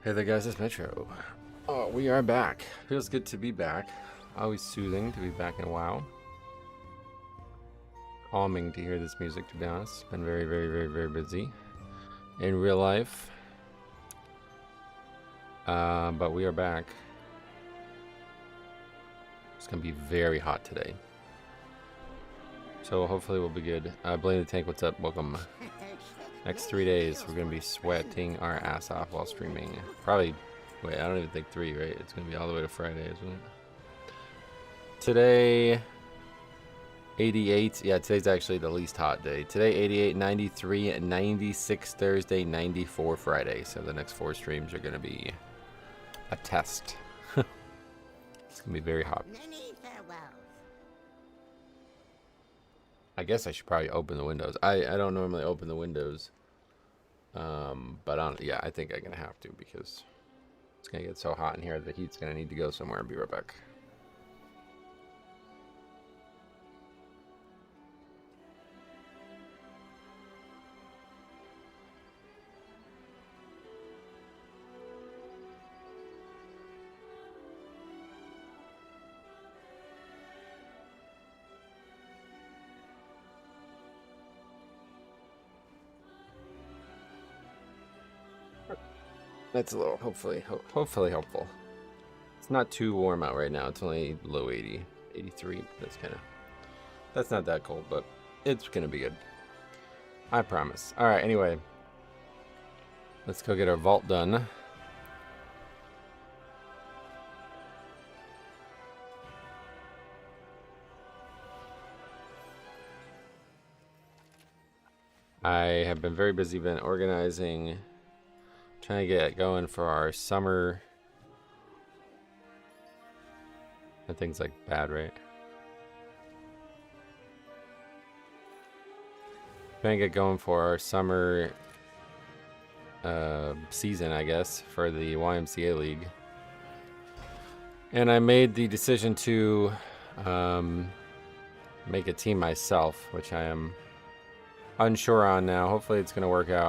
Hey there guys, it's Metro. Oh, we are back. Feels good to be back. Always soothing to be back in WoW. Calming to hear this music, to be honest. Been very busy in real life. But we are back. It's gonna be very hot today. So hopefully we'll be good. Blame the Tank, what's up? Welcome. Next 3 days, we're gonna be sweating our ass off while streaming. Probably, wait, I don't even think 3, right? It's gonna be all the way to Friday, isn't it? Today, 88. Yeah, today's actually the least hot day. Today, 88, 93, 96 Thursday, 94 Friday. So the next 4 streams are gonna be a test. It's gonna be very hot. I guess I should probably open the windows. I don't normally open the windows. But yeah, I think I'm gonna have to because it's gonna get so hot in here. The heat's gonna need to go somewhere. I'll be right back. That's a little, hopefully helpful. It's not too warm out right now. It's only low 80, 83. That's not that cold, but it's gonna be good. I promise. All right. Anyway, let's go get our vault done. I have been very busy, been organizing. Trying to get going for our summer. That thing's like bad, right? Trying to get going for our summer season, I guess, for the YMCA League. And I made the decision to make a team myself, which I am unsure on now. Hopefully it's going to work out.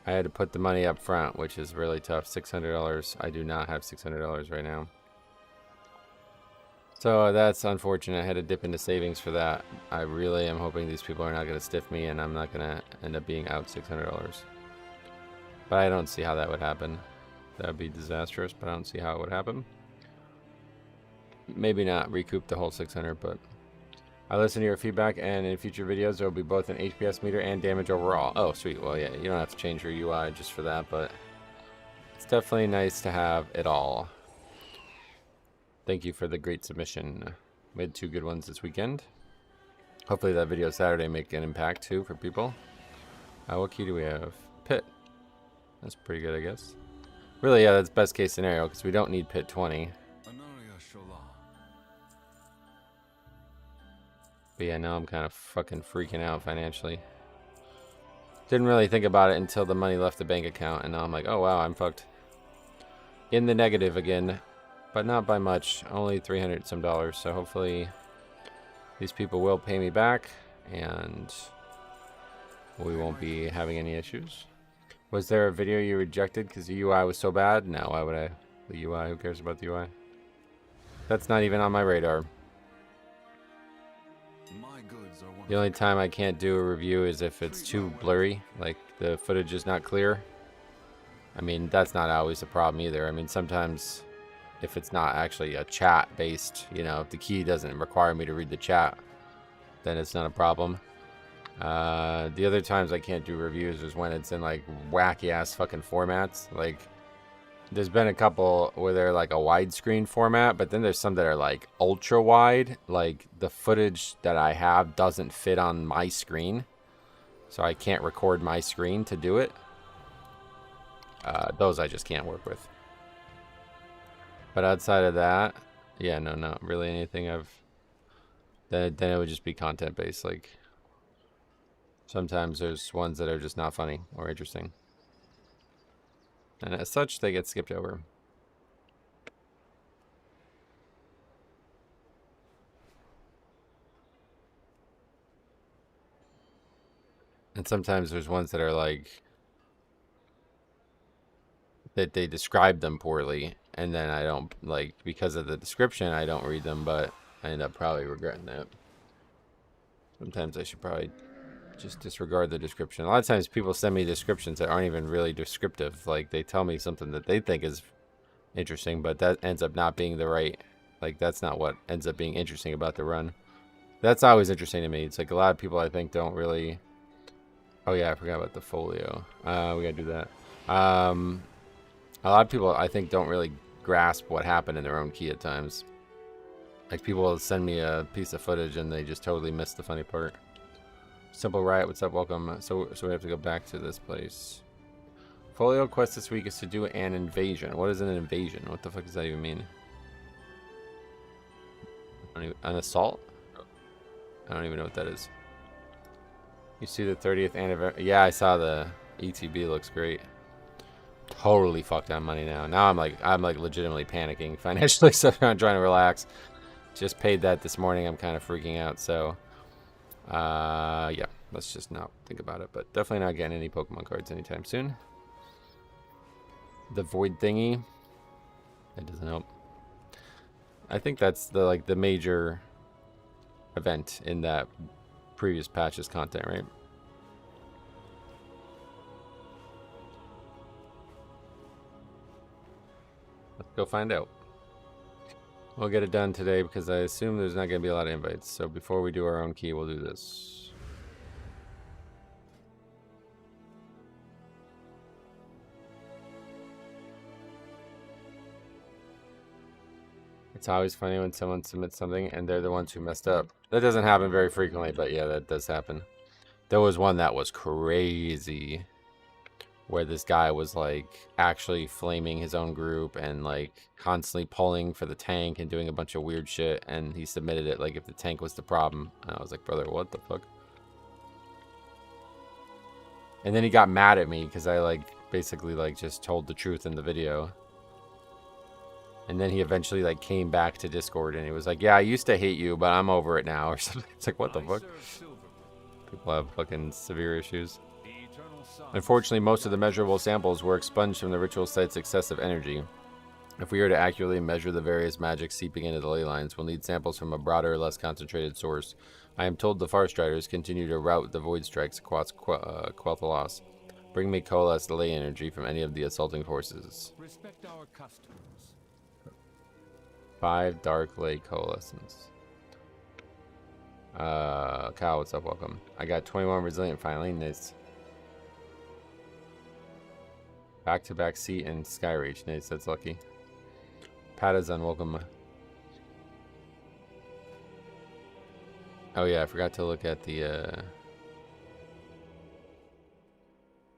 I had to put the money up front, which is really tough. $600. I do not have $600 right now. So that's unfortunate. I had to dip into savings for that. I really am hoping these people are not going to stiff me and I'm not going to end up being out $600. But I don't see how that would happen. That would be disastrous, but I don't see how it would happen. Maybe not recoup the whole 600, but I listen to your feedback, and in future videos there will be both an HPS meter and damage overall. Oh, sweet. Well, yeah, you don't have to change your UI just for that, but it's definitely nice to have it all. Thank you for the great submission. Made 2 good ones this weekend. Hopefully that video Saturday make an impact too for people. What key do we have? Pit. That's pretty good, I guess. Really, yeah, that's best case scenario because we don't need Pit 20. But yeah, now I'm kind of fucking freaking out financially. Didn't really think about it until the money left the bank account, and now I'm like, oh wow, I'm fucked. In the negative again, but not by much, only $300 some, so hopefully these people will pay me back, and we won't be having any issues. Was there a video you rejected because the UI was so bad? No, why would I? The UI, who cares about the UI? That's not even on my radar. The only time I can't do a review is if it's too blurry, like the footage is not clear. I mean, that's not always a problem either. I mean, sometimes if it's not actually a chat based, you know, if the key doesn't require me to read the chat, then it's not a problem. The other times I can't do reviews is when it's in like wacky ass fucking formats. Like there's been a couple where they're like a widescreen format, but then there's some that are like ultra wide. Like the footage that I have doesn't fit on my screen, so I can't record my screen to do it. Those I just can't work with. But outside of that, yeah, no, not really anything then it would just be content based. Like sometimes there's ones that are just not funny or interesting. And as such, they get skipped over. And sometimes there's ones that are like that they describe them poorly, and then I don't, like, because of the description, I don't read them, but I end up probably regretting that. Sometimes I should probably just disregard the description. A lot of times people send me descriptions that aren't even really descriptive. Like, they tell me something that they think is interesting, but that ends up not being the right, like, that's not what ends up being interesting about the run. That's always interesting to me. It's like a lot of people, I think, don't really... Oh yeah, I forgot about the folio. We gotta do that. A lot of people, I think, don't really grasp what happened in their own key at times. Like, people will send me a piece of footage and they just totally miss the funny part. Simple Riot, what's up? Welcome. So we have to go back to this place. Folio quest this week is to do an invasion. What is an invasion? What the fuck does that even mean? An assault? I don't even know what that is. You see the 30th anniversary? Yeah, I saw the ETB. Looks great. Totally fucked on money now. Now I'm like legitimately panicking financially, so I'm trying to relax. Just paid that this morning. I'm kind of freaking out. So, yeah, let's just not think about it. But definitely not getting any Pokemon cards anytime soon. The void thingy. That doesn't help. I think that's the major event in that previous patch's content, right? Let's go find out. We'll get it done today because I assume there's not going to be a lot of invites. So before we do our own key, we'll do this. It's always funny when someone submits something and they're the ones who messed up. That doesn't happen very frequently, but yeah, that does happen. There was one that was crazy, where this guy was like actually flaming his own group and like constantly pulling for the tank and doing a bunch of weird shit, and he submitted it like if the tank was the problem. And I was like, brother, what the fuck? And then he got mad at me because I like basically like just told the truth in the video. And then he eventually like came back to Discord and he was like, yeah, I used to hate you, but I'm over it now, or something. It's like, what the fuck? People have fucking severe issues. Unfortunately, most of the measurable samples were expunged from the ritual site's excessive energy. If we are to accurately measure the various magic seeping into the ley lines, we'll need samples from a broader, less concentrated source. I am told the Farstriders continue to route the void strikes across quell the loss. Bring me coalesced ley energy from any of the assaulting forces. Respect our customs. 5 dark ley coalescence. Kyle, what's up? Welcome. I got 21 resilient finally. Nice. Back-to-back seat and Sky Reach. Nice, that's lucky. Patazan, welcome. Oh yeah, I forgot to look at the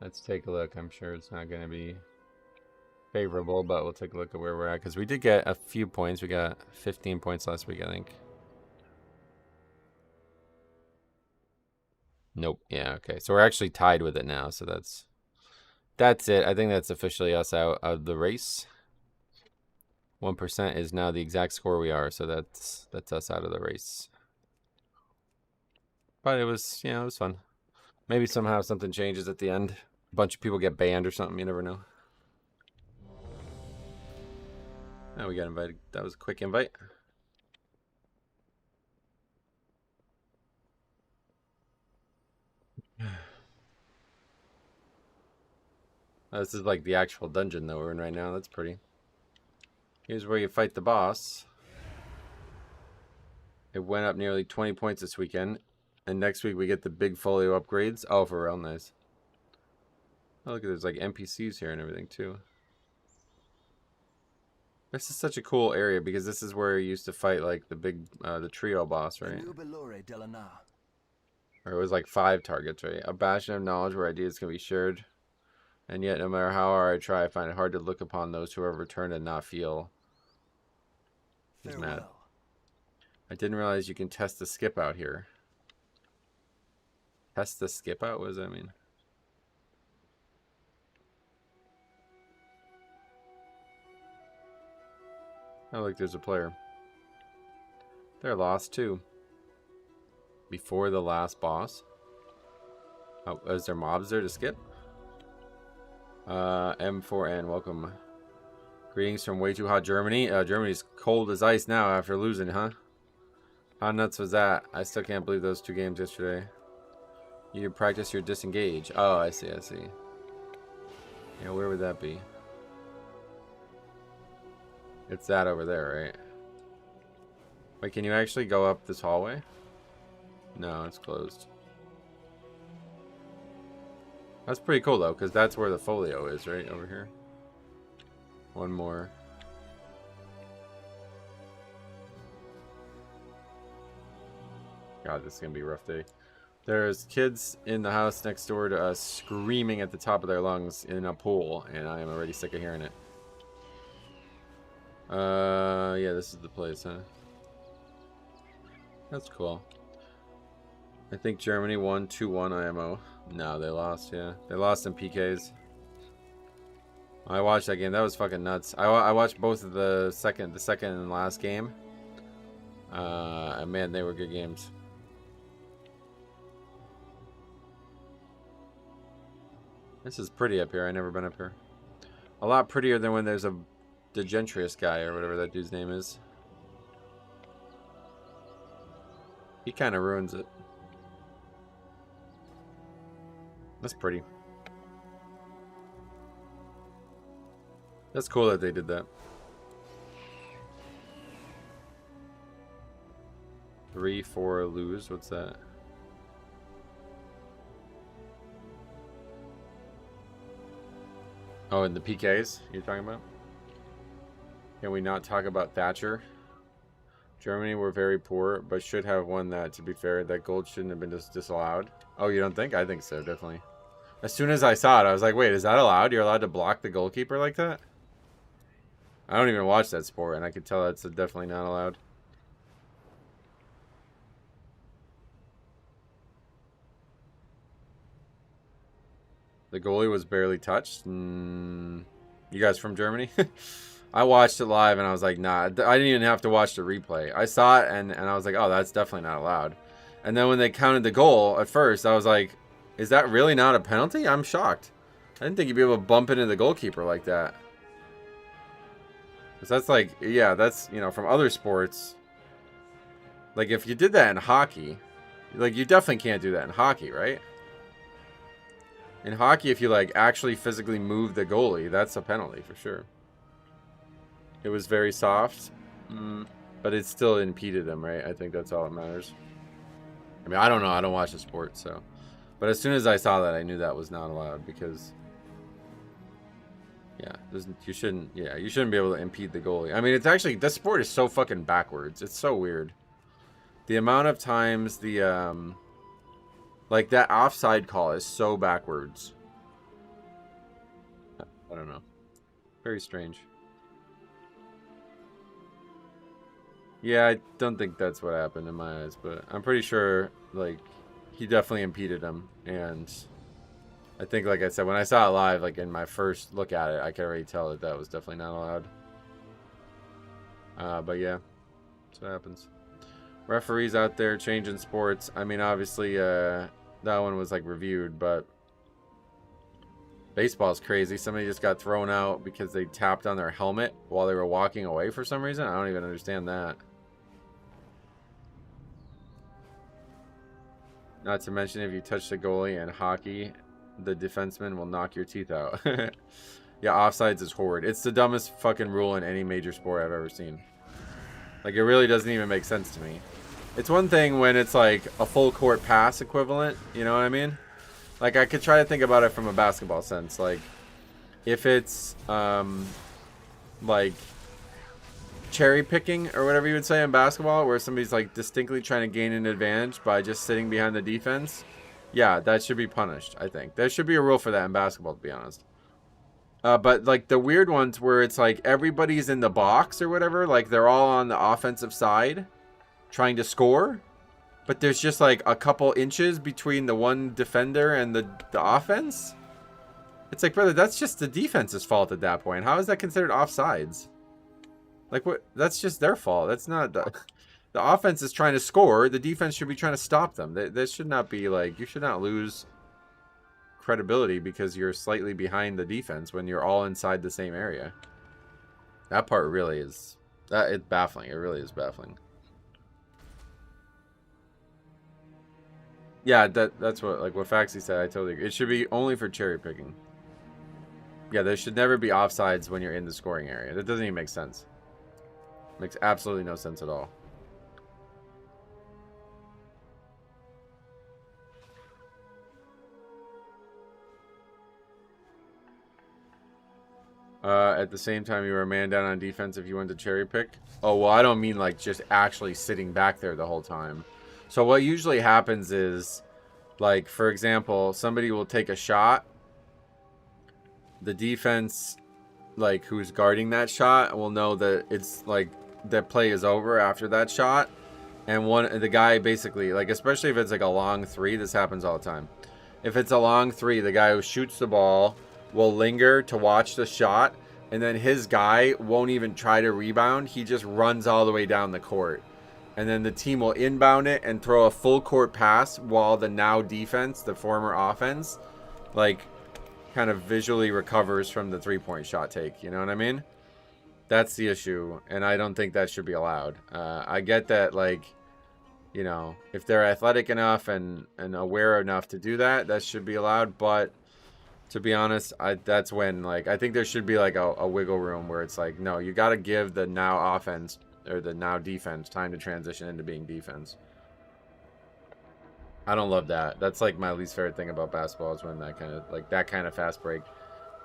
let's take a look. I'm sure it's not gonna be favorable, but we'll take a look at where we're at, because we did get a few points. We got 15 points last week, I think. Nope. Yeah, okay. So we're actually tied with it now, so that's it. I think that's officially us out of the race. 1% is now the exact score we are, so that's us out of the race. But it was, you know, it was fun. Maybe somehow something changes at the end. A bunch of people get banned or something, you never know. Oh, we got invited. That was a quick invite. This is like the actual dungeon that we're in right now. That's pretty. Here's where you fight the boss. It went up nearly 20 points this weekend. And next week we get the big folio upgrades. Oh, for real, nice. Oh, look, there's like NPCs here and everything too. This is such a cool area because this is where you used to fight like the big, the trio boss, right? Or it was like 5 targets, right? A bastion of knowledge where ideas can be shared. And yet, no matter how hard I try, I find it hard to look upon those who have returned and not feel. He's mad. I didn't realize you can test the skip out here. Test the skip out? What does that mean? Oh, look, there's a player. They're lost too. Before the last boss. Oh, is there mobs there to skip? M4N, welcome. Greetings from way too hot Germany. Germany's cold as ice now after losing, huh? How nuts was that? I still can't believe those 2 games yesterday. You practice your disengage. Oh, I see, I see. Yeah, where would that be? It's that over there, right? Wait, can you actually go up this hallway? No, it's closed. That's pretty cool, though, because that's where the folio is, right? Over here. One more. God, this is going to be a rough day. There's kids in the house next door to us screaming at the top of their lungs in a pool, and I am already sick of hearing it. Yeah, this is the place, huh? That's cool. I think Germany won 2-1 IMO. No, they lost, yeah. They lost in PKs. I watched that game. That was fucking nuts. I watched both of the second and last game. And man, they were good games. This is pretty up here. I've never been up here. A lot prettier than when there's a Degentrius guy or whatever that dude's name is. He kind of ruins it. That's pretty. That's cool that they did that. 3-4 lose. What's that? Oh, and the PKs you're talking about? Can we not talk about Thatcher? Germany were very poor, but should have won that, to be fair. That gold shouldn't have been disallowed. Oh, you don't think? I think so, definitely. As soon as I saw it, I was like, wait, is that allowed? You're allowed to block the goalkeeper like that? I don't even watch that sport, and I could tell that's definitely not allowed. The goalie was barely touched. You guys from Germany? I watched it live, and I was like, nah. I didn't even have to watch the replay. I saw it, and I was like, oh, that's definitely not allowed. And then when they counted the goal, at first, I was like, is that really not a penalty? I'm shocked. I didn't think you'd be able to bump into the goalkeeper like that. Because that's like, yeah, that's, you know, from other sports. Like, if you did that in hockey, like, you definitely can't do that in hockey, right? In hockey, if you, like, actually physically move the goalie, that's a penalty for sure. It was very soft, but it still impeded him, right? I think that's all that matters. I mean, I don't know. I don't watch the sport, so. But as soon as I saw that, I knew that was not allowed because, yeah, you shouldn't be able to impede the goalie. I mean, it's actually, this sport is so fucking backwards. It's so weird. The amount of times like, that offside call is so backwards. I don't know. Very strange. Yeah, I don't think that's what happened in my eyes, but I'm pretty sure, like, he definitely impeded him. And I think, like I said, when I saw it live, like, in my first look at it, I could already tell that that was definitely not allowed. But yeah, that's what happens. Referees out there changing sports. I mean, obviously, that one was, like, reviewed, but baseball's crazy. Somebody just got thrown out because they tapped on their helmet while they were walking away for some reason. I don't even understand that. Not to mention, if you touch the goalie in hockey, the defenseman will knock your teeth out. Yeah, offsides is horrid. It's the dumbest fucking rule in any major sport I've ever seen. Like, it really doesn't even make sense to me. It's one thing when it's like a full court pass equivalent, you know what I mean? Like, I could try to think about it from a basketball sense. Like, if it's, like, cherry picking or whatever you would say in basketball, where somebody's, like, distinctly trying to gain an advantage by just sitting behind the defense, yeah, that should be punished, I think. There should be a rule for that in basketball, to be honest. But, like, the weird ones where it's, like, everybody's in the box or whatever, like, they're all on the offensive side trying to score, but there's just, like, a couple inches between the one defender and the offense. It's like, brother, that's just the defense's fault at that point. How is that considered offsides? Like, what? That's just their fault. That's not the offense is trying to score. The defense should be trying to stop them. That should not be, like, you should not lose credibility because you're slightly behind the defense when you're all inside the same area. That part really is... it's baffling. It really is baffling. Yeah, that's what, like what Faxi said, I totally agree. It should be only for cherry picking. Yeah, there should never be offsides when you're in the scoring area. That doesn't even make sense. Makes absolutely no sense at all. At the same time, you were a man down on defense if you went to cherry pick. Oh, well, I don't mean like just actually sitting back there the whole time. So what usually happens is, like, for example, somebody will take a shot. The defense, like, who's guarding that shot will know that it's, like, that play is over after that shot. And the guy basically, like, especially if it's, like, a long three, this happens all the time. If it's a long three, the guy who shoots the ball will linger to watch the shot, and then his guy won't even try to rebound. He just runs all the way down the court. And then the team will inbound it and throw a full court pass while the now defense, the former offense, like, kind of visually recovers from the three-point shot take. You know what I mean? That's the issue, and I don't think that should be allowed. I get that, like, you know, if they're athletic enough and aware enough to do that, that should be allowed, but to be honest, that's when, like, I think there should be, like, a wiggle room where it's like, no, you got to give the now offense or the now defense time to transition into being defense. I don't love that. That's, like, my least favorite thing about basketball is when that kind of fast break.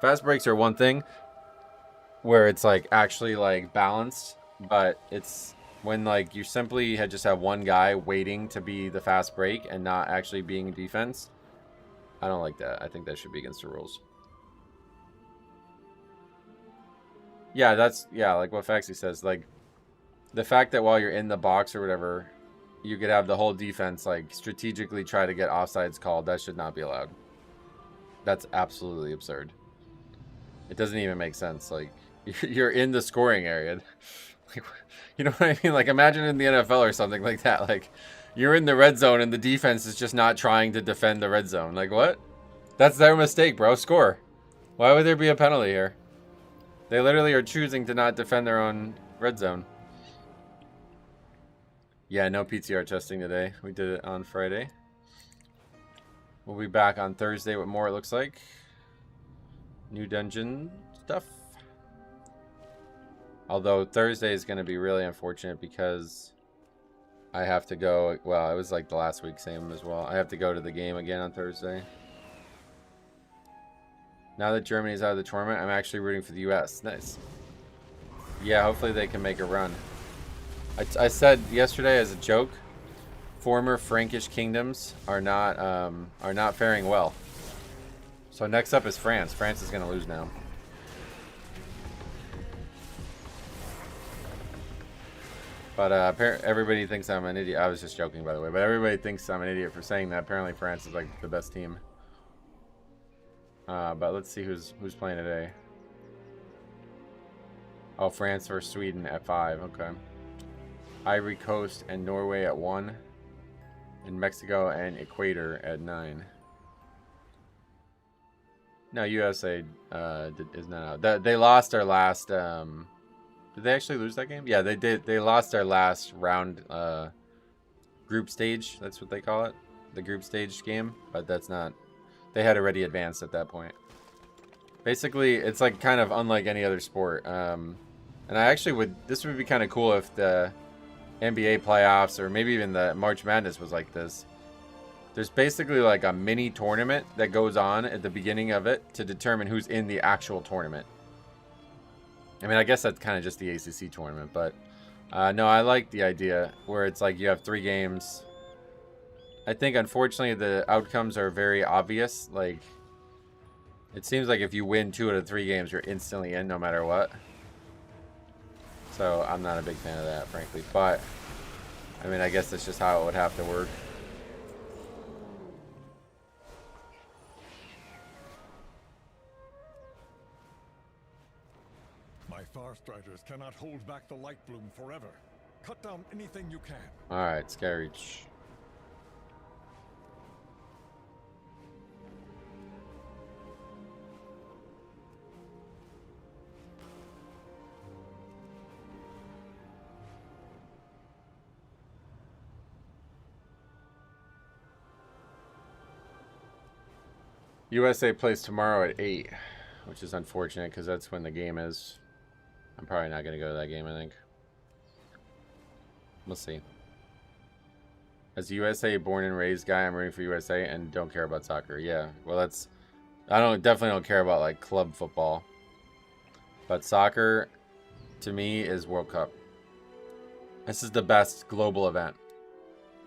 Fast breaks are one thing where it's, like, actually, like, balanced, but it's when, like, you simply just have one guy waiting to be the fast break and not actually being defense. I don't like that. I think that should be against the rules. Yeah, like what Faxi says, like, the fact that while you're in the box or whatever, you could have the whole defense, like, strategically try to get offsides called, that should not be allowed. That's absolutely absurd. It doesn't even make sense. Like, you're in the scoring area. Like, you know what I mean? Like, imagine in the NFL or something like that. Like, you're in the red zone and the defense is just not trying to defend the red zone. Like, what? That's their mistake, bro. Score. Why would there be a penalty here? They literally are choosing to not defend their own red zone. Yeah, no PTR testing today. We did it on Friday. We'll be back on Thursday with more, it looks like. New dungeon stuff. Although Thursday is going to be really unfortunate because I have to go. Well, it was like the last week, same as well. I have to go to the game again on Thursday. Now that Germany's out of the tournament, I'm actually rooting for the U.S. Nice. Yeah, hopefully they can make a run. I said yesterday as a joke, former Frankish kingdoms are not faring well. So next up is France. France is going to lose now. But everybody thinks I'm an idiot. I was just joking, by the way. But everybody thinks I'm an idiot for saying that. Apparently France is like the best team. But let's see who's playing today. Oh, France versus Sweden at 5. Okay. Ivory Coast and Norway at 1. And Mexico and Ecuador at 9. No, USA is not out. They lost our last... Did they actually lose that game? Yeah, they did. They lost our last round group stage. That's what they call it. The group stage game. But that's not... They had already advanced at that point. Basically, it's like kind of unlike any other sport. And I actually would... This would be kind of cool if the NBA playoffs or maybe even the March Madness was like this. There's basically like a mini tournament that goes on at the beginning of it to determine who's in the actual tournament. I mean, I guess that's kind of just the ACC tournament, but no, I like the idea where it's like you have 3 games. I think, unfortunately, the outcomes are very obvious. Like, it seems like if you win 2 out of 3 games, you're instantly in no matter what. So I'm not a big fan of that, frankly. But, I mean, I guess that's just how it would have to work. My Farstriders cannot hold back the light bloom forever. Cut down anything you can. Alright, Skyreach. USA plays tomorrow at 8, which is unfortunate because that's when the game is. I'm probably not going to go to that game, I think. We'll see. As a USA born and raised guy, I'm rooting for USA and don't care about soccer. Yeah, well, that's... I definitely don't care about, like, club football. But soccer, to me, is World Cup. This is the best global event.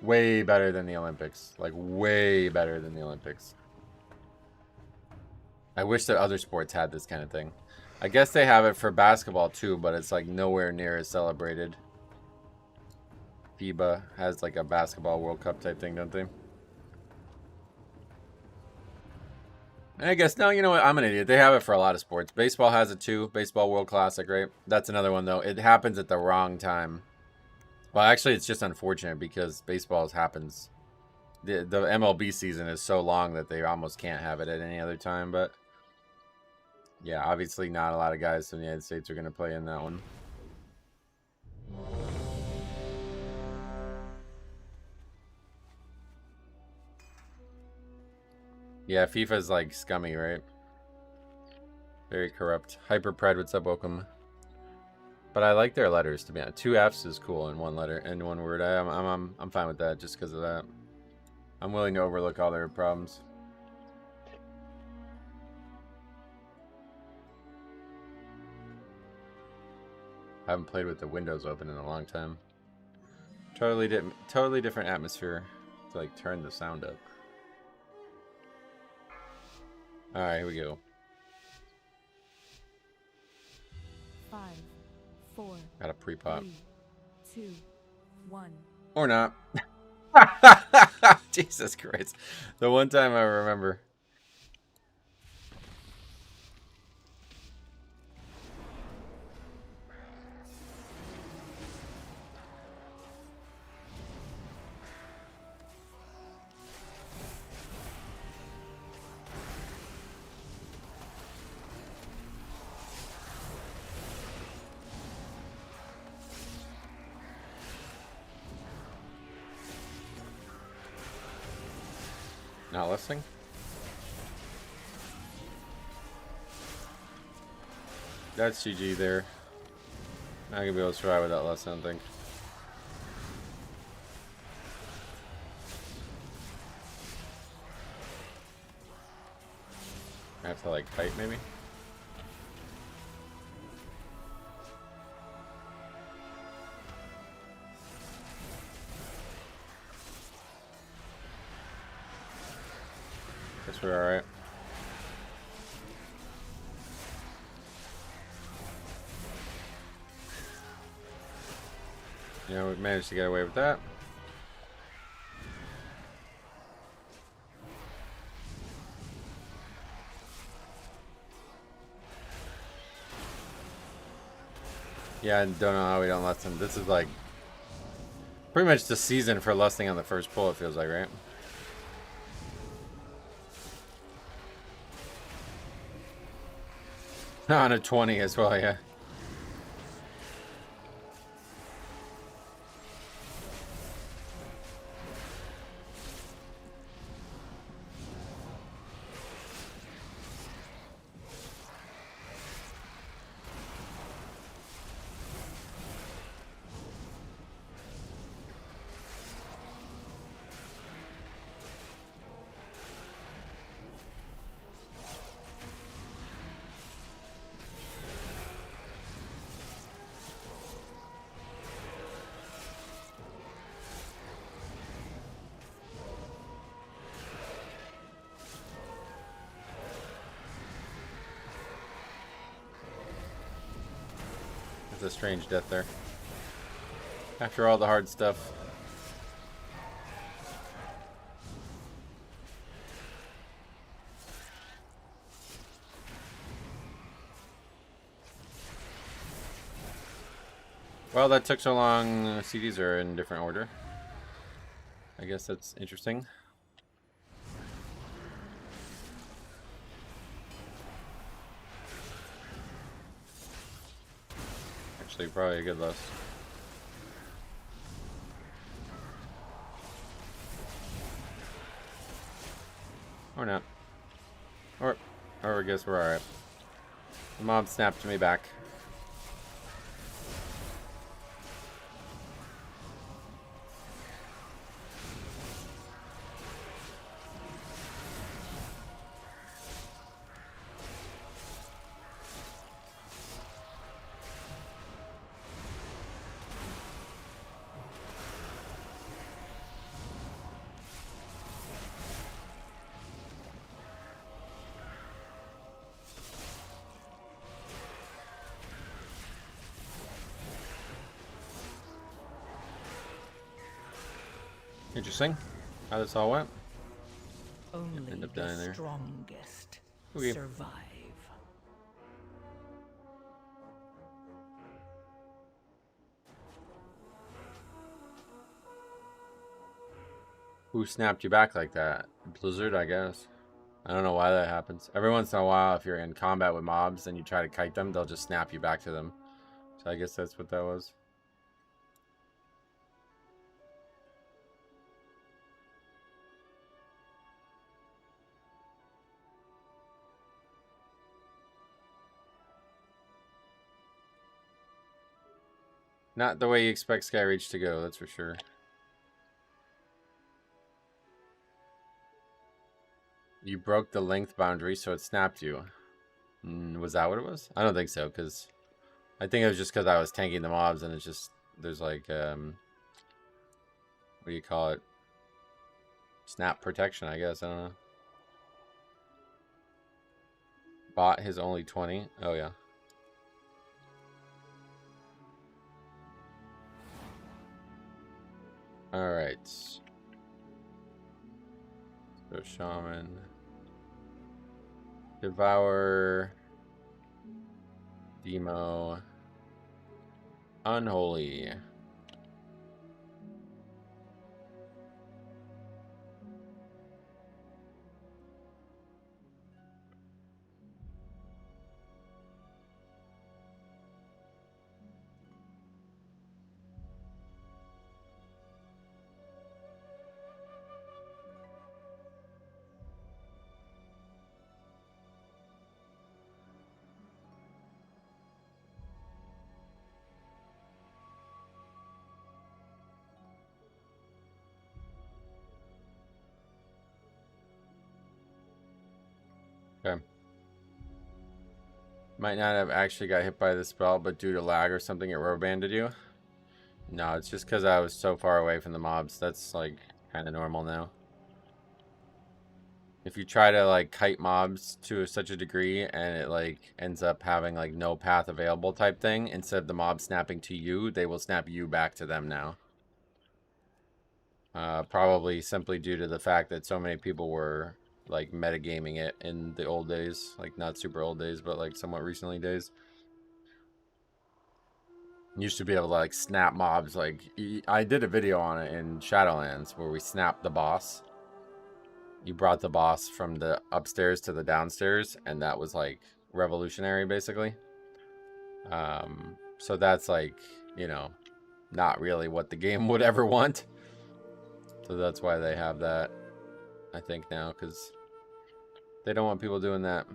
Way better than the Olympics. Like, way better than the Olympics. I wish that other sports had this kind of thing. I guess they have it for basketball, too, but it's, like, nowhere near as celebrated. FIBA has, like, a basketball World Cup type thing, don't they? And I guess, no, you know what? I'm an idiot. They have it for a lot of sports. Baseball has it, too. Baseball World Classic, right? That's another one, though. It happens at the wrong time. Well, actually, it's just unfortunate because baseball happens. The MLB season is so long that they almost can't have it at any other time, but... yeah, obviously not a lot of guys from the United States are going to play in that one. Yeah, FIFA's like scummy, right? Very corrupt. Hyperpred, what's up? Welcome. But I like their letters, to be honest. 2 F's is cool in one letter, in one word. I'm fine with that just because of that. I'm willing to overlook all their problems. I haven't played with the windows open in a long time. Totally different atmosphere to like turn the sound up. All right, here we go. 5, 4. Got a pre-pop. 3, 2, 1. Or not. Jesus Christ. The one time I remember. Not listening? That's GG there. Not gonna be able to survive without lesson, I don't think. I have to like kite maybe? Guess we're alright. Yeah, we managed to get away with that. Yeah, I don't know how we don't lesson. This is like pretty much the season for lusting on the first pull, it feels like, right? On a 20 as well, yeah. A strange death there. After all the hard stuff. Well, that took so long. CDs are in different order. I guess that's interesting. Probably a good list. Or not. Or I guess we're alright. The mob snapped me back. Interesting how this all went. Only End up the dying there. strongest Okay. survive. Who snapped you back like that? Blizzard, I guess. I don't know why that happens. Every once in a while, if you're in combat with mobs and you try to kite them, they'll just snap you back to them. So I guess that's what that was. Not the way you expect Skyreach to go, that's for sure. You broke the length boundary, so it snapped you. Was that what it was? I don't think so, because I think it was just because I was tanking the mobs, and it's just, there's like, what do you call it? Snap protection, I guess, I don't know. Bot his only 20. Oh, yeah. Alright. So, Shaman. Devour. Demo. Unholy. Okay. Might not have actually got hit by the spell, but due to lag or something, it rubber-banded you. No, it's just because I was so far away from the mobs. That's, like, kind of normal now. If you try to, like, kite mobs to such a degree and it, like, ends up having, like, no path available type thing, instead of the mob snapping to you, they will snap you back to them now. Probably simply due to the fact that so many people were, like, metagaming it in the old days. Like, not super old days, but, like, somewhat recently days. Used to be able to, like, snap mobs. Like, I did a video on it in Shadowlands where we snapped the boss. You brought the boss from the upstairs to the downstairs, and that was, like, revolutionary, basically. So that's, like, you know, not really what the game would ever want. So that's why they have that, I think, now, because they don't want people doing that.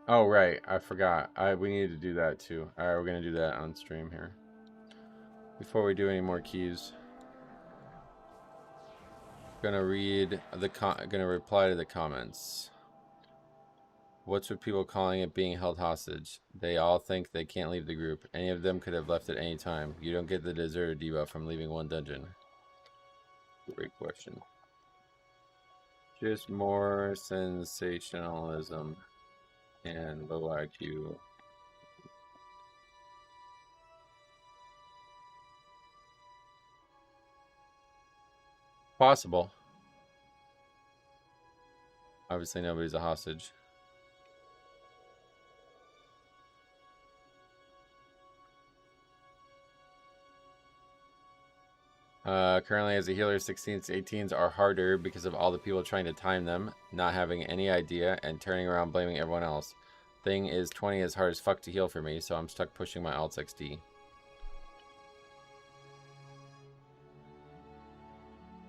Oh, right. I forgot. We need to do that, too. Alright, we're going to do that on stream here. Before we do any more keys. Gonna read the gonna reply to the comments. What's with people calling it being held hostage? They all think they can't leave the group. Any of them could have left at any time. You don't get the deserter debuff from leaving one dungeon. Great question. Just more sensationalism and low IQ. Possible. Obviously nobody's a hostage. Currently, as a healer, 16s, 18s are harder because of all the people trying to time them, not having any idea, and turning around blaming everyone else. Thing is, 20 is hard as fuck to heal for me, so I'm stuck pushing my alts XD.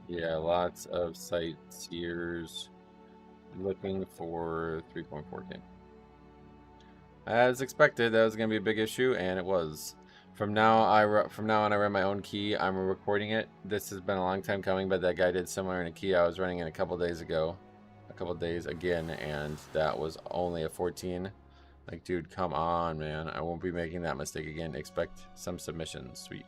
Yeah, lots of sightseers looking for 3.4K. As expected, that was going to be a big issue, and it was. From now on, I run my own key. I'm recording it. This has been a long time coming, but that guy did similar in a key I was running in a couple days ago. A couple days again, and that was only a 14. Like, dude, come on, man. I won't be making that mistake again. Expect some submissions. Sweet.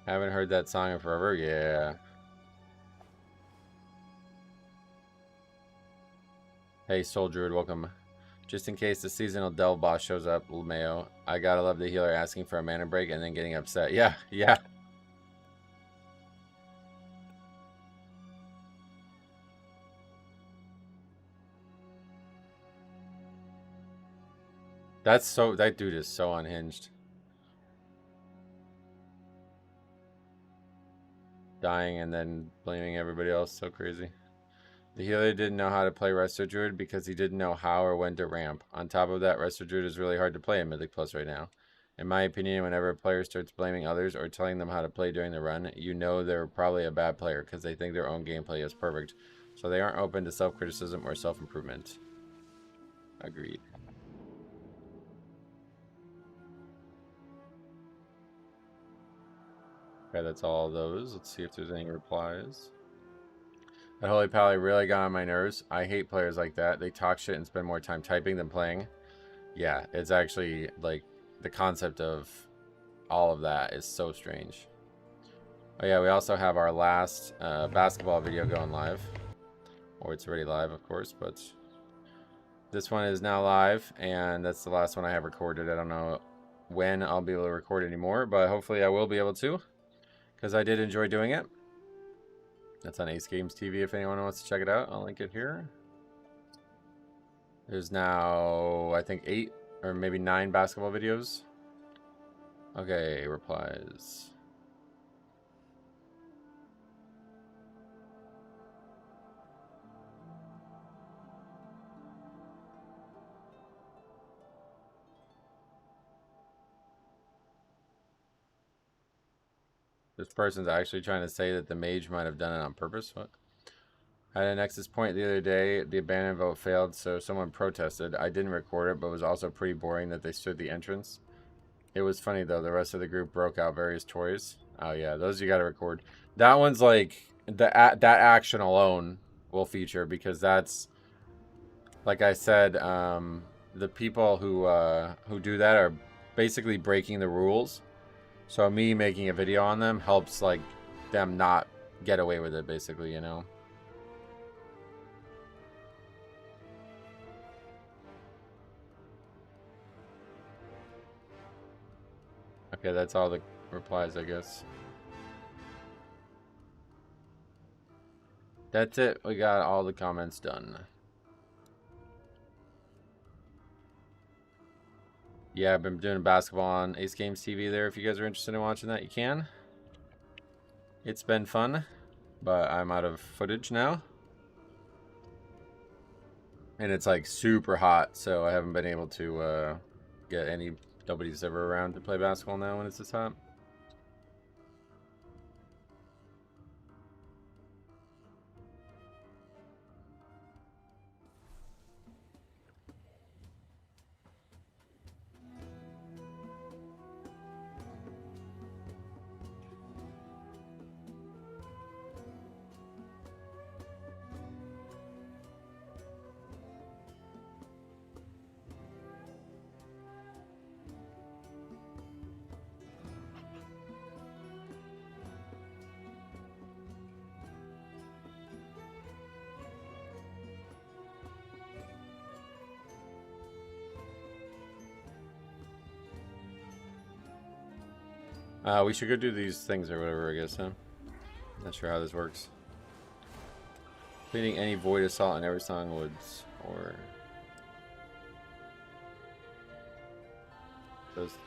Haven't heard that song in forever? Yeah. Hey, Soul Druid, welcome. Just in case the seasonal Delve boss shows up, LeMayo, I gotta love the healer asking for a mana break and then getting upset. Yeah, yeah. That dude is so unhinged. Dying and then blaming everybody else, so crazy. The healer didn't know how to play Resto Druid because he didn't know how or when to ramp. On top of that, Resto Druid is really hard to play in Mythic Plus right now. In my opinion, whenever a player starts blaming others or telling them how to play during the run, you know they're probably a bad player because they think their own gameplay is perfect. So they aren't open to self-criticism or self-improvement. Agreed. Okay, that's all of those. Let's see if there's any replies. That Holy Pally really got on my nerves. I hate players like that. They talk shit and spend more time typing than playing. Yeah, it's actually, like, the concept of all of that is so strange. Oh yeah, we also have our last basketball video going live. Or it's already live, of course, but this one is now live, and that's the last one I have recorded. I don't know when I'll be able to record anymore, but hopefully I will be able to, because I did enjoy doing it. That's on Ace Games TV if anyone wants to check it out. I'll link it here. There's now, I think, 8 or maybe 9 basketball videos. Okay, replies. This person's actually trying to say that the mage might have done it on purpose. What? I had a Nexus point the other day. The abandoned vote failed, so someone protested. I didn't record it, but it was also pretty boring that they stood the entrance. It was funny, though. The rest of the group broke out various toys. Oh, yeah. Those you got to record. That one's like... that action alone will feature, because that's... Like I said, the people who do that are basically breaking the rules. So me making a video on them helps, like, them not get away with it, basically, you know? Okay, that's all the replies, I guess. That's it. We got all the comments done. Yeah, I've been doing basketball on Ace Games TV there. If you guys are interested in watching that, you can. It's been fun, but I'm out of footage now. And it's like super hot, so I haven't been able to get nobody's ever around to play basketball now when it's this hot. We should go do these things or whatever, I guess, huh? Not sure how this works. Cleaning any void assault in every song woods. or those.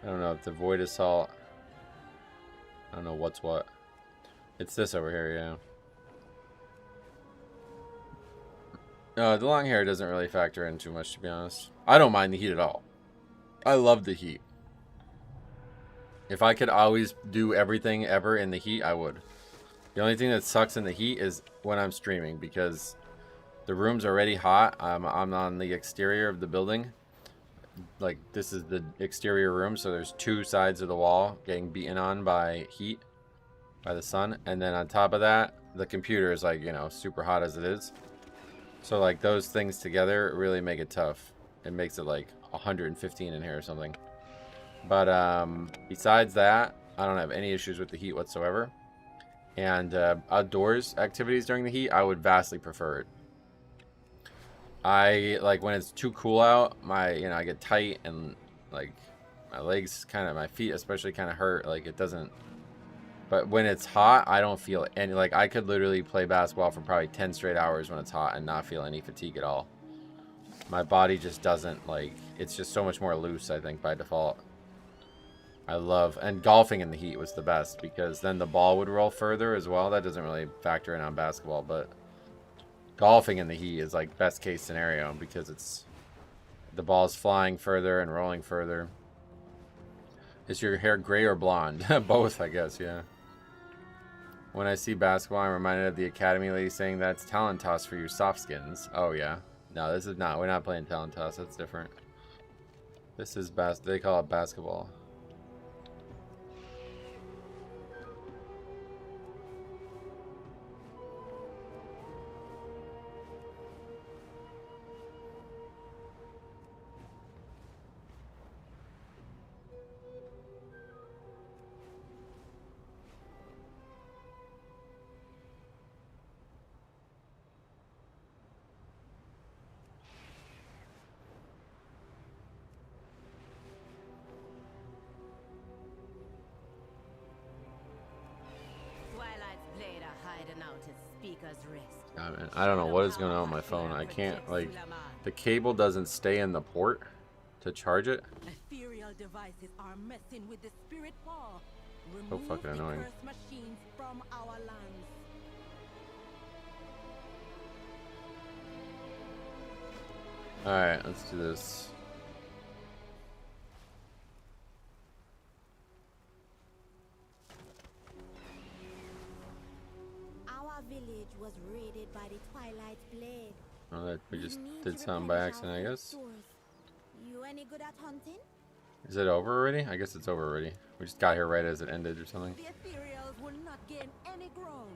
I don't know if the void assault. I don't know what's what. It's this over here, yeah. No, the long hair doesn't really factor in too much, to be honest. I don't mind the heat at all. I love the heat. If I could always do everything ever in the heat, I would. The only thing that sucks in the heat is when I'm streaming, because the room's already hot. I'm on the exterior of the building. Like, this is the exterior room, so there's two sides of the wall getting beaten on by heat, by the sun. And then on top of that, the computer is, like, you know, super hot as it is. So, like, those things together really make it tough. It makes it, like, 115 in here or something. But, besides that, I don't have any issues with the heat whatsoever. And, outdoors activities during the heat, I would vastly prefer it. I, like, when it's too cool out, I get tight and, like, my legs my feet especially kind of hurt. Like, it doesn't. But when it's hot, I don't feel any. Like, I could literally play basketball for probably 10 straight hours when it's hot and not feel any fatigue at all. My body just doesn't, like, it's just so much more loose, I think, by default. I love, and golfing in the heat was the best, because then the ball would roll further as well. That doesn't really factor in on basketball, but golfing in the heat is, like, best case scenario, because it's, the ball's flying further and rolling further. Is your hair gray or blonde? Both, I guess, yeah. When I see basketball, I'm reminded of the Academy lady saying that's talent toss for you soft skins. Oh, yeah. No, this is not. We're not playing talent toss. That's different. This is they call it basketball. I don't know what is going on with my phone. I can't, like, the cable doesn't stay in the port to charge it. Ethereal devices are messing with the spirit ball. So fucking annoying. Machines from our lands. Alright, let's do this. Our village was raided by the Twilight Blade. Oh, that we just did something by accident, I guess. You any good at hunting? Is it over already? I guess it's over already. We just got here right as it ended or something. The Ethereals will not gain any ground.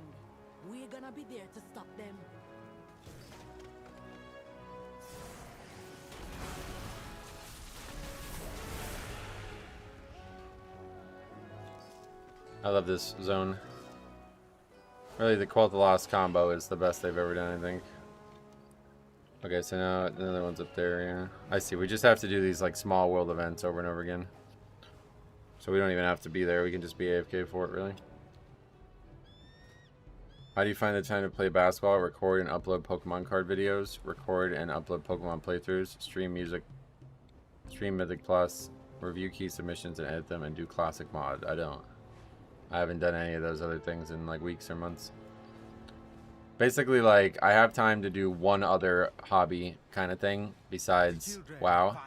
We're gonna be there to stop them. I love this zone. Really, the Cult of the Lost combo is the best they've ever done, I think. Okay, so now another one's up there, yeah. I see, we just have to do these, like, small world events over and over again. So we don't even have to be there, we can just be AFK for it, really. How do you find the time to play basketball? Record and upload Pokemon card videos, record and upload Pokemon playthroughs, stream music, stream Mythic Plus, review key submissions and edit them, and do classic mod. I haven't done any of those other things in, like, weeks or months. Basically, like, I have time to do one other hobby kind of thing besides WoW.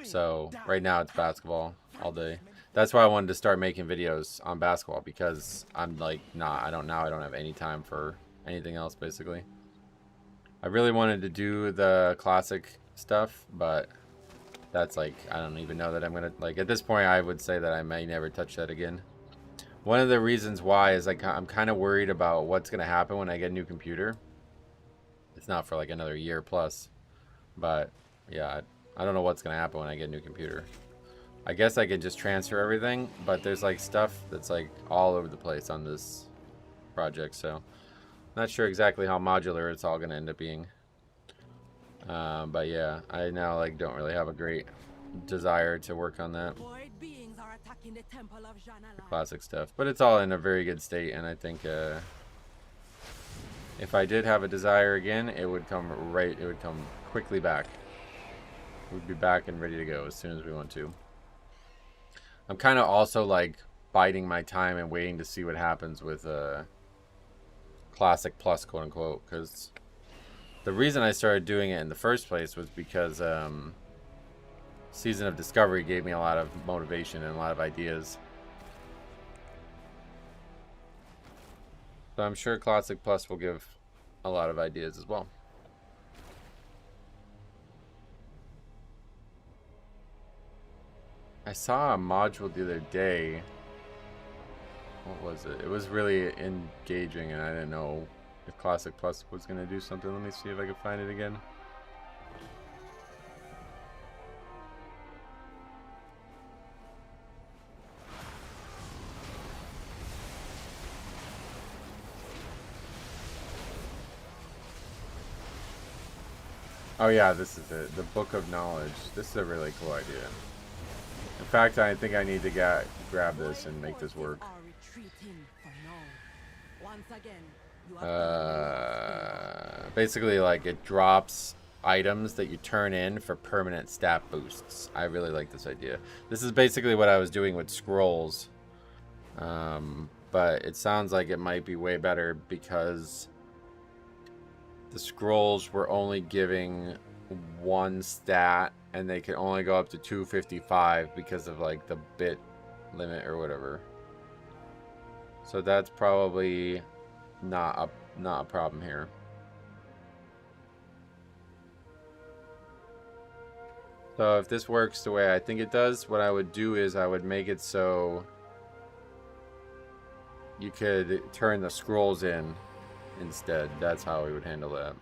So right now it's basketball all day. That's why I wanted to start making videos on basketball, because I'm like, I don't have any time for anything else, basically. I really wanted to do the classic stuff, but that's like, I don't even know that I'm gonna, like, at this point I would say that I may never touch that again. One of the reasons why is, like, I'm kind of worried about what's gonna happen when I get a new computer. It's not for like another year plus, but yeah, I don't know what's gonna happen when I get a new computer. I guess I could just transfer everything, but there's like stuff that's like all over the place on this project, so not sure exactly how modular it's all gonna end up being. But yeah, I now like don't really have a great desire to work on that classic stuff, but it's all in a very good state, and I think If I did have a desire again, it would come quickly back. We'd be back and ready to go as soon as we want to. I'm kind of also like biding my time and waiting to see what happens with Classic Plus, quote unquote, because the reason I started doing it in the first place was because Season of Discovery gave me a lot of motivation and a lot of ideas. So I'm sure Classic Plus will give a lot of ideas as well. I saw a module the other day. What was it? It was really engaging and I didn't know if Classic Plus was going to do something. Let me see if I can find it again. Oh yeah, this is it. The Book of Knowledge. This is a really cool idea. In fact, I think I need to grab this and make this work. Basically, like, it drops items that you turn in for permanent stat boosts. I really like this idea. This is basically what I was doing with scrolls. But it sounds like it might be way better because the scrolls were only giving one stat and they could only go up to 255 because of like the bit limit or whatever. So that's probably not a problem here. So if this works the way I think it does, what I would do is I would make it so you could turn the scrolls in instead. That's how we would handle that.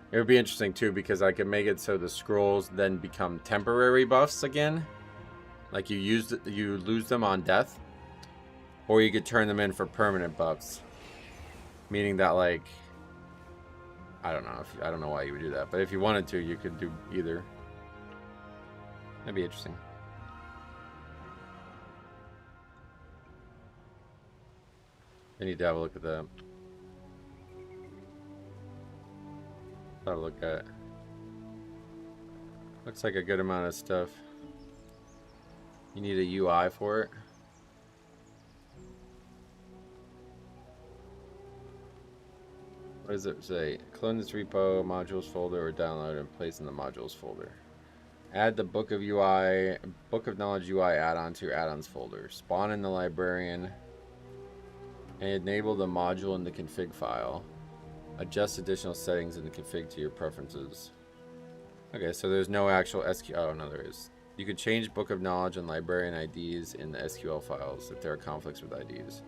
It would be interesting too because I could make it so the scrolls then become temporary buffs again. Like you lose them on death. Or you could turn them in for permanent buffs. Meaning that, like, I don't know why you would do that, but if you wanted to, you could do either. That'd be interesting. I need to have a look at that. Have a look at. Looks like a good amount of stuff. You need a UI for it. What does it say? Clone this repo, modules folder, or download and place in the modules folder. Add the Book of Knowledge UI add-on to your add-ons folder. Spawn in the librarian and enable the module in the config file. Adjust additional settings in the config to your preferences. Okay, so there's no actual SQL. Oh, no, there is. You can change Book of Knowledge and librarian IDs in the SQL files if there are conflicts with IDs.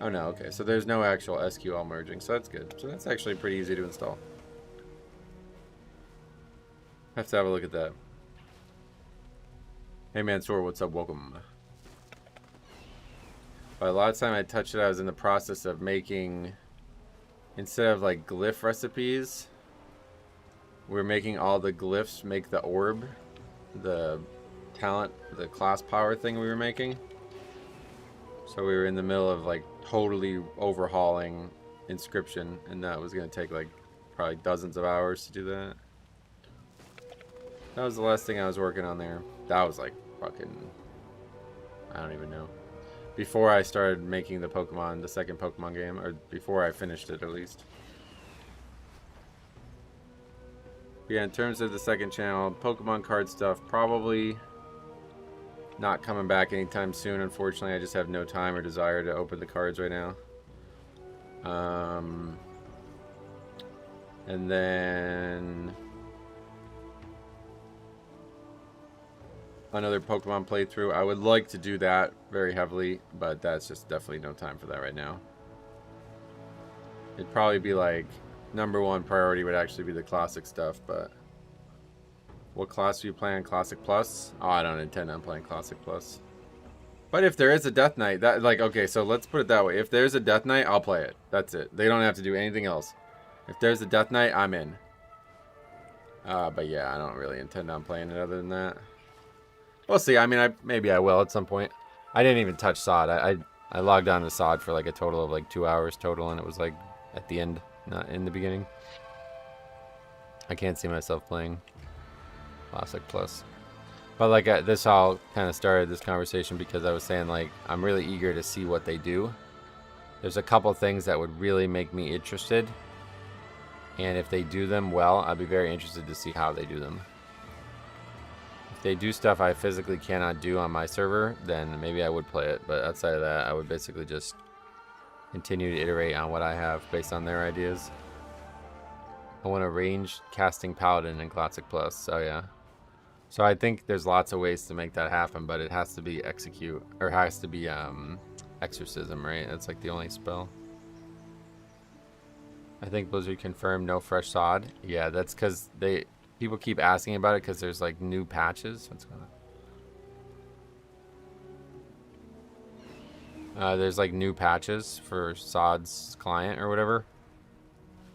Oh no, okay, so there's no actual SQL merging, so that's good. So that's actually pretty easy to install. Have to have a look at that. Hey Mansoor, what's up? Welcome. But a lot of time I touched it, I was in the process of making, instead of like glyph recipes, we're making all the glyphs make the orb, the talent, the class power thing we were making. So we were in the middle of like totally overhauling Inscription, and that was going to take like probably dozens of hours to do that. That was the last thing I was working on there. That was like fucking, I don't even know. Before I started making the second Pokemon game, or before I finished it at least. Yeah, in terms of the second channel, Pokemon card stuff, probably not coming back anytime soon. Unfortunately, I just have no time or desire to open the cards right now. And then another Pokemon playthrough. I would like to do that very heavily, but that's just definitely no time for that right now. It'd probably be like #1 priority would actually be the classic stuff, but what class do you play on Classic Plus? Oh, I don't intend on playing Classic Plus. But if there is a Death Knight, that, like, okay, so let's put it that way. If there's a Death Knight, I'll play it. That's it. They don't have to do anything else. If there's a Death Knight, I'm in. But yeah, I don't really intend on playing it other than that. We'll see. I mean, maybe I will at some point. I didn't even touch SOD. I logged on to SOD for like a total of like 2 hours total, and it was like at the end, not in the beginning. I can't see myself playing Classic Plus. But like this all kind of started this conversation because I was saying like I'm really eager to see what they do. There's a couple things that would really make me interested. And if they do them well, I'd be very interested to see how they do them. If they do stuff I physically cannot do on my server, then maybe I would play it. But outside of that, I would basically just continue to iterate on what I have based on their ideas. I want a ranged casting paladin in Classic Plus. So yeah. So I think there's lots of ways to make that happen, but it has to be execute, or has to be exorcism, right? That's like the only spell. I think Blizzard confirmed no fresh SOD. Yeah, that's because people keep asking about it because there's like new patches. What's going on? There's like new patches for SOD's client or whatever,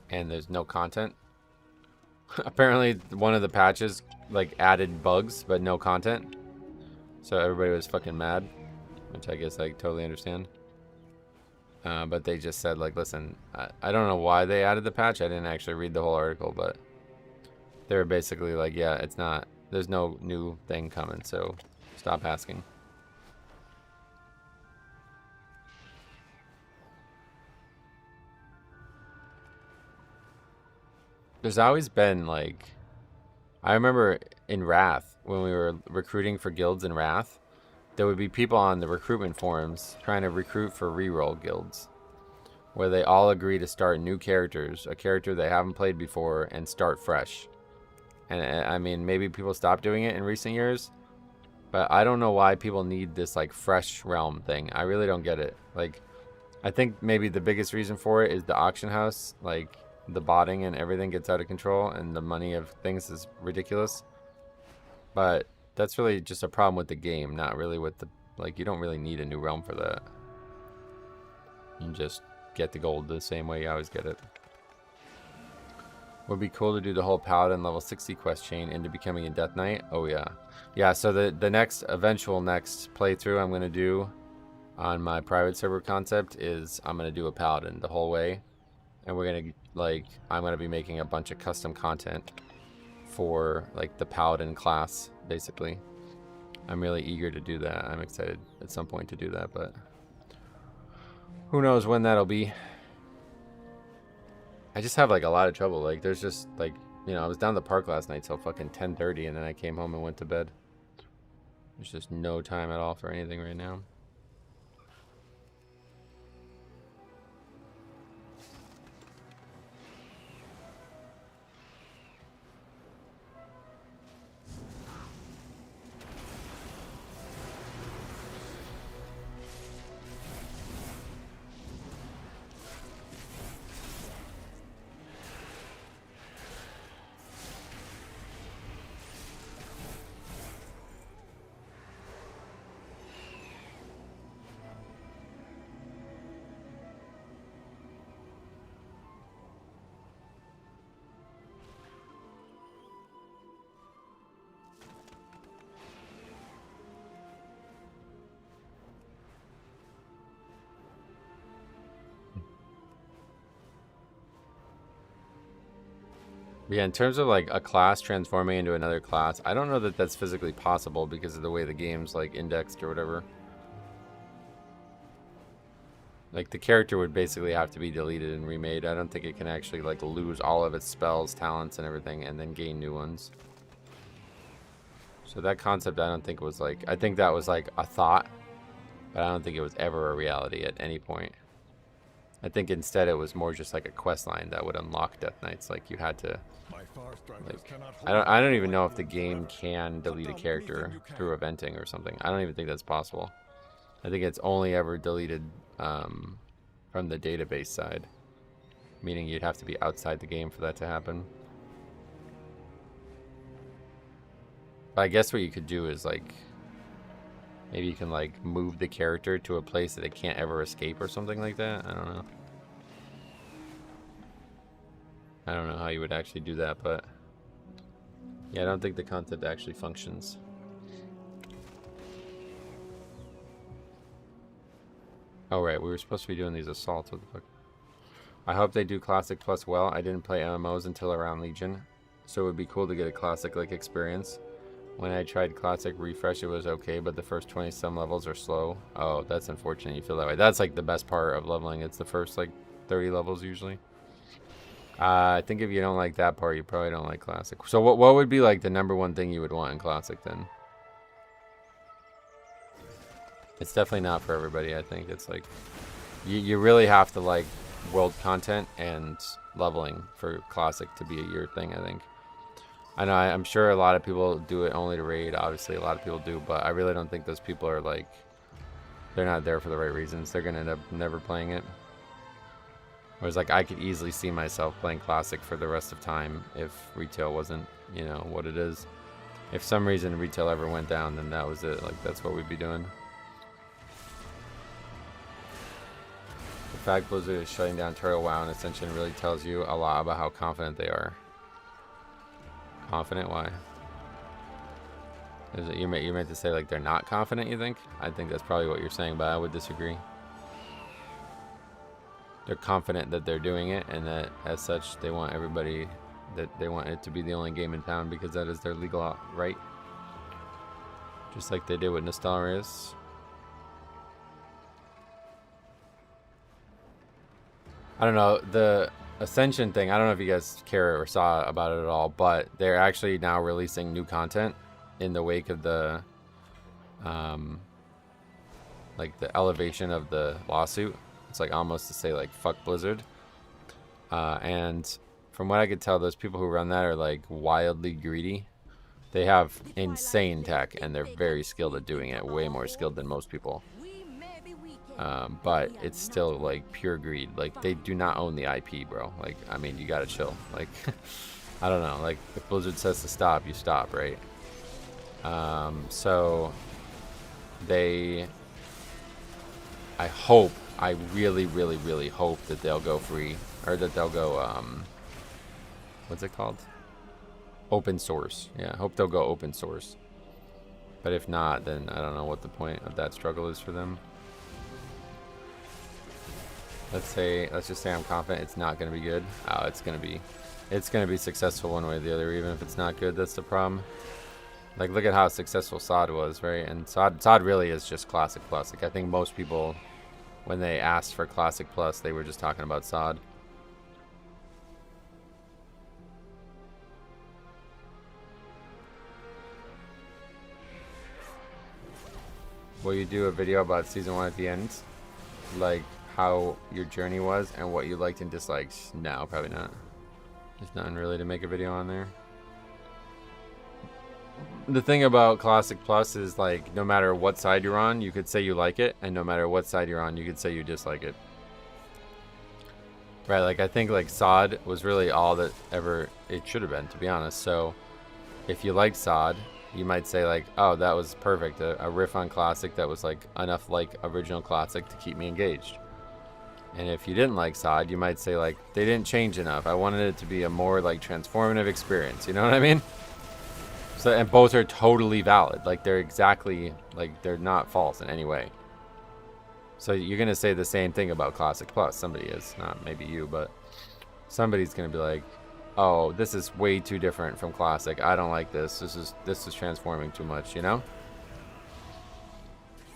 and there's no content. Apparently, one of the patches like added bugs but no content, so everybody was fucking mad, which I guess I totally understand. But they just said like, listen, I don't know why they added the patch. I didn't actually read the whole article, but they were basically like, yeah, it's not, there's no new thing coming, so stop asking. There's always been like, I remember in Wrath when we were recruiting for guilds in Wrath, there would be people on the recruitment forums trying to recruit for reroll guilds, where they all agree to start new characters, a character they haven't played before, and start fresh. And I mean, maybe people stopped doing it in recent years, but I don't know why people need this like fresh realm thing. I really don't get it. Like, I think maybe the biggest reason for it is the auction house, like the botting and everything gets out of control, and the money of things is ridiculous. But that's really just a problem with the game, not really with the, like, you don't really need a new realm for that. You just get the gold the same way you always get it. Would be cool to do the whole paladin level 60 quest chain into becoming a death knight. Oh yeah. Yeah, so the next playthrough I'm going to do on my private server concept is I'm going to do a paladin the whole way. And we're going to, like, I'm going to be making a bunch of custom content for, like, the paladin class, basically. I'm really eager to do that. I'm excited at some point to do that, but who knows when that'll be. I just have, like, a lot of trouble. Like, there's just, like, you know, I was down the park last night till fucking 10:30, and then I came home and went to bed. There's just no time at all for anything right now. Yeah, in terms of like a class transforming into another class, I don't know that that's physically possible because of the way the game's like indexed or whatever. Like the character would basically have to be deleted and remade. I don't think it can actually like lose all of its spells, talents, and everything and then gain new ones. So that concept I don't think was like, I think that was like a thought, but I don't think it was ever a reality at any point. I think instead it was more just like a quest line that would unlock Death Knights. Like you had to, like, I don't even know if the game can delete a character through eventing or something. I don't even think that's possible. I think it's only ever deleted from the database side, meaning you'd have to be outside the game for that to happen. But I guess what you could do is like, maybe you can like move the character to a place that it can't ever escape or something like that. I don't know. I don't know how you would actually do that, but yeah, I don't think the concept actually functions. Oh, right. We were supposed to be doing these assaults. What the fuck? I hope they do Classic Plus well. I didn't play MMOs until around Legion, so it would be cool to get a Classic-like experience. When I tried Classic Refresh, it was okay, but the first 20-some levels are slow. Oh, that's unfortunate you feel that way. That's, like, the best part of leveling. It's the first, like, 30 levels usually. I think if you don't like that part, you probably don't like Classic. So what would be, like, the #1 thing you would want in Classic, then? It's definitely not for everybody, I think. It's, like, you really have to, like, world content and leveling for Classic to be your thing, I think. I know, I'm sure a lot of people do it only to raid. Obviously, a lot of people do, but I really don't think those people are, like, they're not there for the right reasons. They're going to end up never playing it. Whereas, like, I could easily see myself playing Classic for the rest of time if retail wasn't, you know, what it is. If some reason retail ever went down, then that was it. Like, that's what we'd be doing. The fact Blizzard is shutting down Turtle WoW and Ascension really tells you a lot about how confident they are. Confident? Why? Is it you meant to say like they're not confident, you think? I think that's probably what you're saying, but I would disagree. They're confident that they're doing it, and that as such they want everybody, that they want it to be the only game in town because that is their legal right. Just like they did with Nostalrius. I don't know, the Ascension thing, I don't know if you guys care or saw about it at all, but they're actually now releasing new content in the wake of the like the elevation of the lawsuit. It's like almost to say like fuck Blizzard. And from what I could tell, those people who run that are like wildly greedy. They have insane tech and they're very skilled at doing it, way more skilled than most people. But it's still like pure greed. Like they do not own the IP, bro. Like, I mean, you gotta chill. Like, I don't know. Like if Blizzard says to stop, you stop, right? So they, I really, really, really hope that they'll go free, or that they'll go, what's it called? Open source. Yeah, I hope they'll go open source. But if not, then I don't know what the point of that struggle is for them. Let's just say I'm confident it's not going to be good. Oh, it's going to be successful one way or the other, even if it's not good. That's the problem. Like, look at how successful SOD was, right? And SOD really is just Classic Plus. Like, I think most people, when they asked for Classic Plus, they were just talking about SOD. Will you do a video about Season 1 at the end? Like, how your journey was and what you liked and disliked? No, probably not. There's nothing really to make a video on there. The thing about Classic Plus is, like, no matter what side you're on, you could say you like it, and no matter what side you're on, you could say you dislike it. Right, like, I think, like, SOD was really all that ever it should have been, to be honest. So, if you liked SOD, you might say, like, oh, that was perfect. A riff on Classic that was, like, enough like original Classic to keep me engaged. And if you didn't like SOD, you might say, like, they didn't change enough. I wanted it to be a more, like, transformative experience. You know what I mean? So, and both are totally valid. Like, they're exactly, like, they're not false in any way. So you're going to say the same thing about Classic Plus. Somebody is. Not maybe you, but somebody's going to be like, oh, this is way too different from Classic. I don't like this. This is transforming too much, you know?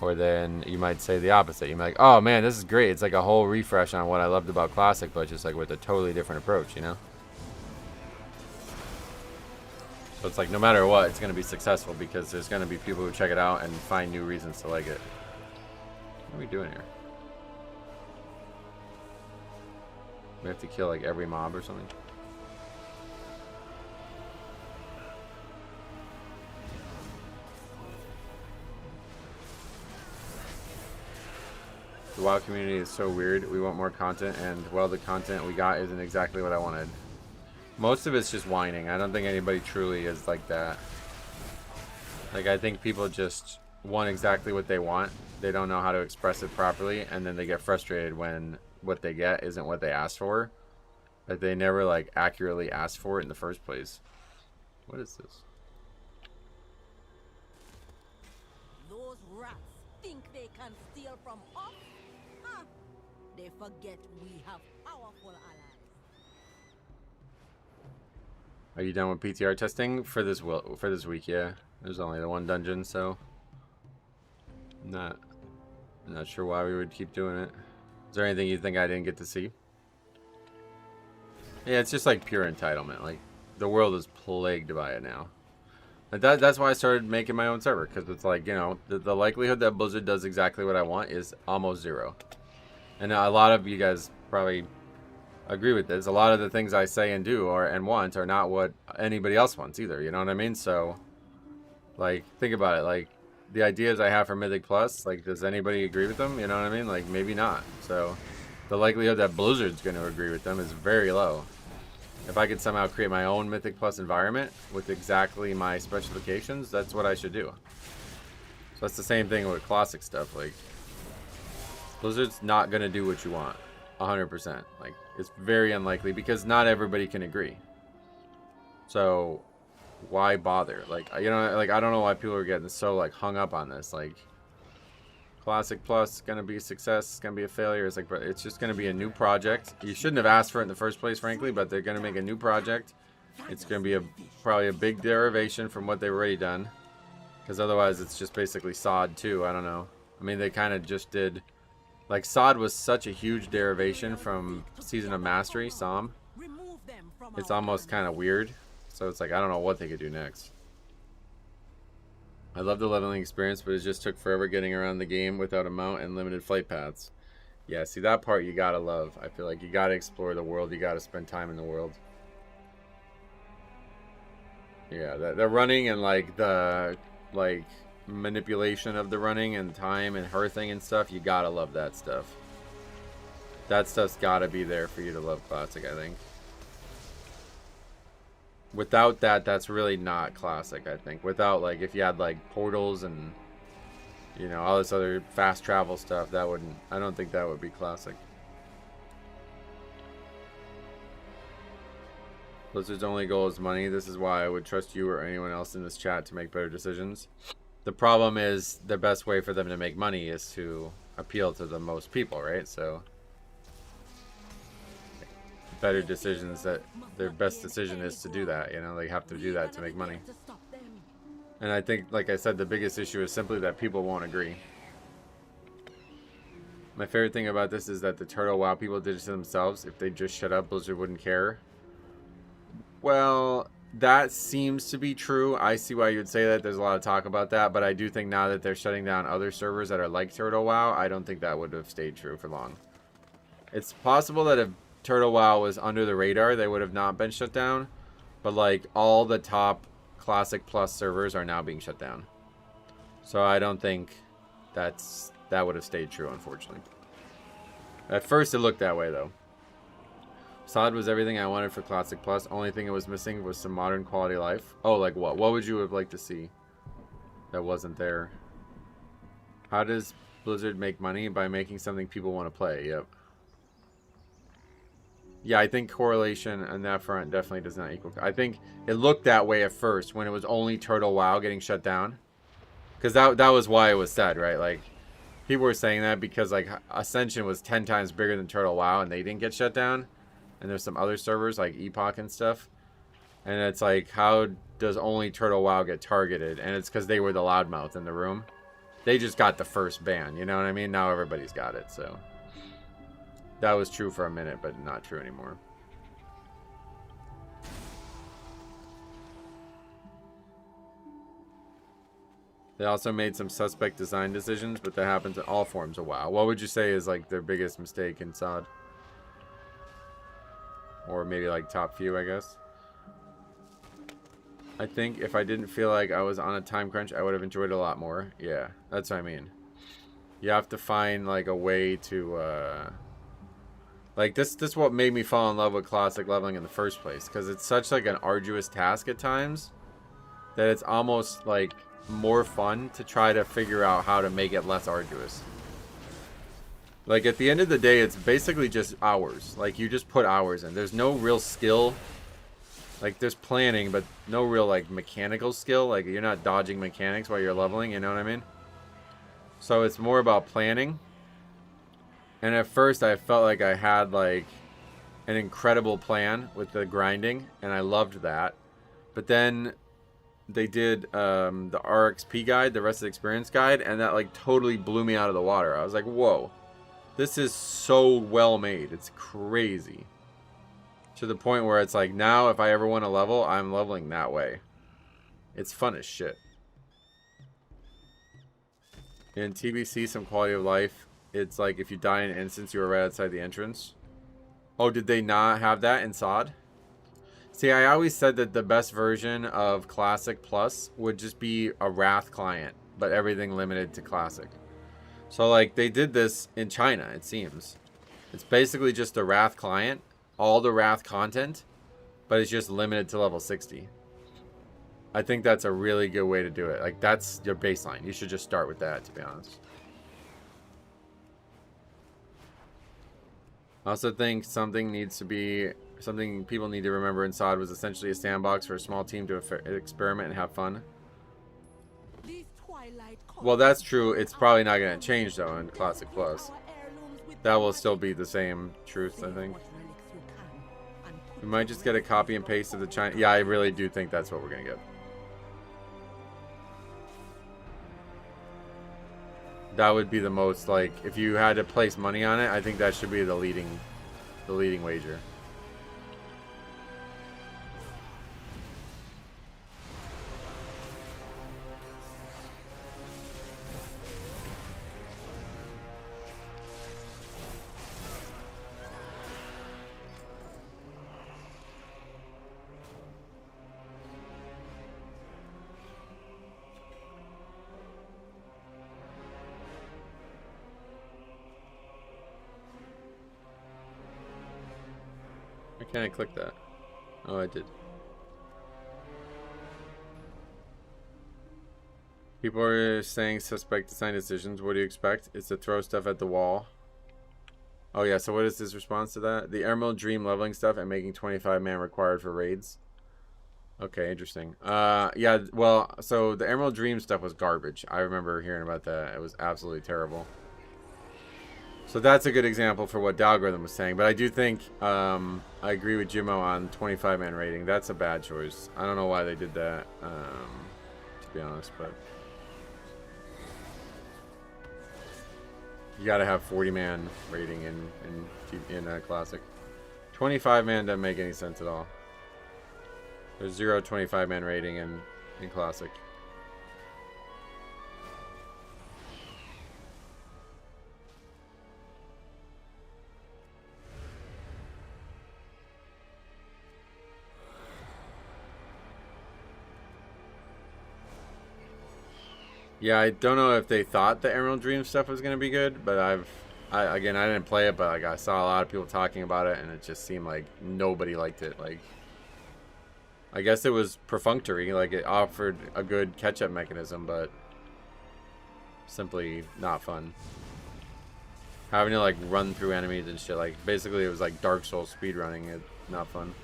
Or then you might say the opposite. You might be like, oh man, this is great. It's like a whole refresh on what I loved about Classic, but just like with a totally different approach, you know? So it's like no matter what, it's going to be successful because there's going to be people who check it out and find new reasons to like it. What are we doing here? We have to kill like every mob or something? The WoW community is so weird. We want more content, and well, the content we got isn't exactly what I wanted. Most of it's just whining. I don't think anybody truly is like that. Like, I think people just want exactly what they want. They don't know how to express it properly, and then they get frustrated when what they get isn't what they asked for. But they never, like, accurately asked for it in the first place. What is this? Those rats think they can steal from us? They forget we have powerful allies. Are you done with PTR testing for this week? Yeah, there's only the one dungeon, so not sure why we would keep doing it. Is there anything you think I didn't get to see? Yeah, it's just like pure entitlement. Like the world is plagued by it now. Like that's why I started making my own server, because it's like, you know, the likelihood that Blizzard does exactly what I want is almost zero. And a lot of you guys probably agree with this. A lot of the things I say and do and want are not what anybody else wants either. You know what I mean? So, like, think about it. Like, the ideas I have for Mythic Plus, like, does anybody agree with them? You know what I mean? Like, maybe not. So, the likelihood that Blizzard's going to agree with them is very low. If I could somehow create my own Mythic Plus environment with exactly my specifications, that's what I should do. So that's the same thing with classic stuff. Like, Blizzard's not going to do what you want 100%. Like, it's very unlikely because not everybody can agree. So why bother? Like, you know, like, I don't know why people are getting so, like, hung up on this. Like, Classic Plus is going to be a success, it's going to be a failure. It's like, but it's just going to be a new project. You shouldn't have asked for it in the first place, frankly, but they're going to make a new project. It's going to be probably a big derivation from what they've already done, because otherwise it's just basically SOD 2. I don't know. I mean, they kind of just did, like, SOD was such a huge derivation from Season of Mastery, SOM. It's almost kind of weird. So it's like, I don't know what they could do next. I love the leveling experience, but it just took forever getting around the game without a mount and limited flight paths. Yeah, see, that part you gotta love. I feel like you gotta explore the world. You gotta spend time in the world. Yeah, the running and, like, the, like, manipulation of the running and time and hearthing and stuff, you gotta love that stuff. That stuff's gotta be there for you to love Classic, I think. Without that, that's really not Classic, I think. Without, like, if you had, like, portals and, you know, all this other fast travel stuff, that wouldn't, I don't think that would be Classic. Blizzard's only goal is money. This is why I would trust you or anyone else in this chat to make better decisions. The problem is the best way for them to make money is to appeal to the most people, right? So better decisions, that their best decision is to do that, you know, they have to do that to make money. And I think, like I said, the biggest issue is simply that people won't agree. My favorite thing about this is that the Turtle WoW people did it to themselves. If they just shut up, Blizzard wouldn't care. Well, that seems to be true. I see why you would say that. There's a lot of talk about that, but I do think now that they're shutting down other servers that are like Turtle WoW, I don't think that would have stayed true for long. It's possible that if Turtle WoW was under the radar, they would have not been shut down, but, like, all the top Classic Plus servers are now being shut down. So I don't think that would have stayed true, unfortunately. At first it looked that way, though. SOD was everything I wanted for Classic Plus. Only thing it was missing was some modern quality life. Oh, like what? What would you have liked to see that wasn't there? How does Blizzard make money? By making something people want to play. Yep. Yeah, I think correlation on that front definitely does not equal. I think it looked that way at first when it was only Turtle WoW getting shut down. Because that was why it was said, right? Like, people were saying that because, like, Ascension was 10 times bigger than Turtle WoW and they didn't get shut down. And there's some other servers like Epoch and stuff. And it's like, how does only Turtle WoW get targeted? And it's because they were the loudmouth in the room. They just got the first ban, you know what I mean? Now everybody's got it, so. That was true for a minute, but not true anymore. They also made some suspect design decisions, but that happens in all forms of WoW. What would you say is, like, their biggest mistake in SOD? Or maybe, like, top few, I guess. I think if I didn't feel like I was on a time crunch, I would have enjoyed it a lot more. Yeah, that's what I mean. You have to find, like, a way to, like, this is what made me fall in love with Classic leveling in the first place. Because it's such, like, an arduous task at times that it's almost, like, more fun to try to figure out how to make it less arduous. Like, at the end of the day, it's basically just hours. Like, you just put hours in. There's no real skill. Like, there's planning, but no real, like, mechanical skill. Like, you're not dodging mechanics while you're leveling, you know what I mean? So it's more about planning. And at first I felt like I had like an incredible plan with the grinding, and I loved that. But then they did the RXP guide, the rest of the experience guide, and that like totally blew me out of the water. I was like, whoa, this is so well made. It's crazy. To the point where it's like, now if I ever want to level, I'm leveling that way. It's fun as shit. In TBC, some quality of life, it's like if you die in an instance, you were right outside the entrance. Oh, did they not have that in SOD? See, I always said that the best version of Classic Plus would just be a Wrath client, but everything limited to Classic. So, like, they did this in China, it seems. It's basically just a Wrath client, all the Wrath content, but it's just limited to level 60. I think that's a really good way to do it. Like, that's your baseline. You should just start with that, to be honest. I also think something people need to remember in SOD was essentially a sandbox for a small team to experiment and have fun. Well, that's true. It's probably not going to change, though, in Classic Plus. That will still be the same truth, I think. We might just get a copy and paste of the China... Yeah, I really do think that's what we're going to get. That would be the most, like, if you had to place money on it, I think that should be the leading wager. Why can't I click that? Oh, I did. People are saying suspect design decisions. What do you expect? It's to throw stuff at the wall. Oh yeah, so what is his response to that? The Emerald Dream leveling stuff and making 25 man required for raids. Okay, interesting. Yeah, well, so the Emerald Dream stuff was garbage. I remember hearing about that. It was absolutely terrible. So that's a good example for what Dalgoritham was saying. But I do think, I agree with Jimmo on 25 man rating. That's a bad choice. I don't know why they did that, to be honest, but you gotta have 40 man rating in Classic. 25 man doesn't make any sense at all. There's 0 25 man rating in Classic. Yeah, I don't know if they thought the Emerald Dream stuff was going to be good, but again, I didn't play it, but like I saw a lot of people talking about it, and it just seemed like nobody liked it. Like, I guess it was perfunctory, like it offered a good catch-up mechanism, but simply not fun. Having to like run through enemies and shit, like basically it was like Dark Souls speedrunning. It not fun.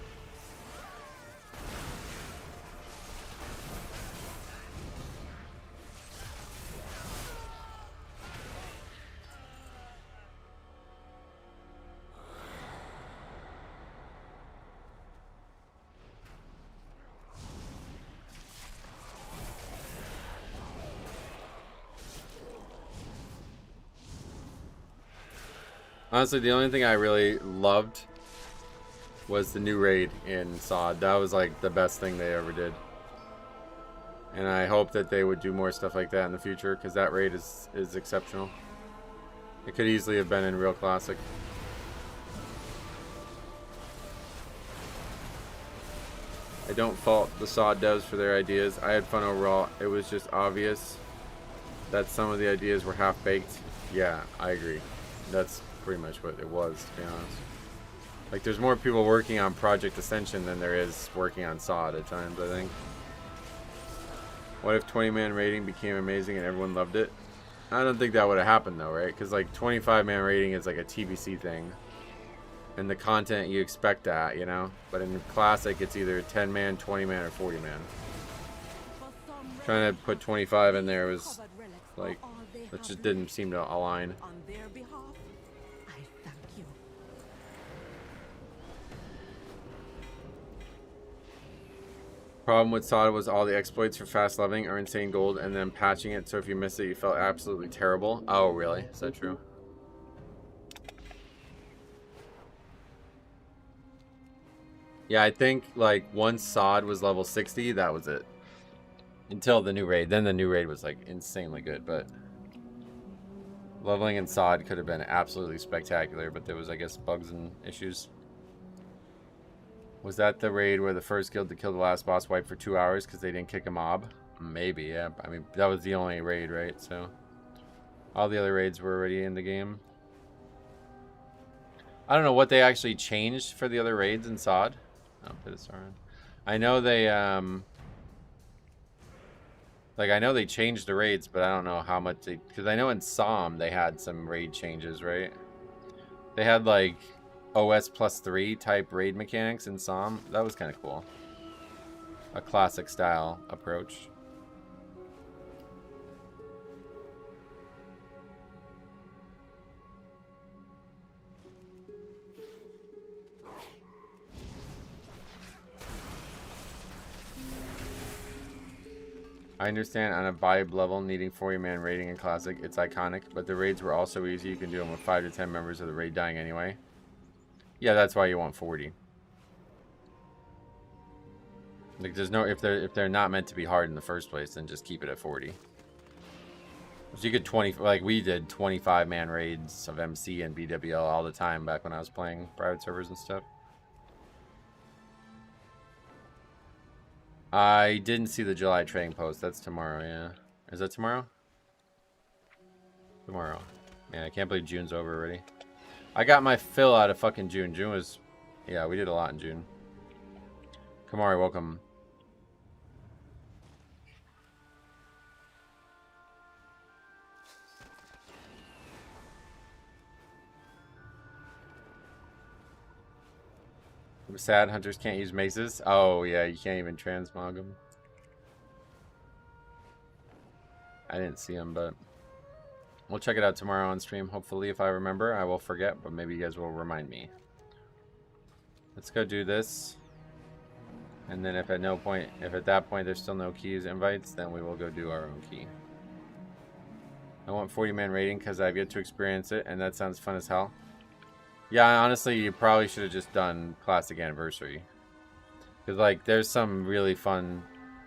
Honestly, the only thing I really loved was the new raid in SOD. That was like the best thing they ever did. And I hope that they would do more stuff like that in the future, because that raid is exceptional. It could easily have been in Real Classic. I don't fault the SOD devs for their ideas. I had fun overall. It was just obvious that some of the ideas were half-baked. Yeah, I agree. That's pretty much what it was, to be honest. Like, there's more people working on Project Ascension than there is working on SOD at times, I think. What if 20-man rating became amazing and everyone loved it? I don't think that would have happened, though, right? Because, like, 25-man rating is, like, a TBC thing. And the content, you expect that, you know? But in Classic, it's either 10-man, 20-man, or 40-man. Trying to put 25 in there was, like, that just didn't seem to align. On their behalf, I Problem with SOD was all the exploits for fast leveling or insane gold and then patching it so if you missed it you felt absolutely terrible. Oh really? Is that true? Yeah, I think like once SOD was level 60, that was it. Until the new raid. Then the new raid was like insanely good, but leveling in SOD could have been absolutely spectacular, but there was, I guess, bugs and issues. Was that the raid where the first guild to kill the last boss wiped for 2 hours because they didn't kick a mob? Maybe, yeah. I mean, that was the only raid, right? So all the other raids were already in the game. I don't know what they actually changed for the other raids in SOD. Oh, put this around. I know they, like, I know they changed the raids, but I don't know how much they... Because I know in SOM they had some raid changes, right? They had, like, OS +3 type raid mechanics in SOM. That was kind of cool. A classic style approach. I understand on a vibe level needing 40-man raiding in Classic, it's iconic, but the raids were also easy. You can do them with 5 to 10 members of the raid dying anyway. Yeah, that's why you want 40. Like, there's no... If they're not meant to be hard in the first place, then just keep it at 40. So you could 20... Like, we did 25-man raids of MC and BWL all the time back when I was playing private servers and stuff. I didn't see the July trading post. That's tomorrow, yeah. Is that tomorrow? Tomorrow. Man, I can't believe June's over already. I got my fill out of fucking June. June was... Yeah, we did a lot in June. Kamari, welcome. I'm sad hunters can't use maces. Oh, yeah, you can't even transmog them. I didn't see them, but we'll check it out tomorrow on stream. Hopefully, if I remember, I will forget, but maybe you guys will remind me. Let's go do this. And then if at that point there's still no keys invites, then we will go do our own key. I want 40-man raiding because I've yet to experience it, and that sounds fun as hell. Yeah, honestly, you probably should have just done Classic Anniversary. Because, like, there's some really fun...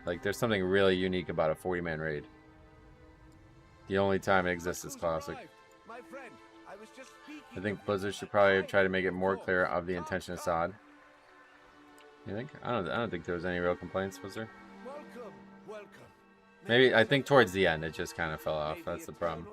Like, there's something really unique about a 40-man raid. The only time it exists is Classic. I think Blizzard should probably try to make it more clear of the intention of SOD. You think? I don't think there was any real complaints, was there? Maybe, I think towards the end it just kind of fell off. That's the problem.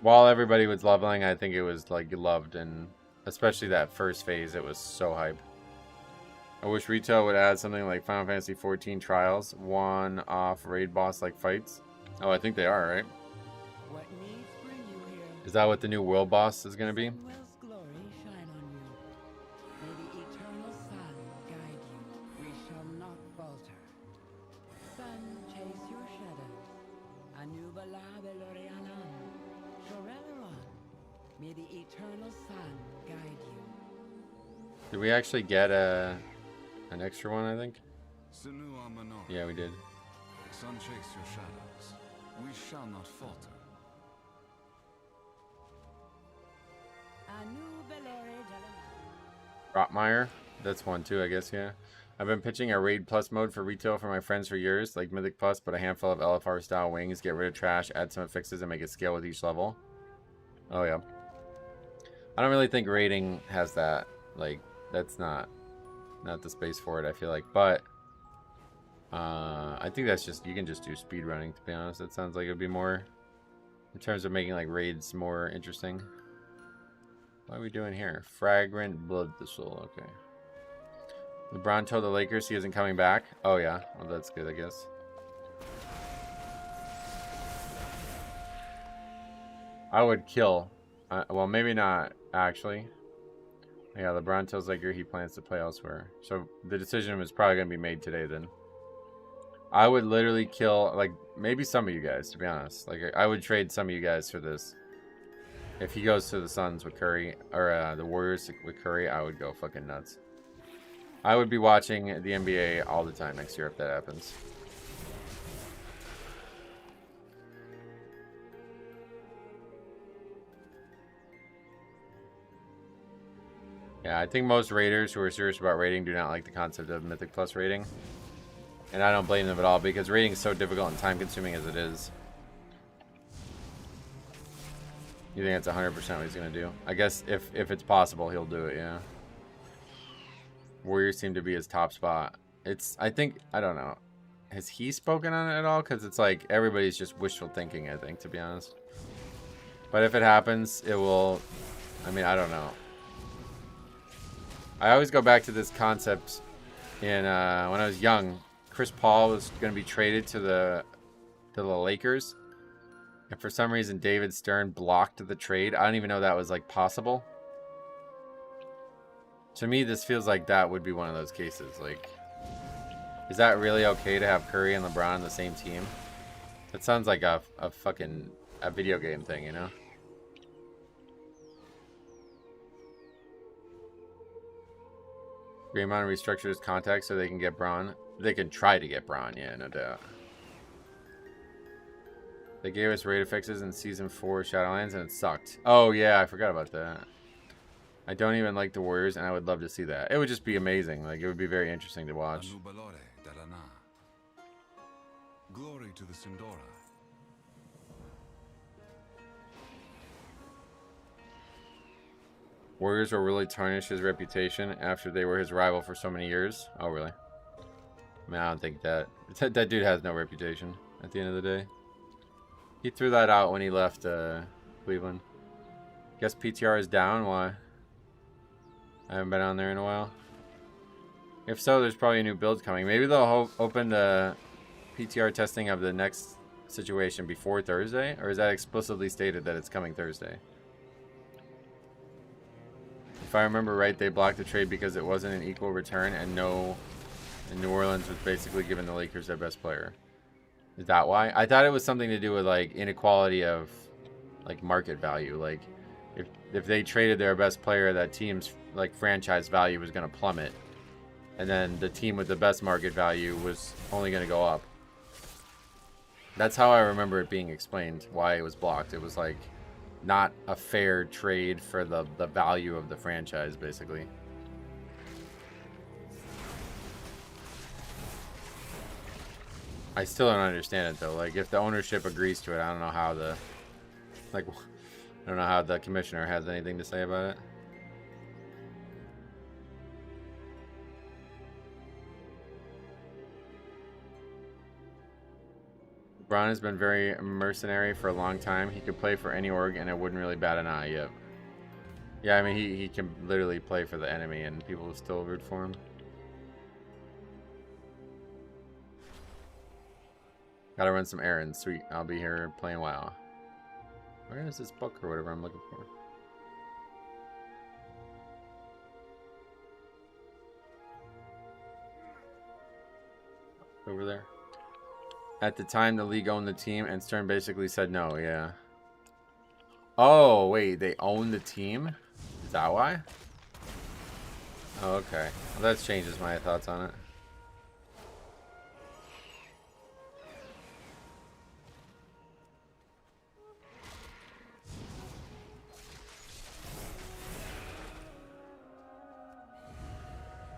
While everybody was leveling, I think it was like loved, and especially that first phase, it was so hype. I wish retail would add something like Final Fantasy XIV Trials, one-off raid boss-like fights. Oh, I think they are, right? Is that what the new world boss is going to be? May the eternal sun guide you. Did we actually get an extra one, I think? Yeah, we did. Sun chase your shadows. We shall not falter. Rotmeyer? That's one too, I guess, yeah. I've been pitching a Raid Plus mode for retail for my friends for years, like Mythic Plus, but a handful of LFR style wings, get rid of trash, add some fixes, and make it scale with each level. Oh, yeah. I don't really think raiding has that. Like, that's not the space for it, I feel like. But I think that's just, you can just do speed running, to be honest. That sounds like it would be more in terms of making like raids more interesting. What are we doing here? Fragrant Blood Thistle. Okay. LeBron told the Lakers he isn't coming back. Oh yeah, well that's good, I guess. I would kill. Well, maybe not actually. Yeah, LeBron tells Laker he plans to play elsewhere. So the decision was probably going to be made today then. I would literally kill, like, maybe some of you guys, to be honest. Like, I would trade some of you guys for this. If he goes to the Suns with Curry, or the Warriors with Curry, I would go fucking nuts. I would be watching the NBA all the time next year if that happens. Yeah, I think most raiders who are serious about raiding do not like the concept of Mythic Plus raiding. And I don't blame them at all, because raiding is so difficult and time-consuming as it is. You think that's 100% what he's going to do? I guess if it's possible, he'll do it, yeah. Warriors seem to be his top spot. I don't know. Has he spoken on it at all? Because it's like everybody's just wishful thinking, I think, to be honest. But if it happens, it will... I mean, I don't know. I always go back to this concept in when I was young. Chris Paul was going to be traded to the Lakers. And for some reason, David Stern blocked the trade. I don't even know that was, like, possible. To me, this feels like that would be one of those cases. Like, is that really okay to have Curry and LeBron on the same team? That sounds like a fucking video game thing, you know? Draymond restructured his contract so they can get Braun. They can try to get Braun, yeah, no doubt. They gave us raid fixes in Season 4 Shadowlands and it sucked. Oh, yeah, I forgot about that. I don't even like the Warriors, and I would love to see that. It would just be amazing. Like, it would be very interesting to watch. Glory to the Sindora. Warriors will really tarnish his reputation after they were his rival for so many years. Oh, really? I mean, I don't think that dude has no reputation at the end of the day. He threw that out when he left Cleveland. Guess PTR is down. Why? I haven't been on there in a while. If so, there's probably a new build coming. Maybe they'll open the PTR testing of the next situation before Thursday? Or is that explicitly stated that it's coming Thursday? If I remember right, they blocked the trade because it wasn't an equal return and New Orleans was basically giving the Lakers their best player. Is that why? I thought it was something to do with, like, inequality of, like, market value. Like, if they traded their best player, that team's, like, franchise value was going to plummet. And then the team with the best market value was only going to go up. That's how I remember it being explained, why it was blocked. It was, like, not a fair trade for the value of the franchise, basically. I still don't understand it, though. Like, if the ownership agrees to it, I don't know how I don't know how the commissioner has anything to say about it. LeBron has been very mercenary for a long time. He could play for any org and it wouldn't really bat an eye. Yep. Yeah, I mean, he can literally play for the enemy and people will still root for him. Gotta run some errands. Sweet. I'll be here playing WoW. Where is this book or whatever I'm looking for? Over there. At the time, the league owned the team, and Stern basically said no, yeah. Oh, wait, they own the team? Is that why? Oh, okay. Well, that changes my thoughts on it.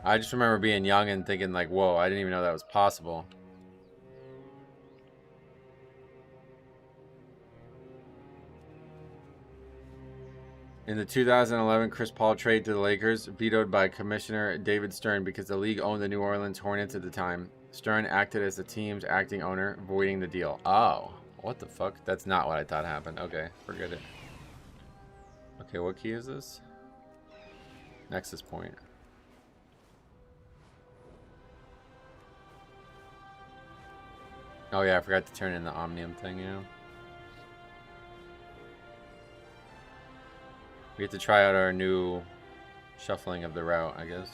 I just remember being young and thinking like, whoa, I didn't even know that was possible. In the 2011 Chris Paul trade to the Lakers, vetoed by Commissioner David Stern because the league owned the New Orleans Hornets at the time, Stern acted as the team's acting owner, voiding the deal. Oh, what the fuck? That's not what I thought happened. Okay, forget it. Okay, what key is this? Nexus point. Oh yeah, I forgot to turn in the Omnium thing, you know? We have to try out our new shuffling of the route, I guess.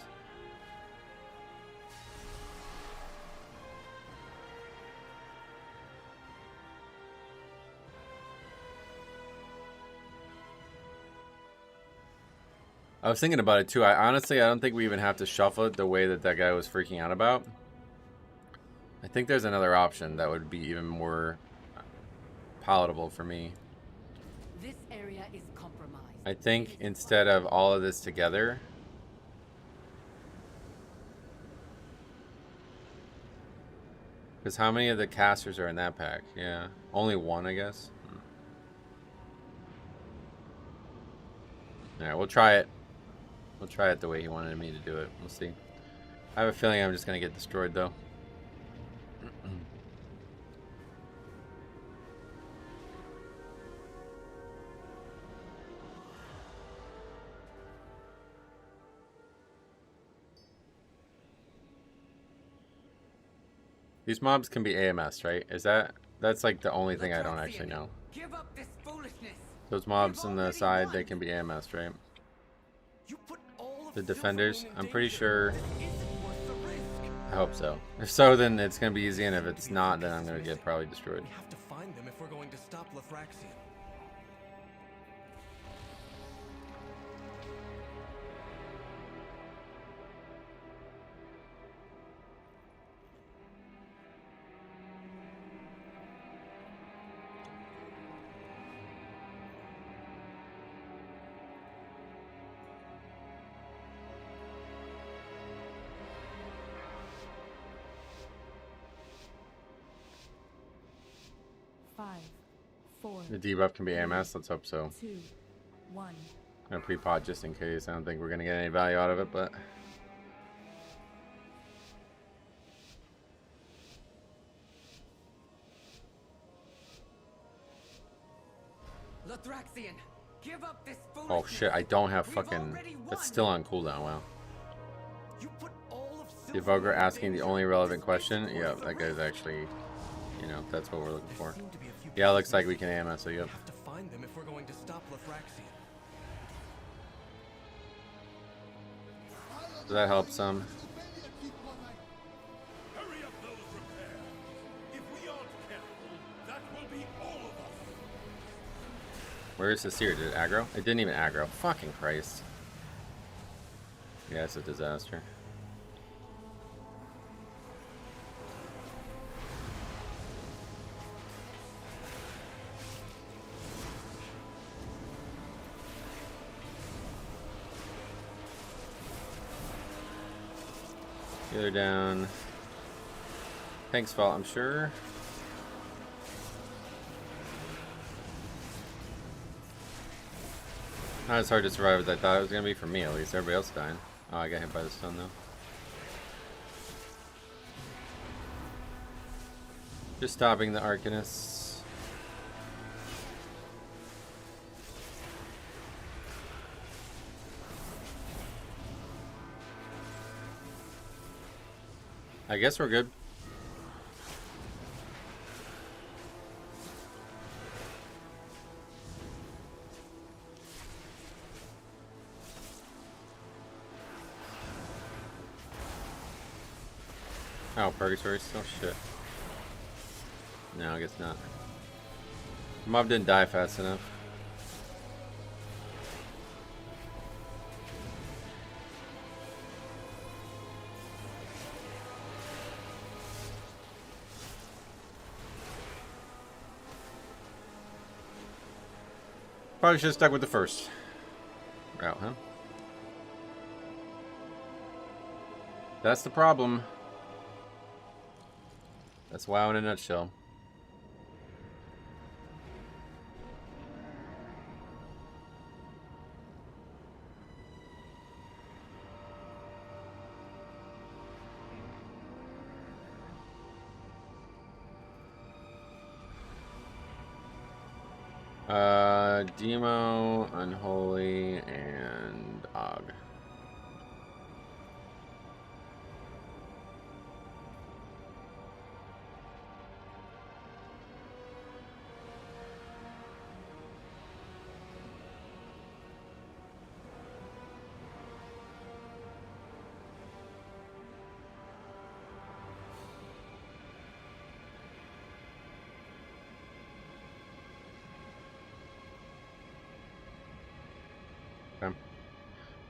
I was thinking about it too. I don't think we even have to shuffle it the way that that guy was freaking out about. I think there's another option that would be even more palatable for me. This area is compromised. I think instead of all of this together, because how many of the casters are in that pack? Yeah, only one, I guess. All right, we'll try it. We'll try it the way he wanted me to do it. We'll see. I have a feeling I'm just gonna get destroyed though. These mobs can be AMS, right? Is that's like the only thing I don't actually know. Give up this foolishness. Those mobs on the side, they can be AMS, right? The defenders, I'm pretty sure. I hope so. If so, then it's gonna be easy, and if it's not, then I'm gonna get probably destroyed. We have to find them if we're going to stop Lothraxion. Five, four, The debuff can be AMS. Let's hope so. 2, 1. I'm gonna pre-pot just in case. I don't think we're gonna get any value out of it, but Lothraxion, give up this oh foolishness. shit, I don't have We've fucking. already It's won. still on cooldown. Wow. You put all of The Silver Evoker in asking the danger. only relevant This question. isn't Yeah, worth the that guy's risk. actually. You know, that's what we're looking for. Seem to be a few Yeah, it looks pieces like we missing. can AMS. So We yep. have to find them if we're going to stop Lothraxion. Does that help some? Hurry up those repairs. If we aren't careful, that will be all of us. Where is the seer? Did it aggro? It didn't even aggro. Fucking Christ. Yeah, it's a disaster. The other down. Tank's fault, I'm sure. Not as hard to survive as I thought it was gonna be for me, at least. Everybody else dying. Oh, I got hit by the stun though. Just stopping the Arcanist. I guess we're good. Oh, Purgatory still shit. No, I guess not. Mob didn't die fast enough. Probably should have stuck with the first route, huh? That's the problem. That's WoW in a nutshell. Demo, Unholy, and Og.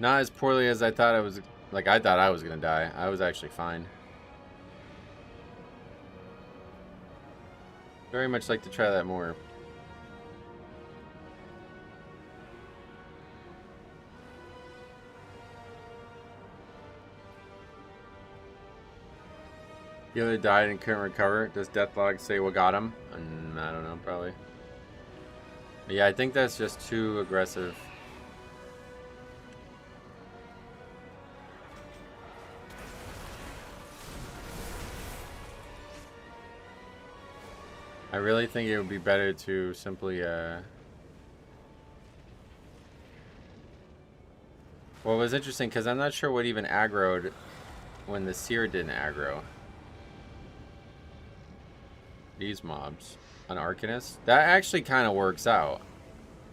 Not as poorly as I thought I was. Like, I thought I was gonna die. I was actually fine. Very much like to try that more. Healer died and couldn't recover. Does Deathlog say what got him? I don't know, probably. But yeah, I think that's just too aggressive. I really think it would be better to simply, Well, it was interesting because I'm not sure what even aggroed when the Seer didn't aggro. These mobs. An Arcanist? That actually kind of works out.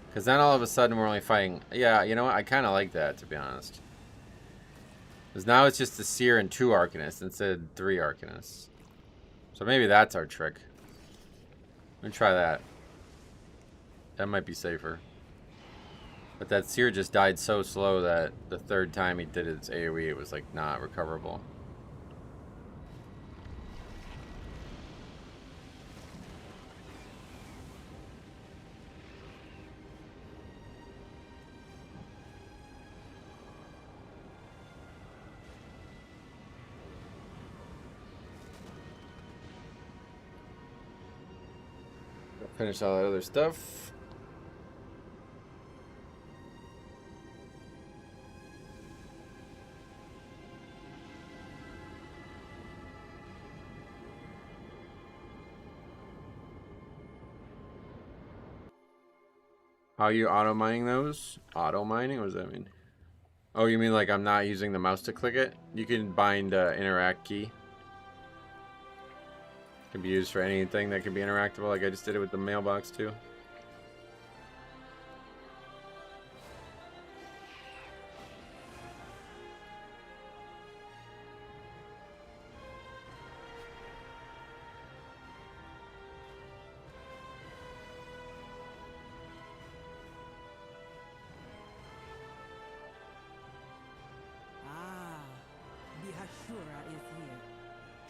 Because then all of a sudden we're only fighting... Yeah, you know what? I kind of like that, to be honest. Because now it's just the Seer and 2 Arcanists instead of 3 Arcanists. So maybe that's our trick. Let me try that. That might be safer. But that Seer just died so slow that the 3rd time he did its AoE, it was like not recoverable. Finish all that other stuff. How are you auto mining those? Auto mining? What does that mean? Oh, you mean like I'm not using the mouse to click it? You can bind interact key. Can be used for anything that can be interactable, like I just did it with the mailbox too. Ah, the Hashura is here.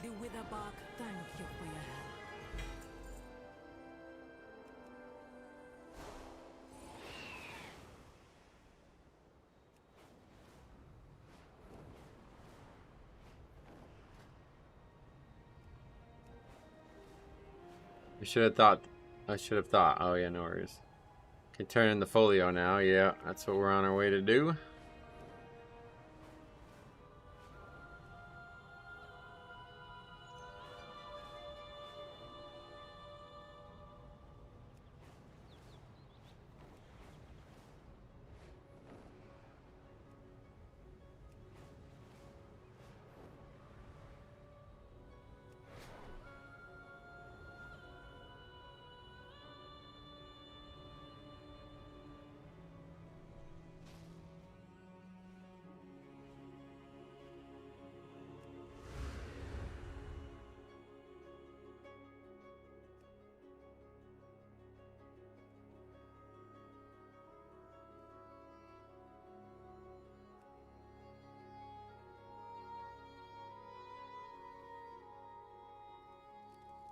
The Witherbark thank you for your help. I should have thought. Oh yeah, no worries. Can turn in the folio now. Yeah, that's what we're on our way to do.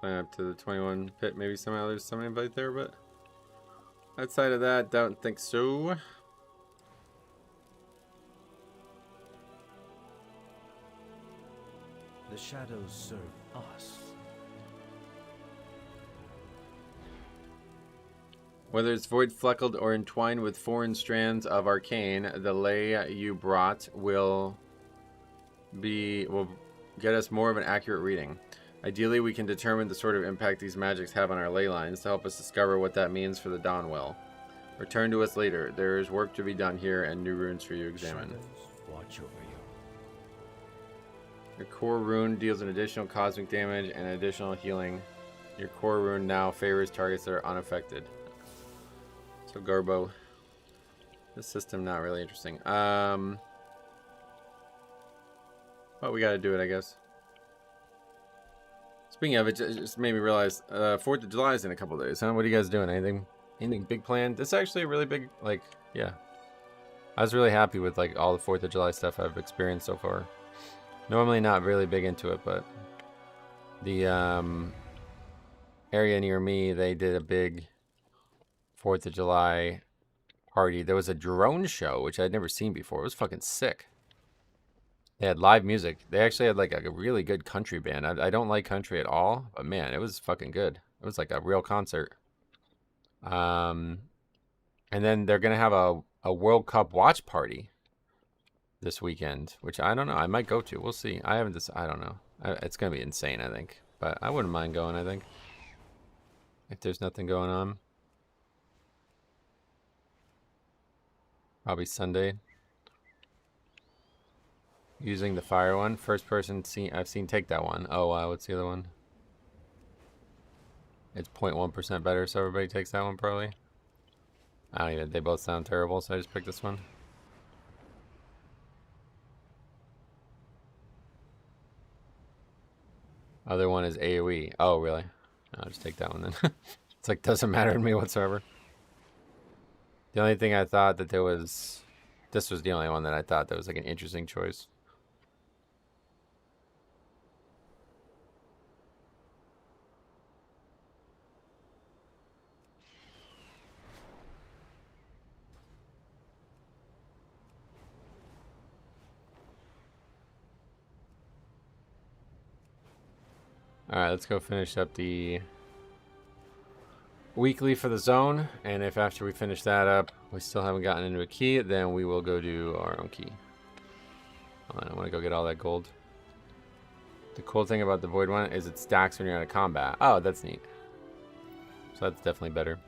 Up to the 21 pit, maybe somehow there's some invite there, but outside of that, don't think so. The shadows serve us. Whether it's void fleckled or entwined with foreign strands of arcane, the lay you brought will get us more of an accurate reading. Ideally, we can determine the sort of impact these magics have on our ley lines to help us discover what that means for the Dawnwell. Return to us later. There is work to be done here and new runes for you to examine. Shadows watch over you. Your core rune deals an additional cosmic damage and additional healing. Your core rune now favors targets that are unaffected. So Garbo. This system not really interesting. But we gotta do it, I guess. Speaking of it, just made me realize 4th of July is in a couple days, huh? What are you guys doing? Anything big planned? This is actually a really big, like, yeah. I was really happy with like all the 4th of July stuff I've experienced so far. Normally not really big into it, but the area near me, they did a big 4th of July party. There was a drone show, which I'd never seen before. It was fucking sick. They had live music. They actually had like a really good country band. I don't like country at all, but man, it was fucking good. It was like a real concert. And then they're gonna have a World Cup watch party this weekend, which I don't know. I might go to. We'll see. I haven't. I don't know. It's gonna be insane, I think, but I wouldn't mind going. I think if there's nothing going on, probably Sunday. Using the fire one, first person I've seen take that one. Oh wow, what's the other one? It's 0.1% better, so everybody takes that one probably. I don't even. They both sound terrible, so I just picked this one. Other one is AoE. Oh really? I'll just take that one then. It's like doesn't matter to me whatsoever. The only thing I thought that there was, this was the only one that I thought that was like an interesting choice. Alright, let's go finish up the weekly for the zone. And if after we finish that up, we still haven't gotten into a key, then we will go do our own key. Hold on, I want to go get all that gold. The cool thing about the void one is it stacks when you're out of combat. Oh, that's neat. So that's definitely better.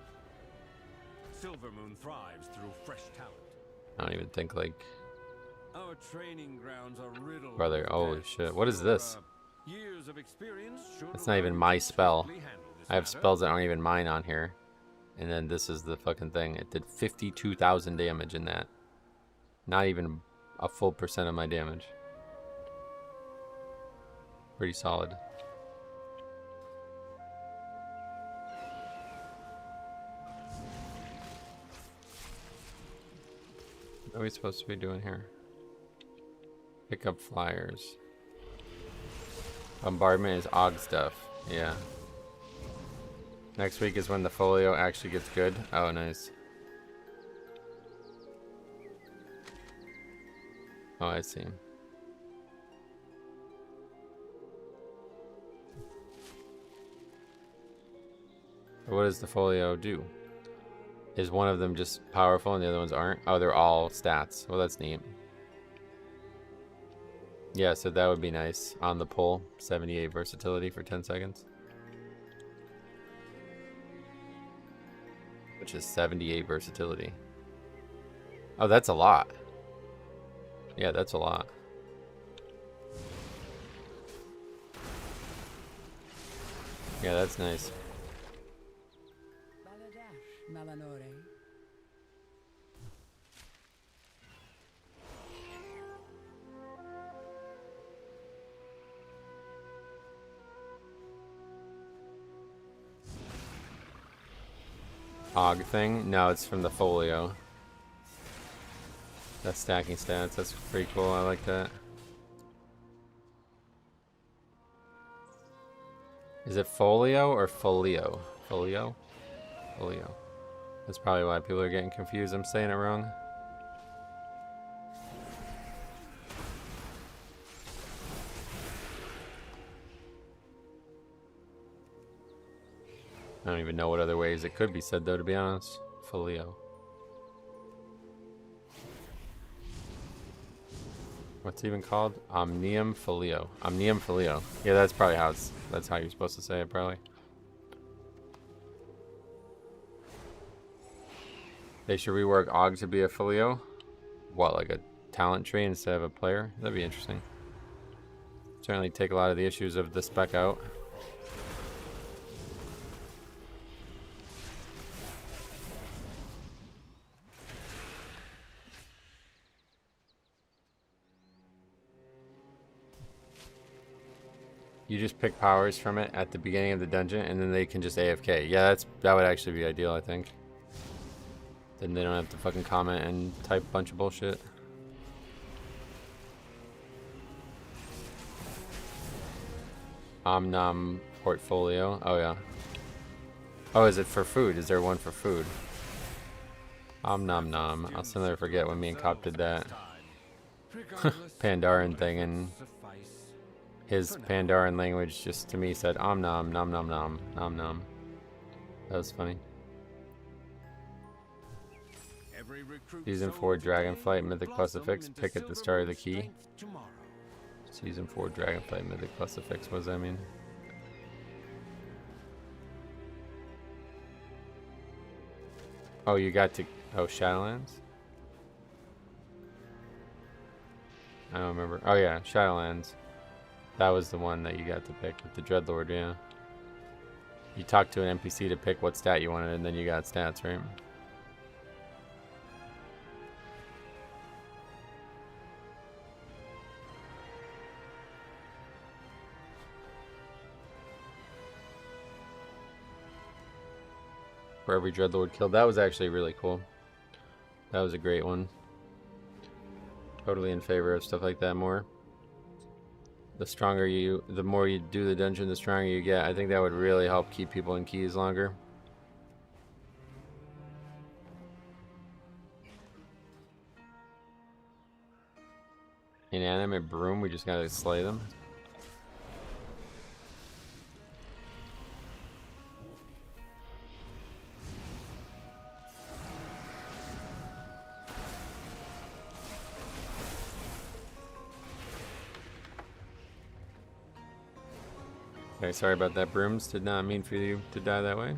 Silvermoon thrives through fresh talent. I don't even think like... Our training grounds are riddled. Brother, holy shit. What is this? Years of experience should It's not even allow my you to spell. swiftly handle this I have matter. spells that aren't even mine on here. And then this is the fucking thing. It did 52,000 damage in that. Not even a full percent of my damage. Pretty solid. What are we supposed to be doing here? Pick up flyers. Bombardment is Og stuff. Yeah. Next week is when the folio actually gets good. Oh, nice. Oh, I see. What does the folio do? Is one of them just powerful and the other ones aren't? Oh, they're all stats. Well, that's neat. Yeah, so that would be nice. On the pull, 78 versatility for 10 seconds. Which is 78 versatility. Oh, that's a lot. Yeah, that's a lot. Yeah, that's nice. Baladash, Malanore. Og thing? No, it's from the folio. That's stacking stats. That's pretty cool. I like that. Is it folio or folio? Folio? Folio. That's probably why people are getting confused. I'm saying it wrong. I don't even know what other ways it could be said, though, to be honest. Folio. What's it even called? Omnium Folio. Omnium Folio. Yeah, that's probably how it's... That's how you're supposed to say it, probably. They should rework Og to be a Folio? What, like a talent tree instead of a player? That'd be interesting. Certainly take a lot of the issues of the spec out. You just pick powers from it at the beginning of the dungeon, and then they can just AFK. Yeah, that would actually be ideal, I think. Then they don't have to fucking comment and type a bunch of bullshit. Omnom portfolio. Oh yeah. Oh, is it for food? Is there one for food? Om nom nom. I'll still never forget when me and Cop did that Pandaren thing, and his Pandaren language just to me said om nom nom nom nom nom nom. That was funny. Season 4 Dragonflight Mythic Plus Effects. Pick at the start of the key. Season 4 Dragonflight Mythic Plus Effects. What does that mean? Oh, you got to... Oh, Shadowlands? I don't remember. Oh yeah, Shadowlands. That was the one that you got to pick with the Dreadlord, yeah. You talked to an NPC to pick what stat you wanted, and then you got stats, right? For every Dreadlord killed. That was actually really cool. That was a great one. Totally in favor of stuff like that more. The stronger you, the more you do the dungeon, the stronger you get. I think that would really help keep people in keys longer. Inanimate broom, we just gotta slay them. Okay, sorry about that, Brooms. Did not mean for you to die that way.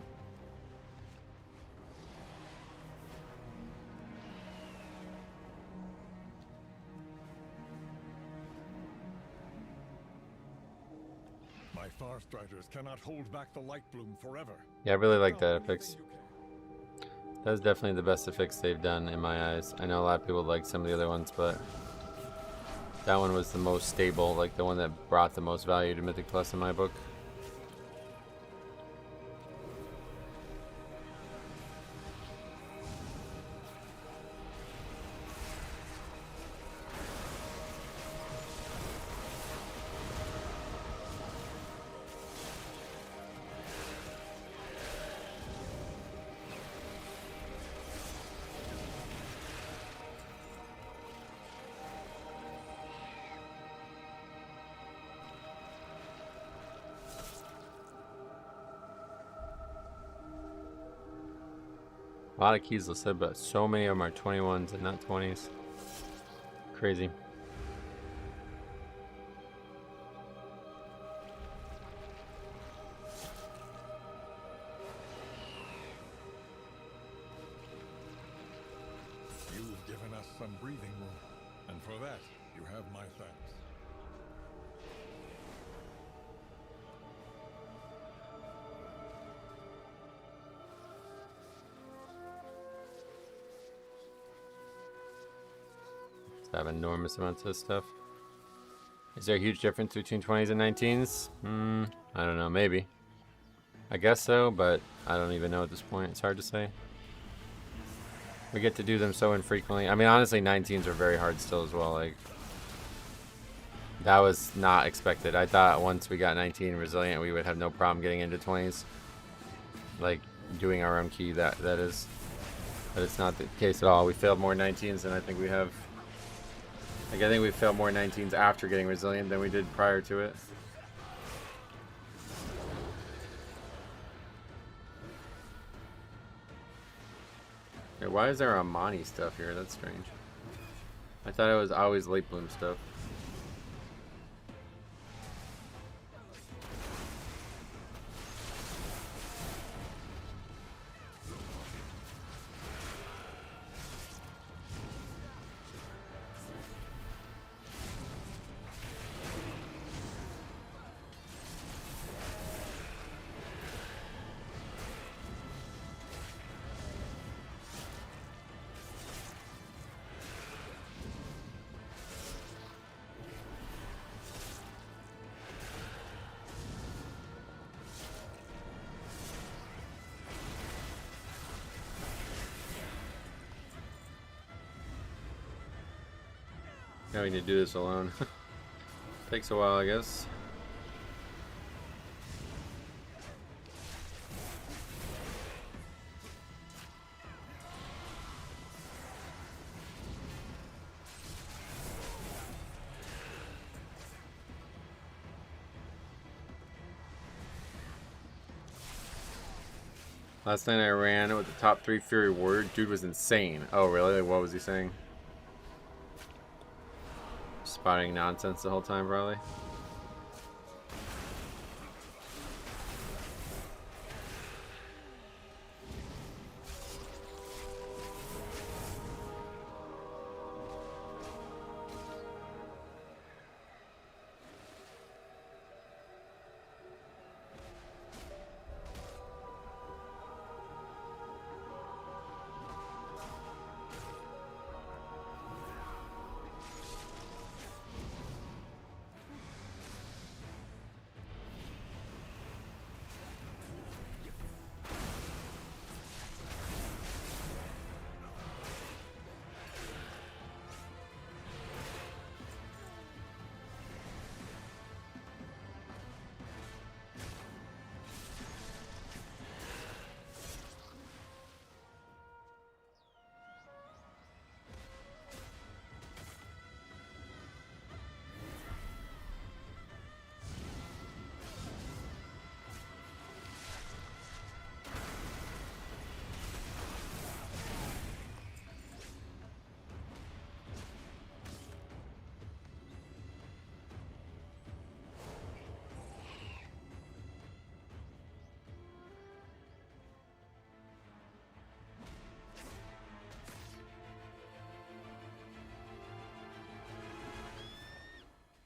My Farstriders cannot hold back the light bloom forever. Yeah, I really like that affix. That's definitely the best affix they've done in my eyes. I know a lot of people like some of the other ones, but that one was the most stable, like the one that brought the most value to Mythic Plus in my book. A lot of keys listed, but so many of them are 21s and not 20s. Crazy. You've given us some breathing room, and for that, you have my thanks. Have enormous amounts of stuff. Is there a huge difference between 20s and 19s? I don't know, maybe. I guess so, but I don't even know at this point. It's hard to say. We get to do them so infrequently. I mean, honestly, 19s are very hard still as well. Like, that was not expected. I thought once we got 19 Resilient, we would have no problem getting into 20s. Like, doing our own key, that is. But it's not the case at all. We failed more 19s than I think we have. Like, I think we failed more 19s after getting Resilient than we did prior to it. Yeah, why is there Amani stuff here? That's strange. I thought it was always late bloom stuff. Having to do this alone. Takes a while, I guess. Last night I ran with the top 3 Fury Warrior. Dude was insane. Oh, really? What was he saying? Spotting nonsense the whole time, probably.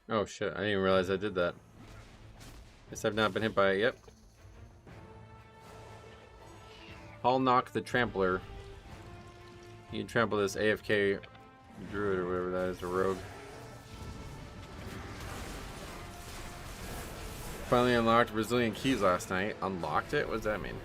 Oh shit, I didn't even realize I did that. Guess I've not been hit by it yet. I'll knock the trampler. You can trample this AFK druid or whatever that is, a rogue. Finally unlocked Brazilian keys last night. Unlocked it? What does that mean?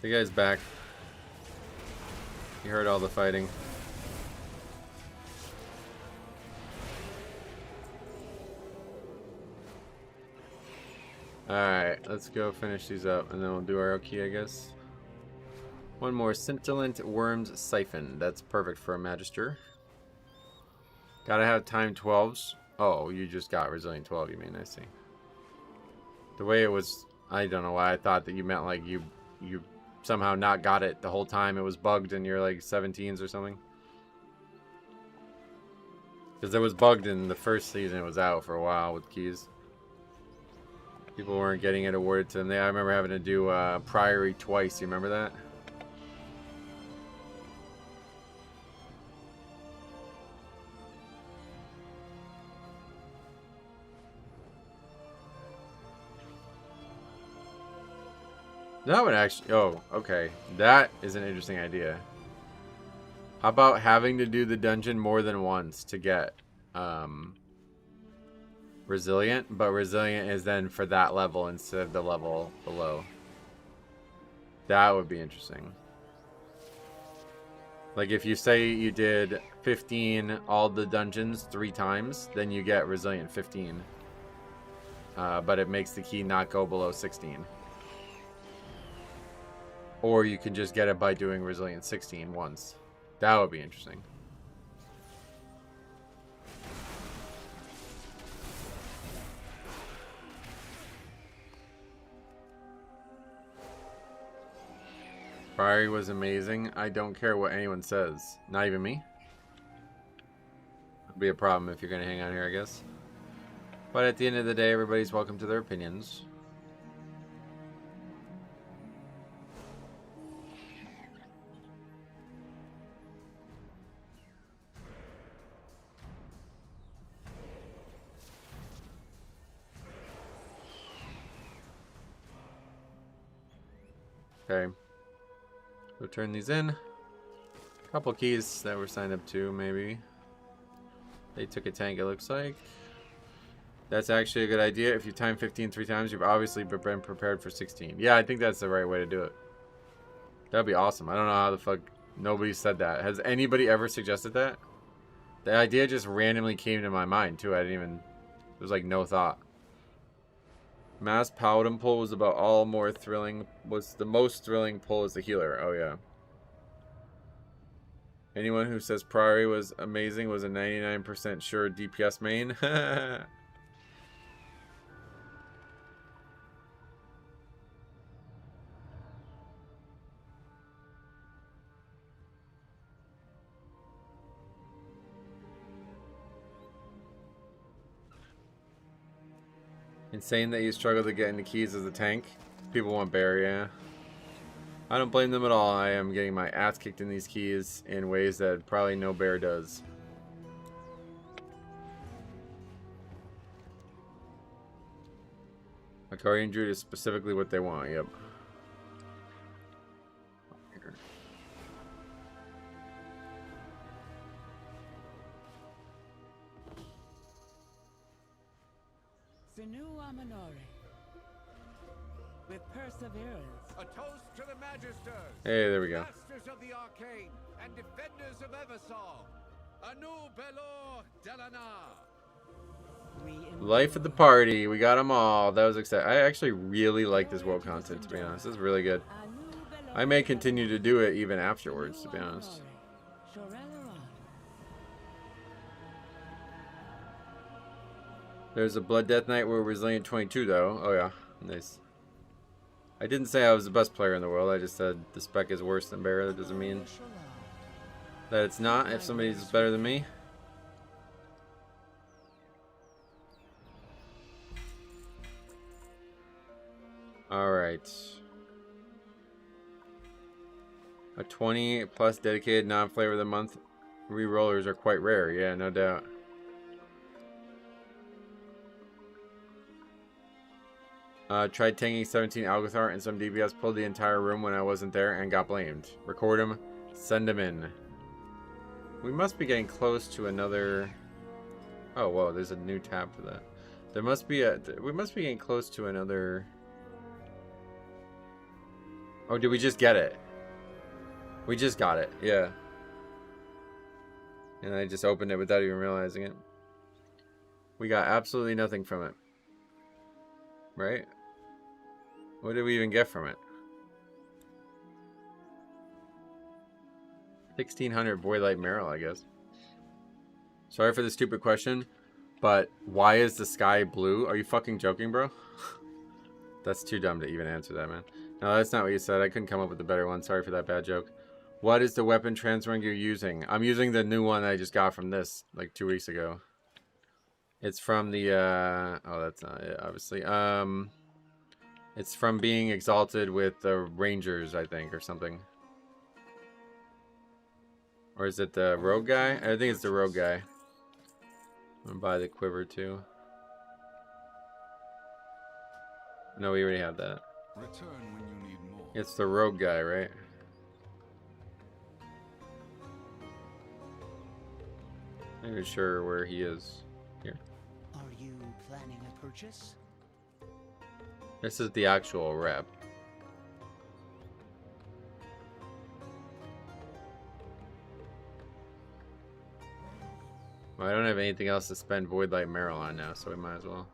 The guy's back. He heard all the fighting. Alright, let's go finish these up and then we'll do our key, I guess. One more Scintillant Worm's Siphon. That's perfect for a Magister. Gotta have time 12s. Oh, you just got Resilient 12, you mean, I see. The way it was, I don't know why I thought that you meant like you somehow not got it the whole time. It was bugged and you're like 17s or something. Because it was bugged in the first season. It was out for a while with keys. People weren't getting it awarded to them. I remember having to do Priory twice. You remember that? That would actually... Oh, okay. That is an interesting idea. How about having to do the dungeon more than once to get Resilient, but Resilient is then for that level instead of the level below. That would be interesting. Like if you say you did 15 all the dungeons 3 times, then you get Resilient 15. But it makes the key not go below 16. Or you can just get it by doing Resilient 16 once. That would be interesting. Priory was amazing. I don't care what anyone says. Not even me. It'll be a problem if you're going to hang out here, I guess. But at the end of the day, everybody's welcome to their opinions. Okay. So turn these in. Couple keys that were signed up to, maybe. They took a tank, it looks like. That's actually a good idea. If you time 15 3 times, you've obviously been prepared for 16. Yeah, I think that's the right way to do it. That'd be awesome. I don't know how the fuck nobody said that. Has anybody ever suggested that? The idea just randomly came to my mind, too. I didn't even... It was like no thought. Mass Paladin pull was about all more thrilling. Was the most thrilling pull as the healer. Oh, yeah. Anyone who says Priory was amazing was a 99% sure DPS main. Insane that you struggle to get into keys as a tank. People want bear, yeah. I don't blame them at all. I am getting my ass kicked in these keys in ways that probably no bear does. A Guardian Druid is specifically what they want, yep. With perseverance. A toast to the Magisters. Hey, there we go. Masters of the Arcane and defenders of Eversol. Anu Belor Delana. Life of the party. We got them all. That was exciting. I actually really like this world content, to be honest. This is really good. I may continue to do it even afterwards, to be honest. There's a Blood Death Knight where Resilient 22, though. Oh, yeah. Nice. I didn't say I was the best player in the world. I just said the spec is worse than Bear. That doesn't mean that it's not if somebody's better than me. Alright. A 20 plus dedicated non-flavor of the month re-rollers are quite rare. Yeah, no doubt. Tried tanking 17 Algothar and some DPS pulled the entire room when I wasn't there and got blamed. Record him, send him in. We must be getting close to another... Oh, whoa, there's a new tab for that. There must be a... We must be getting close to another... Oh, did we just get it? We just got it, yeah. And I just opened it without even realizing it. We got absolutely nothing from it. Right? What did we even get from it? 1600 Voidlight Merrill, I guess. Sorry for the stupid question, but why is the sky blue? Are you fucking joking, bro? That's too dumb to even answer that, man. No, that's not what you said. I couldn't come up with a better one. Sorry for that bad joke. What is the weapon transferring you're using? I'm using the new one I just got from this, like 2 weeks ago. It's from the, oh, that's not it, obviously. It's from being exalted with the Rangers, I think, or something. Or is it the Rogue guy? I think it's the Rogue guy. I'm gonna buy the quiver, too. No, we already have that. Return when you need more. It's the Rogue guy, right? I'm not even sure where he is. Here. Are you planning a purchase? This is the actual rep. Well, I don't have anything else to spend Voidlight Merrill on now, so we might as well.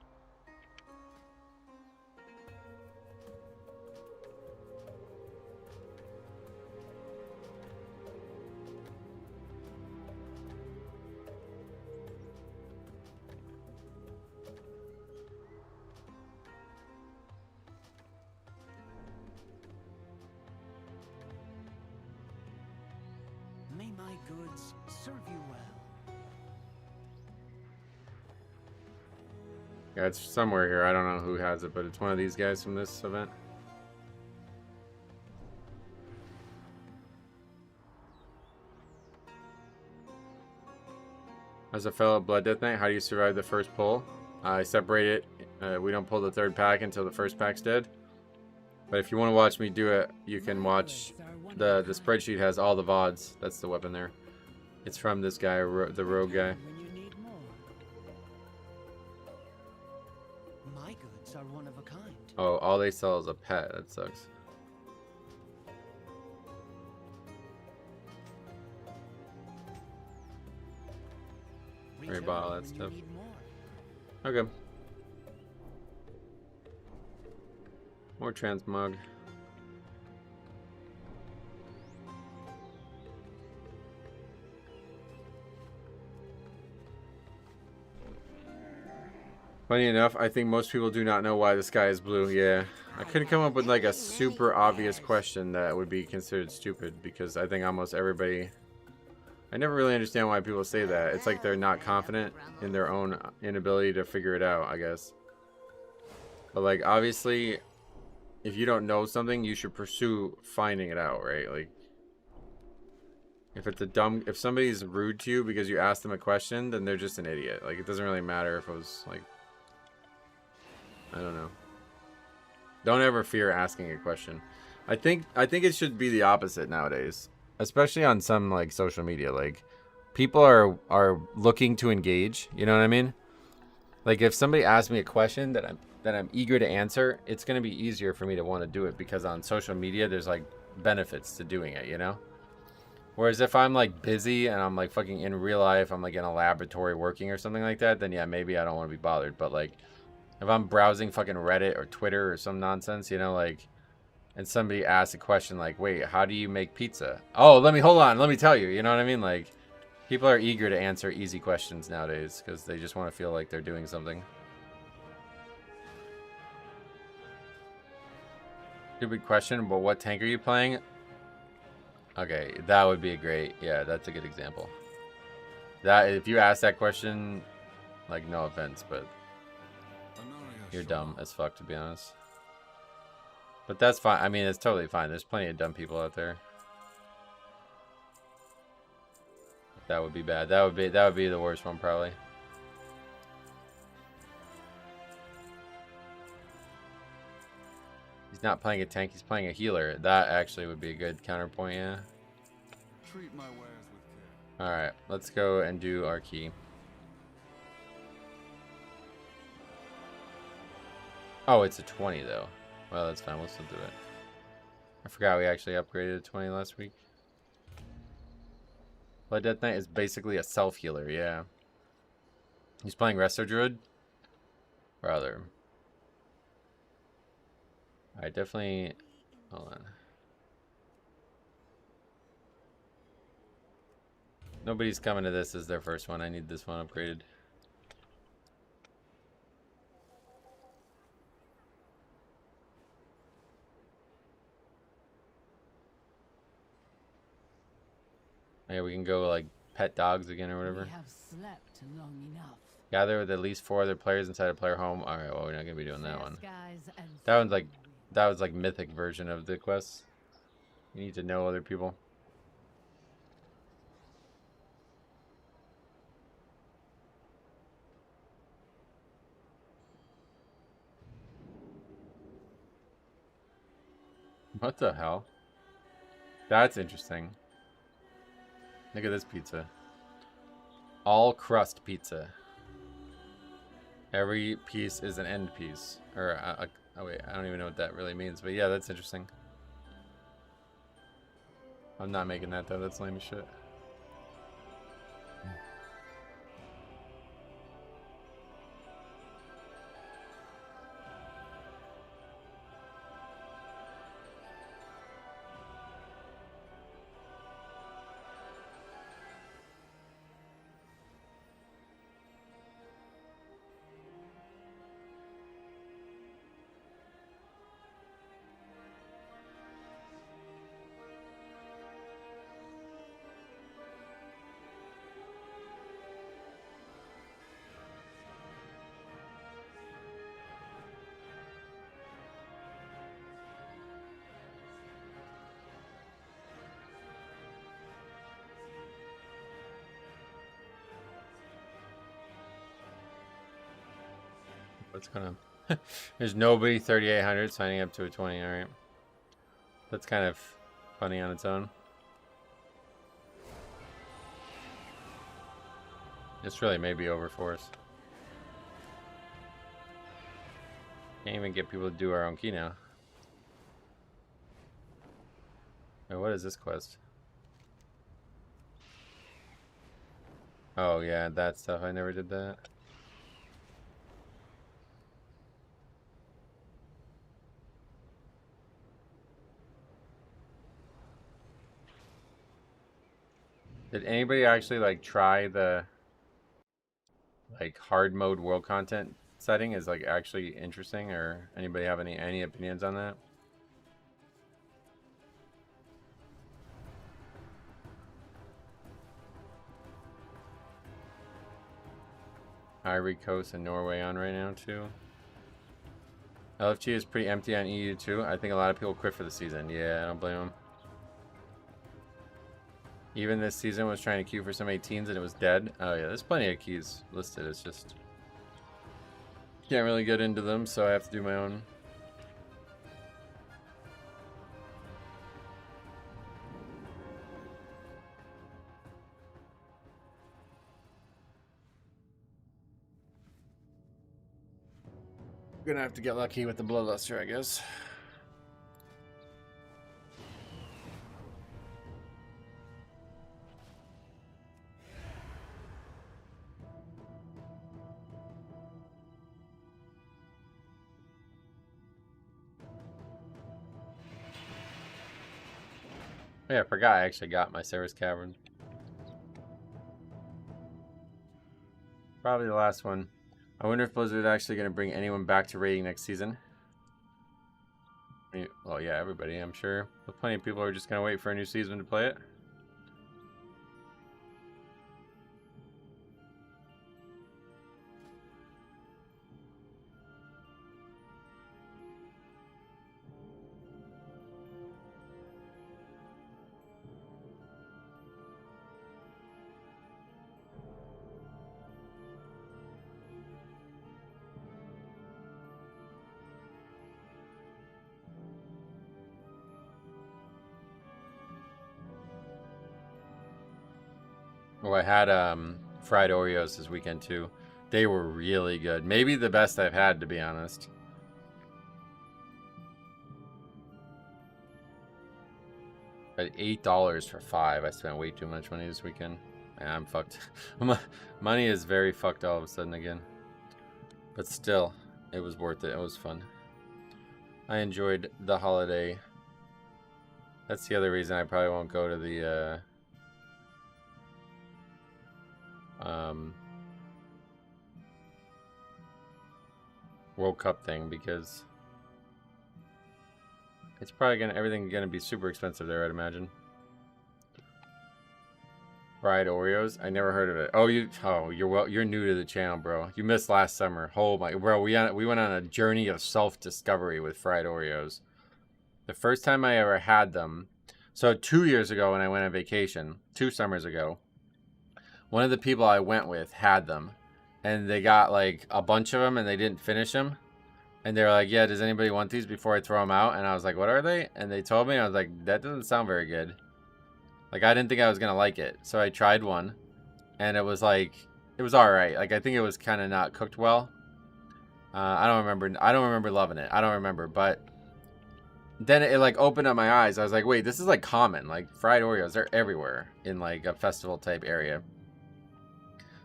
May my goods serve you well. Yeah, it's somewhere here. I don't know who has it, but it's one of these guys from this event. As a fellow Blood Death Knight, how do you survive the first pull? I separate it. We don't pull the third pack until the first pack's dead. But if you want to watch me do it, you can watch the spreadsheet has all the VODs. That's the weapon there. It's from this guy, the rogue guy. When you need more. My goods are one of a kind. Oh, all they sell is a pet. That sucks. Already bought all that Return when stuff. you need more. Okay. More transmog. Funny enough, I think most people do not know why the sky is blue. Yeah, I couldn't come up with like a super obvious question that would be considered stupid, because I think almost everybody... I never really understand why people say that. It's like they're not confident in their own inability to figure it out, I guess. But like, obviously, if you don't know something, you should pursue finding it out, right? Like, if somebody's rude to you because you asked them a question, then they're just an idiot. Like, it doesn't really matter if it was like, I don't know. Don't ever fear asking a question. I think it should be the opposite nowadays, especially on some like social media. Like, people are looking to engage. You know what I mean? Like, if somebody asks me a question that I'm eager to answer, it's gonna be easier for me to want to do it, because on social media there's like benefits to doing it, you know? Whereas if I'm like busy and I'm like fucking in real life, I'm like in a laboratory working or something like that, then yeah, maybe I don't want to be bothered. But like, if I'm browsing fucking Reddit or Twitter or some nonsense, you know, like, and somebody asks a question like, wait, how do you make pizza? Oh, hold on, let me tell you, you know what I mean? Like, people are eager to answer easy questions nowadays because they just want to feel like they're doing something. Stupid question, but what tank are you playing? Okay, that would be a great, yeah, that's a good example. That, if you ask that question, like, no offense, but you're dumb as fuck, to be honest. But that's fine. I mean, it's totally fine. There's plenty of dumb people out there. That would be bad. That would be the worst one, probably. He's not playing a tank, he's playing a healer. That actually would be a good counterpoint, yeah. Treat my wares with care. Alright, let's go and do our key. Oh, it's a 20 though. Well, that's fine, we'll still do it. I forgot we actually upgraded to 20 last week. Blood Death Knight is basically a self-healer, yeah. He's playing Resto Druid? Rather. I definitely... Hold on. Nobody's coming to this as their first one. I need this one upgraded. Yeah, we can go like pet dogs again or whatever. We have slept long enough. Gather with at least 4 other players inside a player home. Alright, well, we're not gonna be doing that one. That was like mythic version of the quest. You need to know other people. What the hell? That's interesting. Look at this pizza. All crust pizza. Every piece is an end piece. Or, oh wait, I don't even know what that really means. But yeah, that's interesting. I'm not making that though, that's lame as shit. What's going on? There's nobody 3,800 signing up to a 20. All right, that's kind of funny on its own. This really may be over for us. Can't even get people to do our own key now. Wait, what is this quest? Oh yeah, that stuff. I never did that. Did anybody actually like try the like hard mode world content setting? Is like actually interesting, or anybody have any opinions on that? Ivory Coast and Norway on right now too. LFG is pretty empty on EU too. I think a lot of people quit for the season. Yeah, I don't blame them. Even this season was trying to queue for some 18s and it was dead. Oh yeah, there's plenty of keys listed. It's just can't really get into them, so I have to do my own. Gonna have to get lucky with the Bloodluster, I guess. Oh, yeah, I forgot I actually got my Sarah's Cavern. Probably the last one. I wonder if Blizzard is actually going to bring anyone back to raiding next season. Well, yeah, everybody, I'm sure. But plenty of people are just going to wait for a new season to play it. Oh, I had fried Oreos this weekend too. They were really good. Maybe the best I've had, to be honest. At $8 for 5. I spent way too much money this weekend. Yeah, I'm fucked. Money is very fucked all of a sudden again. But still, it was worth it. It was fun. I enjoyed the holiday. That's the other reason I probably won't go to the World Cup thing, because it's probably everything's gonna be super expensive there, I'd imagine. Fried Oreos? I never heard of it. Oh, you're new to the channel, bro. You missed last summer. Oh my, bro, we went on a journey of self-discovery with fried Oreos. The first time I ever had them, so 2 years ago when I went on vacation, 2 summers ago, one of the people I went with had them, and they got like a bunch of them and they didn't finish them. And they were like, yeah, does anybody want these before I throw them out? And I was like, what are they? And they told me, I was like, that doesn't sound very good. Like, I didn't think I was going to like it. So I tried one, and it was like, it was all right. Like, I think it was kind of not cooked well. I don't remember loving it. I don't remember, but then it like opened up my eyes. I was like, wait, this is like common. Like, fried Oreos, they're everywhere in like a festival type area.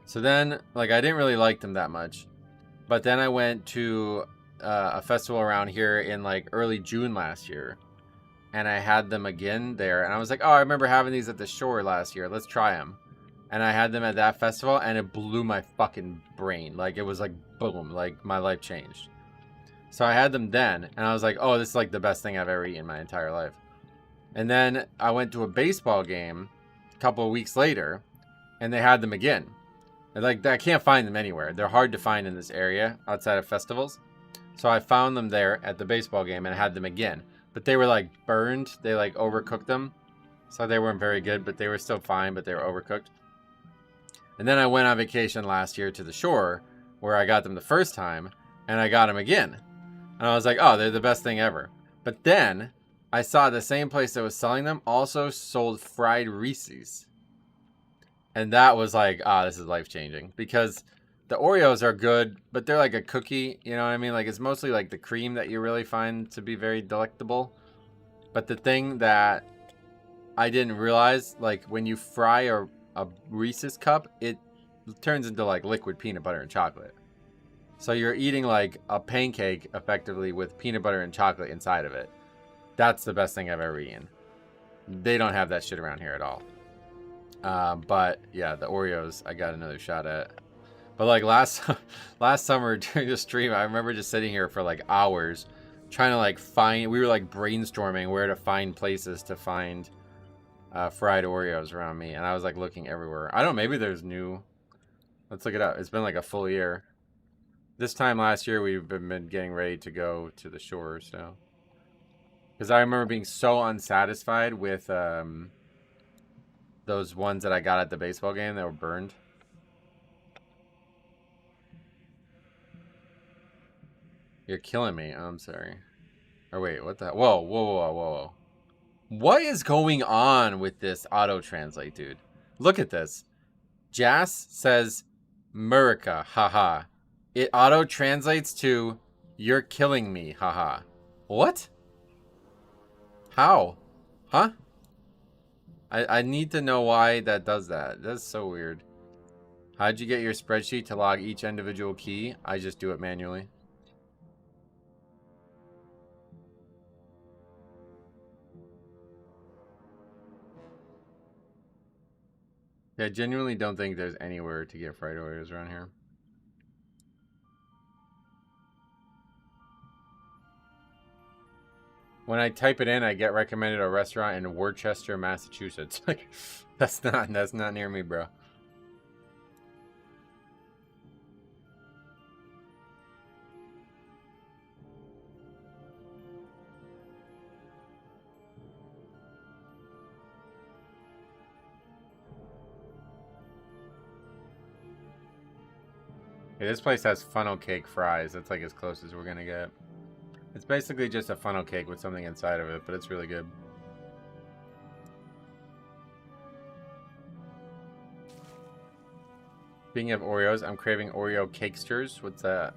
So then, like, I didn't really like them that much. But then I went to a festival around here in like early June last year. And I had them again there. And I was like, oh, I remember having these at the shore last year. Let's try them. And I had them at that festival, and it blew my fucking brain. Like, it was like, boom, like my life changed. So I had them then, and I was like, oh, this is like the best thing I've ever eaten in my entire life. And then I went to a baseball game a couple of weeks later, and they had them again. And like, I can't find them anywhere. They're hard to find in this area outside of festivals. So I found them there at the baseball game and I had them again. But they were like burned. They like overcooked them. So they weren't very good, but they were still fine, but they were overcooked. And then I went on vacation last year to the shore where I got them the first time, and I got them again. And I was like, oh, they're the best thing ever. But then I saw the same place that was selling them also sold fried Reese's. And that was like, this is life-changing. Because the Oreos are good, but they're like a cookie. You know what I mean? Like, it's mostly like the cream that you really find to be very delectable. But the thing that I didn't realize, like, when you fry a Reese's cup, it turns into like liquid peanut butter and chocolate. So you're eating like a pancake effectively with peanut butter and chocolate inside of it. That's the best thing I've ever eaten. They don't have that shit around here at all. But yeah, the Oreos I got another shot at. But like last summer during the stream, I remember just sitting here for like hours trying to like find, we were like brainstorming where to find places to find fried Oreos around me. And I was like looking everywhere. I don't know, maybe there's new. Let's look it up. It's been like a full year. This time last year, we've been getting ready to go to the shore, so. Because I remember being so unsatisfied with those ones that I got at the baseball game that were burned. You're killing me. Oh, I'm sorry. Or wait, what the? Whoa, whoa, whoa, whoa, whoa. What is going on with this auto-translate, dude? Look at this. Jas says, Murica, haha. It auto-translates to, you're killing me, haha. What? How? Huh? I need to know why that does that. That's so weird. How'd you get your spreadsheet to log each individual key? I just do it manually. Yeah, I genuinely don't think there's anywhere to get fried Oreos around here. When I type it in, I get recommended a restaurant in Worcester, Massachusetts. Like, that's not near me, bro. Okay, this place has funnel cake fries. That's like as close as we're gonna get. It's basically just a funnel cake with something inside of it, but it's really good. Speaking of Oreos, I'm craving Oreo cakesters. What's that?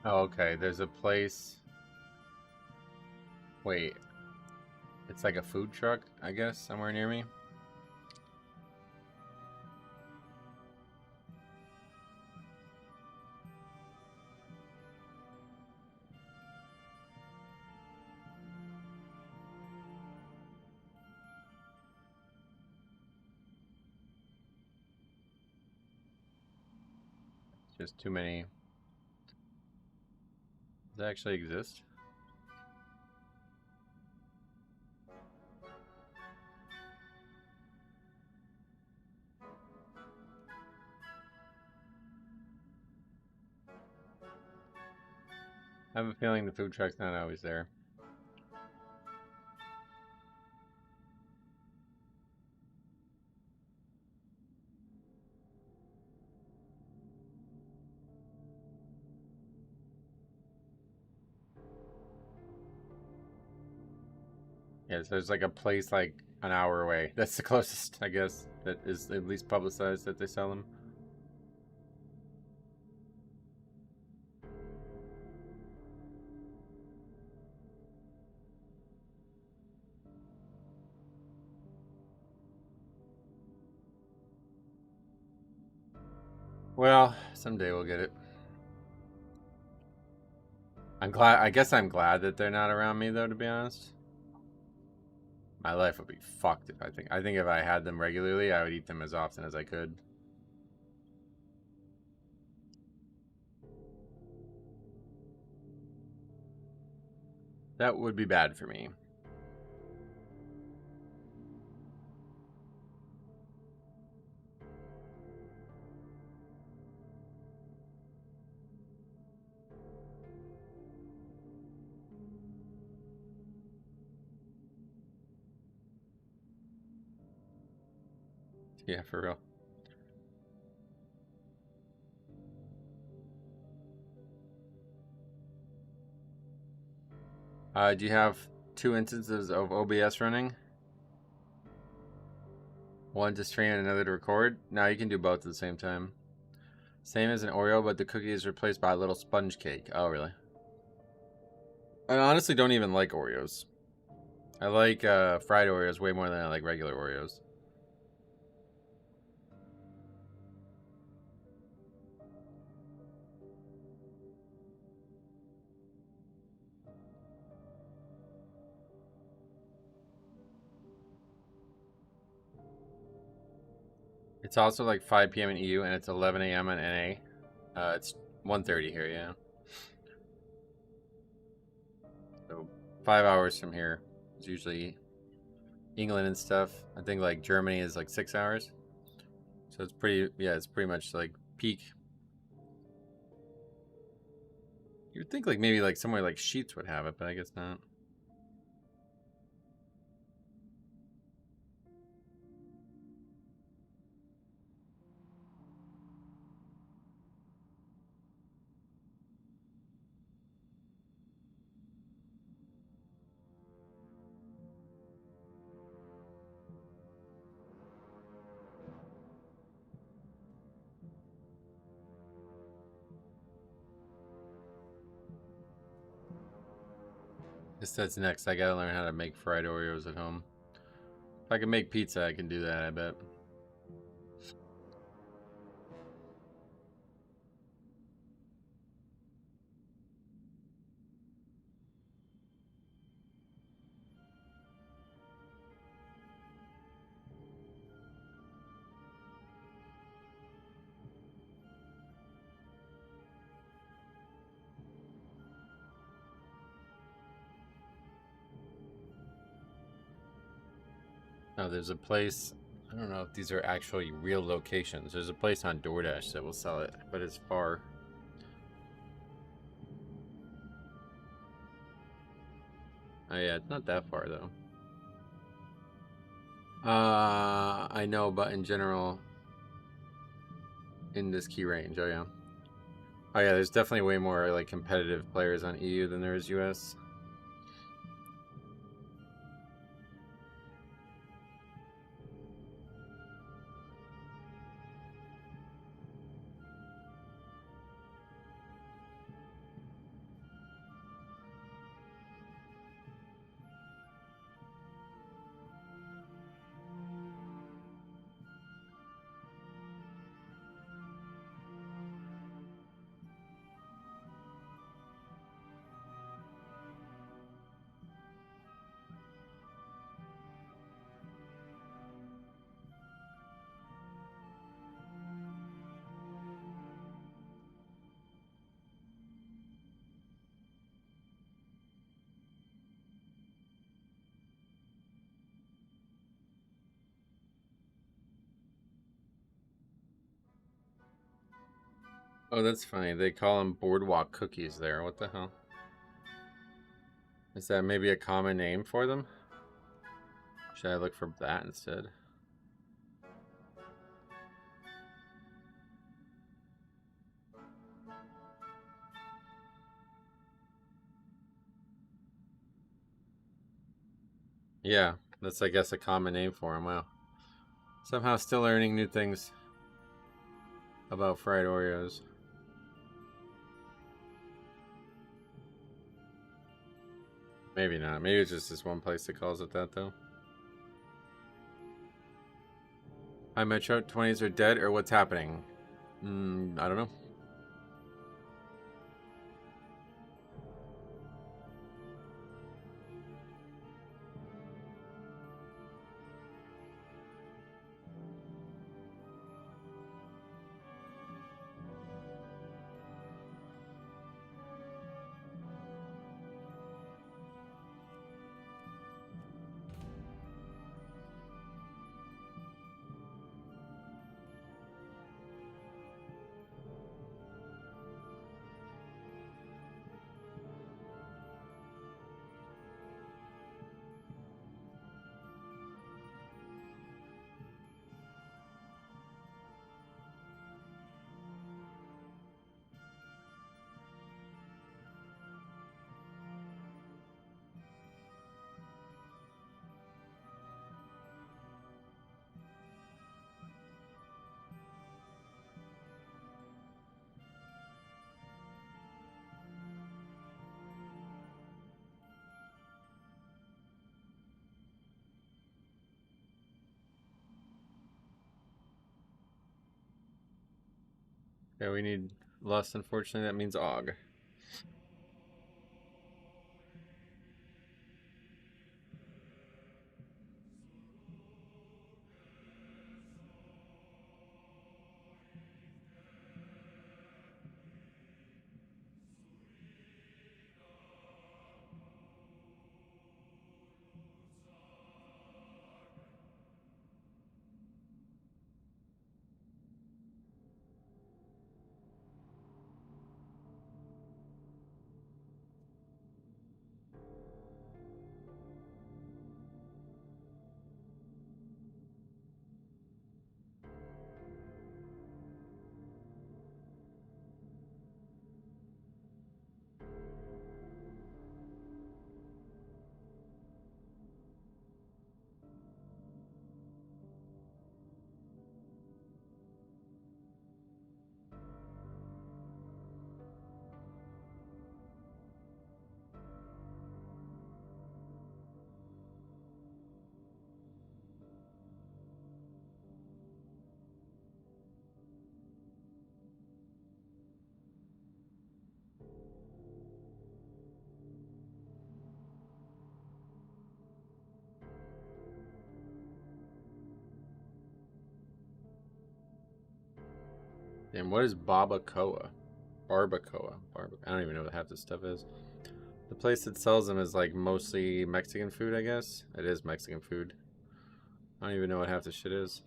Oh, okay. There's a place. Wait. It's like a food truck, I guess, somewhere near me. Just too many. Does that actually exist? I have a feeling the food truck's not always there. Yeah, so there's like a place like an hour away. That's the closest, I guess, that is at least publicized that they sell them. Well, someday we'll get it. I guess I'm glad that they're not around me though, to be honest. My life would be fucked if I think if I had them regularly, I would eat them as often as I could. That would be bad for me. Yeah, for real. Do you have 2 instances of OBS running? One to stream and another to record? No, you can do both at the same time. Same as an Oreo, but the cookie is replaced by a little sponge cake. Oh, really? I honestly don't even like Oreos. I like fried Oreos way more than I like regular Oreos. It's also like 5 p.m. in EU, and it's 11 a.m. in NA. It's 1:30 here, yeah. So 5 hours from here. It's usually England and stuff. I think like Germany is like 6 hours. So it's pretty, yeah, it's pretty much like peak. You'd think like maybe like somewhere like Sheets would have it, but I guess not. Guess that's next. I gotta learn how to make fried Oreos at home. If I can make pizza, I can do that, I bet. Oh, there's a place. I don't know if these are actually real locations. There's a place on DoorDash that will sell it, but it's far. Oh yeah, it's not that far though. I know, but in general, in this key range, oh yeah. Oh yeah, there's definitely way more like competitive players on EU than there is US. Oh, that's funny. They call them boardwalk cookies there. What the hell? Is that maybe a common name for them? Should I look for that instead? Yeah, that's I guess a common name for them. Wow. Somehow still learning new things about fried Oreos. Maybe not. Maybe it's just this one place that calls it that, though. Hi, Metro. 20s are dead, or what's happening? I don't know. Yeah, we need lust, unfortunately. That means Og. And what is Barbacoa? Barbacoa. I don't even know what half this stuff is. The place that sells them is like mostly Mexican food, I guess. It is Mexican food. I don't even know what half this shit is.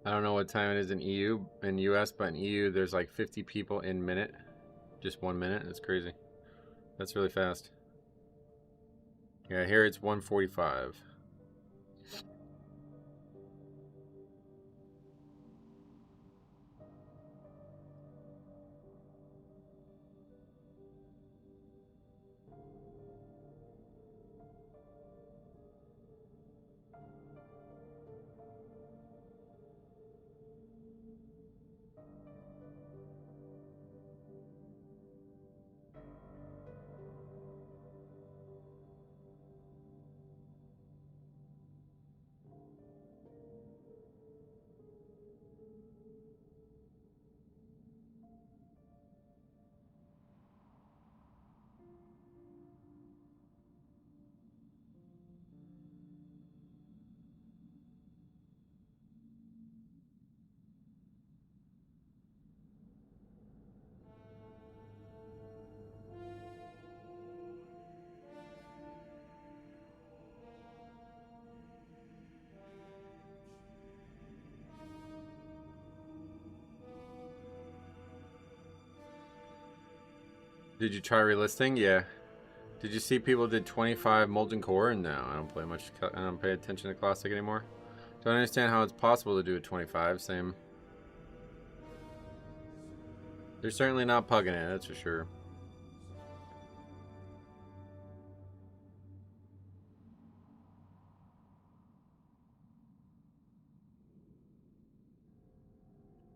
I don't know what time it is in EU, in US, but in EU there's like 50 people in minute. Just 1 minute. That's crazy. That's really fast. Yeah, here it's 1:45. Did you try relisting? Yeah. Did you see people did 25 Molten Core? No, I don't play much. I don't pay attention to Classic anymore. Don't understand how it's possible to do a 25. Same. They're certainly not pugging it, that's for sure.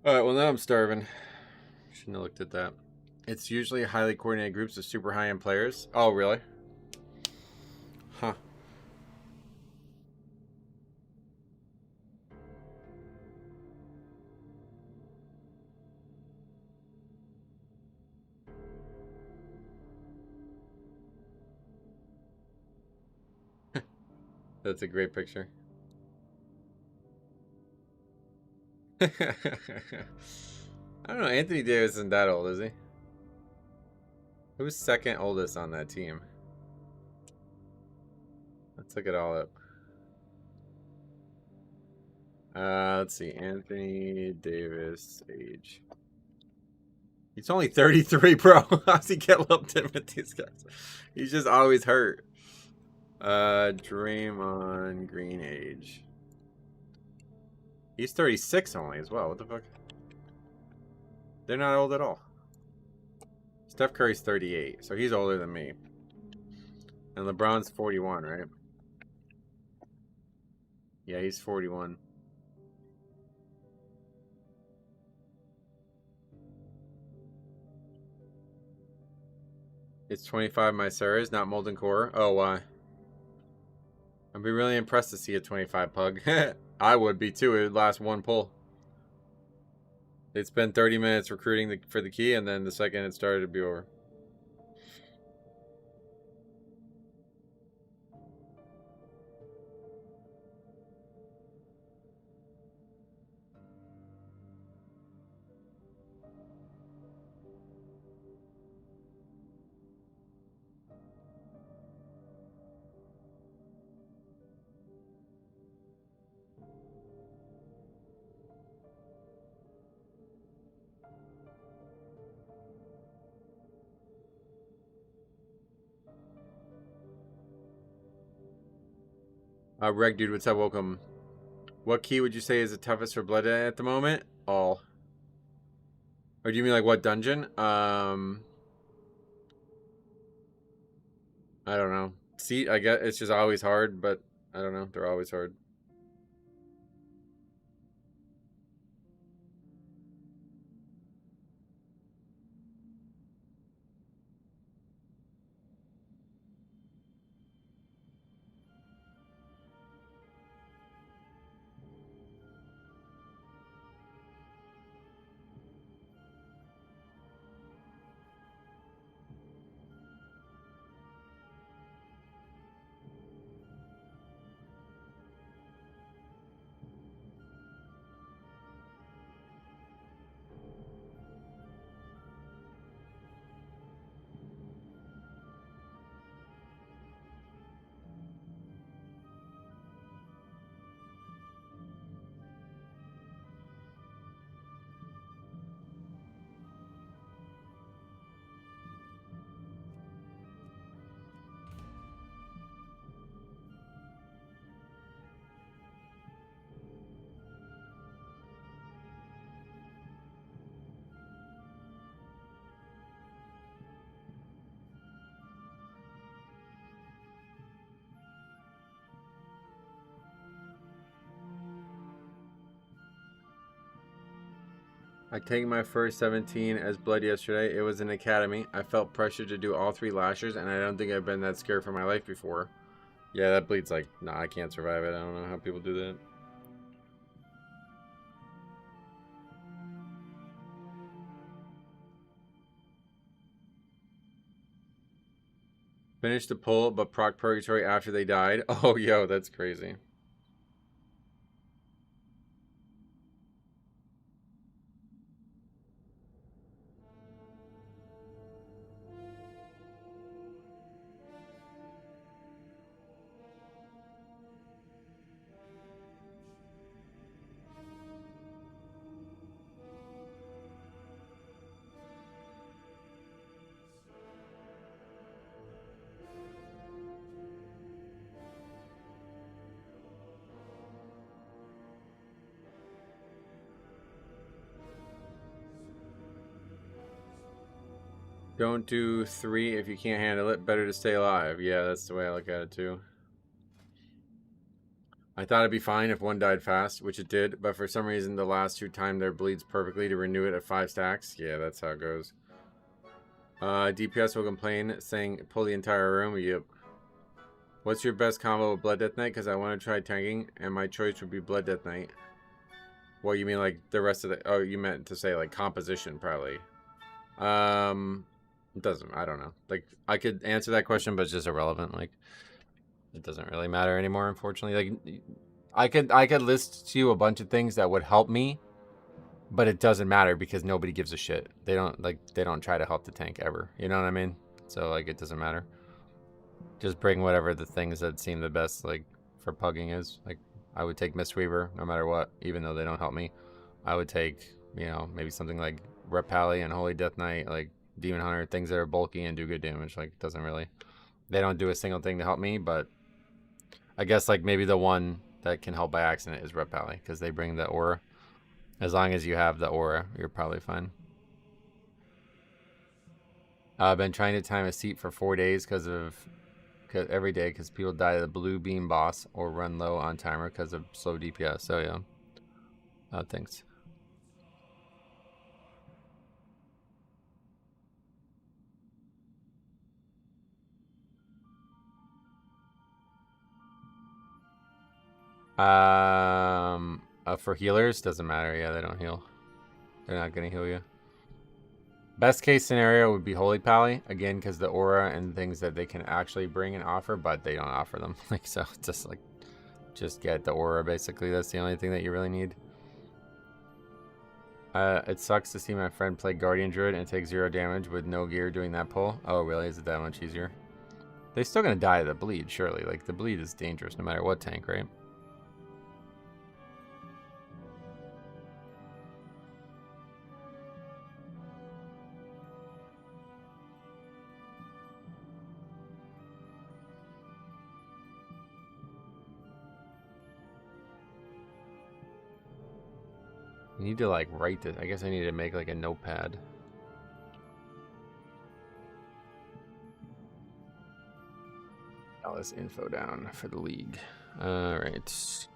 Alright, well now I'm starving. Shouldn't have looked at that. It's usually highly coordinated groups of super high-end players. Oh, really? Huh. That's a great picture. I don't know, Anthony Davis isn't that old, is he? Who's second oldest on that team? Let's look it all up. Let's see, Anthony Davis age. He's only 33, bro. How's he get lumped in with these guys? He's just always hurt. Draymond Green age. He's 36 only as well. What the fuck? They're not old at all. Steph Curry's 38, so he's older than me. And LeBron's 41, right? Yeah, he's 41. It's 25 Myceras, not Molten Core. Oh, why? I'd be really impressed to see a 25 Pug. I would be too. It would last one pull. They'd spend 30 minutes recruiting for the key, and then the second it started, it'd be over. Reg Dude, what's up? Welcome. What key would you say is the toughest for Blood at the moment? All. Or do you mean like what dungeon? I don't know. Seat, I guess it's just always hard, but I don't know. They're always hard. I taken my first 17 as Blood yesterday. It was an academy. I felt pressured to do all 3 lashers, and I don't think I've been that scared for my life before. Yeah, that bleed's like, nah, I can't survive it. I don't know how people do that. Finished the pull, but proc Purgatory after they died. Oh, yo, that's crazy. Don't do 3 if you can't handle it. Better to stay alive. Yeah, that's the way I look at it too. I thought it'd be fine if 1 died fast, which it did, but for some reason the last 2 timed their bleeds perfectly to renew it at 5 stacks. Yeah, that's how it goes. DPS will complain, saying pull the entire room. Yep. What's your best combo of Blood Death Knight? Because I want to try tanking, and my choice would be Blood Death Knight. Well, you mean like the rest of the... Oh, you meant to say like composition, probably. It doesn't... I don't know. Like, I could answer that question, but it's just irrelevant. Like, it doesn't really matter anymore, unfortunately. Like, I could list to you a bunch of things that would help me, but it doesn't matter because nobody gives a shit. They don't try to help the tank ever. You know what I mean? So, like, it doesn't matter. Just bring whatever the things that seem the best, like, for pugging is. Like, I would take Mistweaver no matter what, even though they don't help me. I would take, you know, maybe something like Rep Pally and Holy Death Knight, like Demon Hunter, things that are bulky and do good damage. Like, it doesn't really... They don't do a single thing to help me, but I guess, like, maybe the one that can help by accident is Rep Pally, because they bring the aura. As long as you have the aura, you're probably fine. I've been trying to time a seat for 4 days because of every day because people die to the blue beam boss or run low on timer because of slow DPS. So yeah. Thanks. For healers, doesn't matter. Yeah, they don't heal. They're not gonna heal you. Best case scenario would be Holy Pally, again, because the aura and things that they can actually bring and offer, but they don't offer them. Like, so just get the aura, basically. That's the only thing that you really need. It sucks to see my friend play Guardian Druid and take 0 damage with no gear doing that pull. Oh, really? Is it that much easier? They're still gonna die of the bleed, surely. Like, the bleed is dangerous no matter what tank, right? I need to like write this. I guess I need to make like a notepad. All this info down for the league. All right.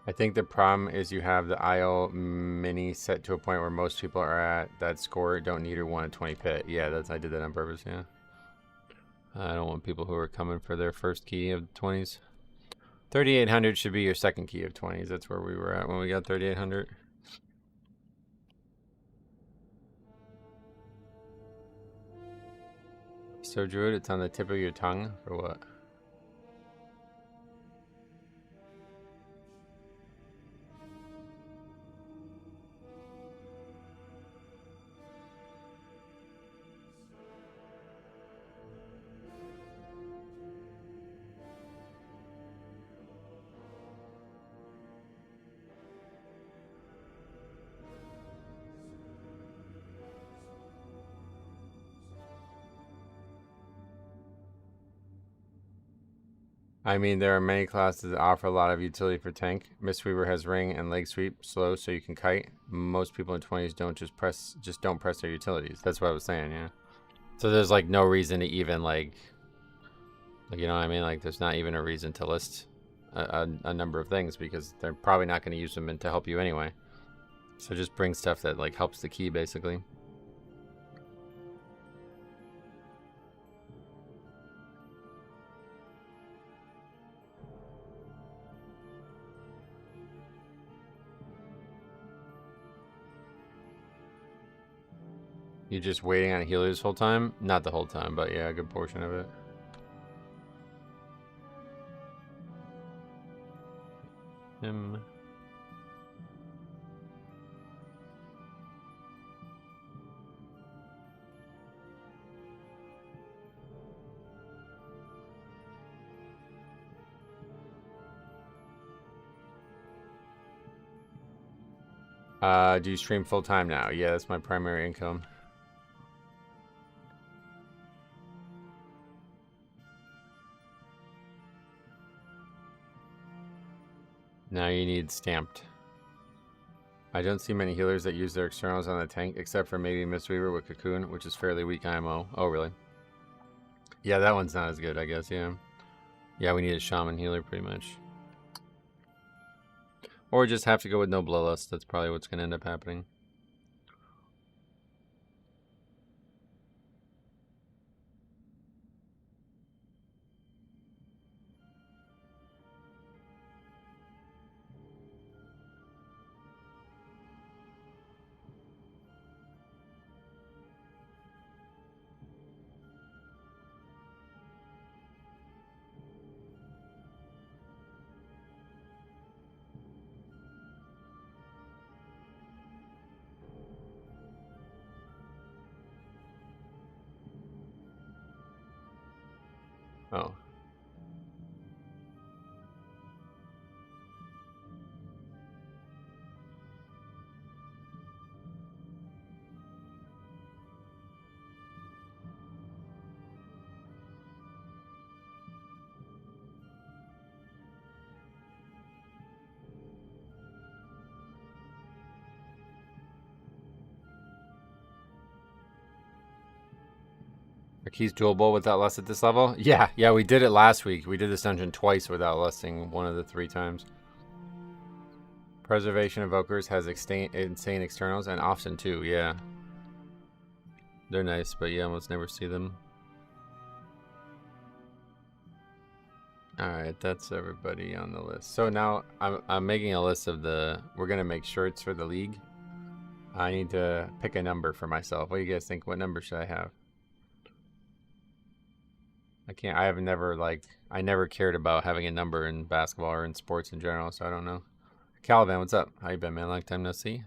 I think the problem is you have the IO mini set to a point where most people are at that score don't need a 1 in 20 pit. Yeah, I did that on purpose, yeah. I don't want people who are coming for their first key of 20s. 3,800 should be your second key of 20s. That's where we were at when we got 3,800. So Druid, it's on the tip of your tongue for what? I mean, there are many classes that offer a lot of utility for tank. Mistweaver has ring and leg sweep, slow, so you can kite. Most people in 20s don't don't press their utilities. That's what I was saying, yeah. So there's like no reason to even like you know what I mean? Like there's not even a reason to list a number of things because they're probably not going to use them to help you anyway. So just bring stuff that like helps the key basically. You're just waiting on a healer this whole time? Not the whole time, but yeah, a good portion of it. Him. Do you stream full time now? Yeah, that's my primary income. Now you need stamped. I don't see many healers that use their externals on the tank, except for maybe Mistweaver with Cocoon, which is fairly weak IMO. Oh, really? Yeah, that one's not as good, I guess, yeah. Yeah, we need a Shaman healer, pretty much. Or just have to go with no Bloodlust. That's probably what's going to end up happening. Oh. Are keys doable without lust at this level? Yeah, we did it last week. We did this dungeon twice without lusting one of the 3 times. Preservation Evokers has insane externals, and often too, yeah. They're nice, but you almost never see them. Alright, that's everybody on the list. So now I'm making a list of we're gonna make shirts for the league. I need to pick a number for myself. What do you guys think? What number should I have? I never cared about having a number in basketball or in sports in general, so I don't know. Caliban, what's up? How you been, man? Long time no see.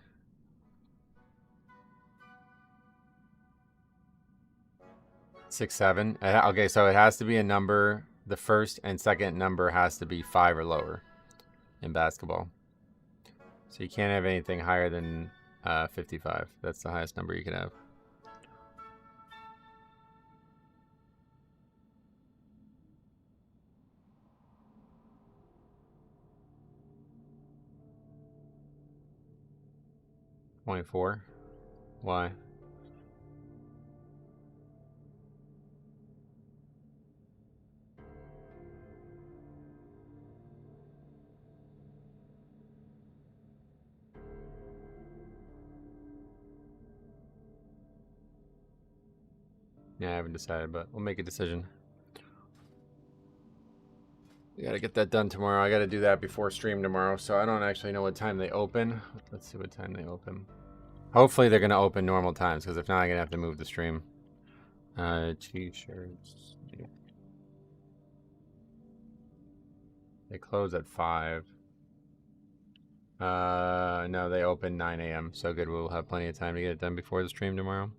Six, 7. Okay, so it has to be a number. The first and second number has to be 5 or lower in basketball. So you can't have anything higher than 55. That's the highest number you can have. $24. Why? Yeah, I haven't decided, but we'll make a decision. We gotta get that done tomorrow. I gotta do that before stream tomorrow, so I don't actually know what time they open. Let's see what time they open. Hopefully they're gonna open normal times, because if not, I'm gonna have to move the stream. T-shirts. They close at 5. No, they open 9 a.m. So good, we'll have plenty of time to get it done before the stream tomorrow.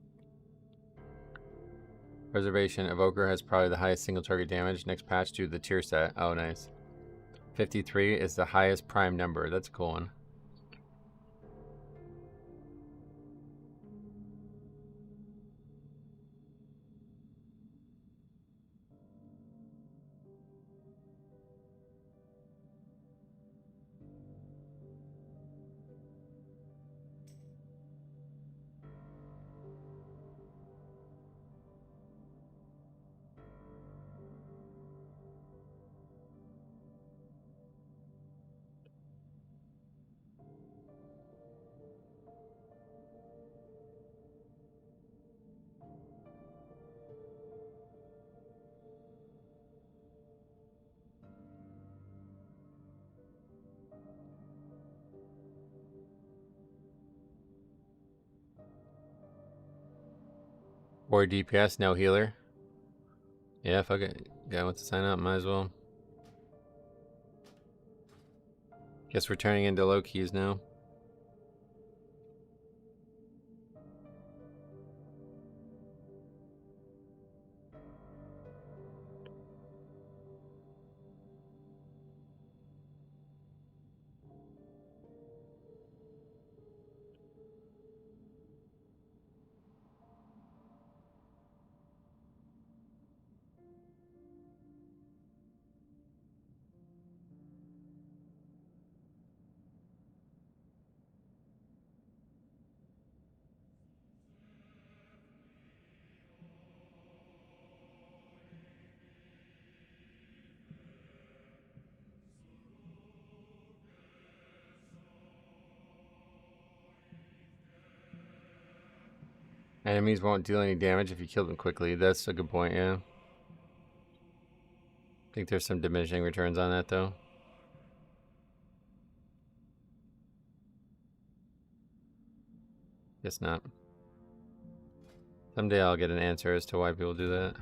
Preservation Evoker has probably the highest single target damage. Next patch to the tier set. Oh, nice. 53 is the highest prime number. That's a cool one. Or DPS, no healer. Yeah, fuck it. Guy wants to sign up, might as well. Guess we're turning into low keys now. Enemies won't deal any damage if you kill them quickly. That's a good point, yeah. I think there's some diminishing returns on that, though. Guess not. Someday I'll get an answer as to why people do that.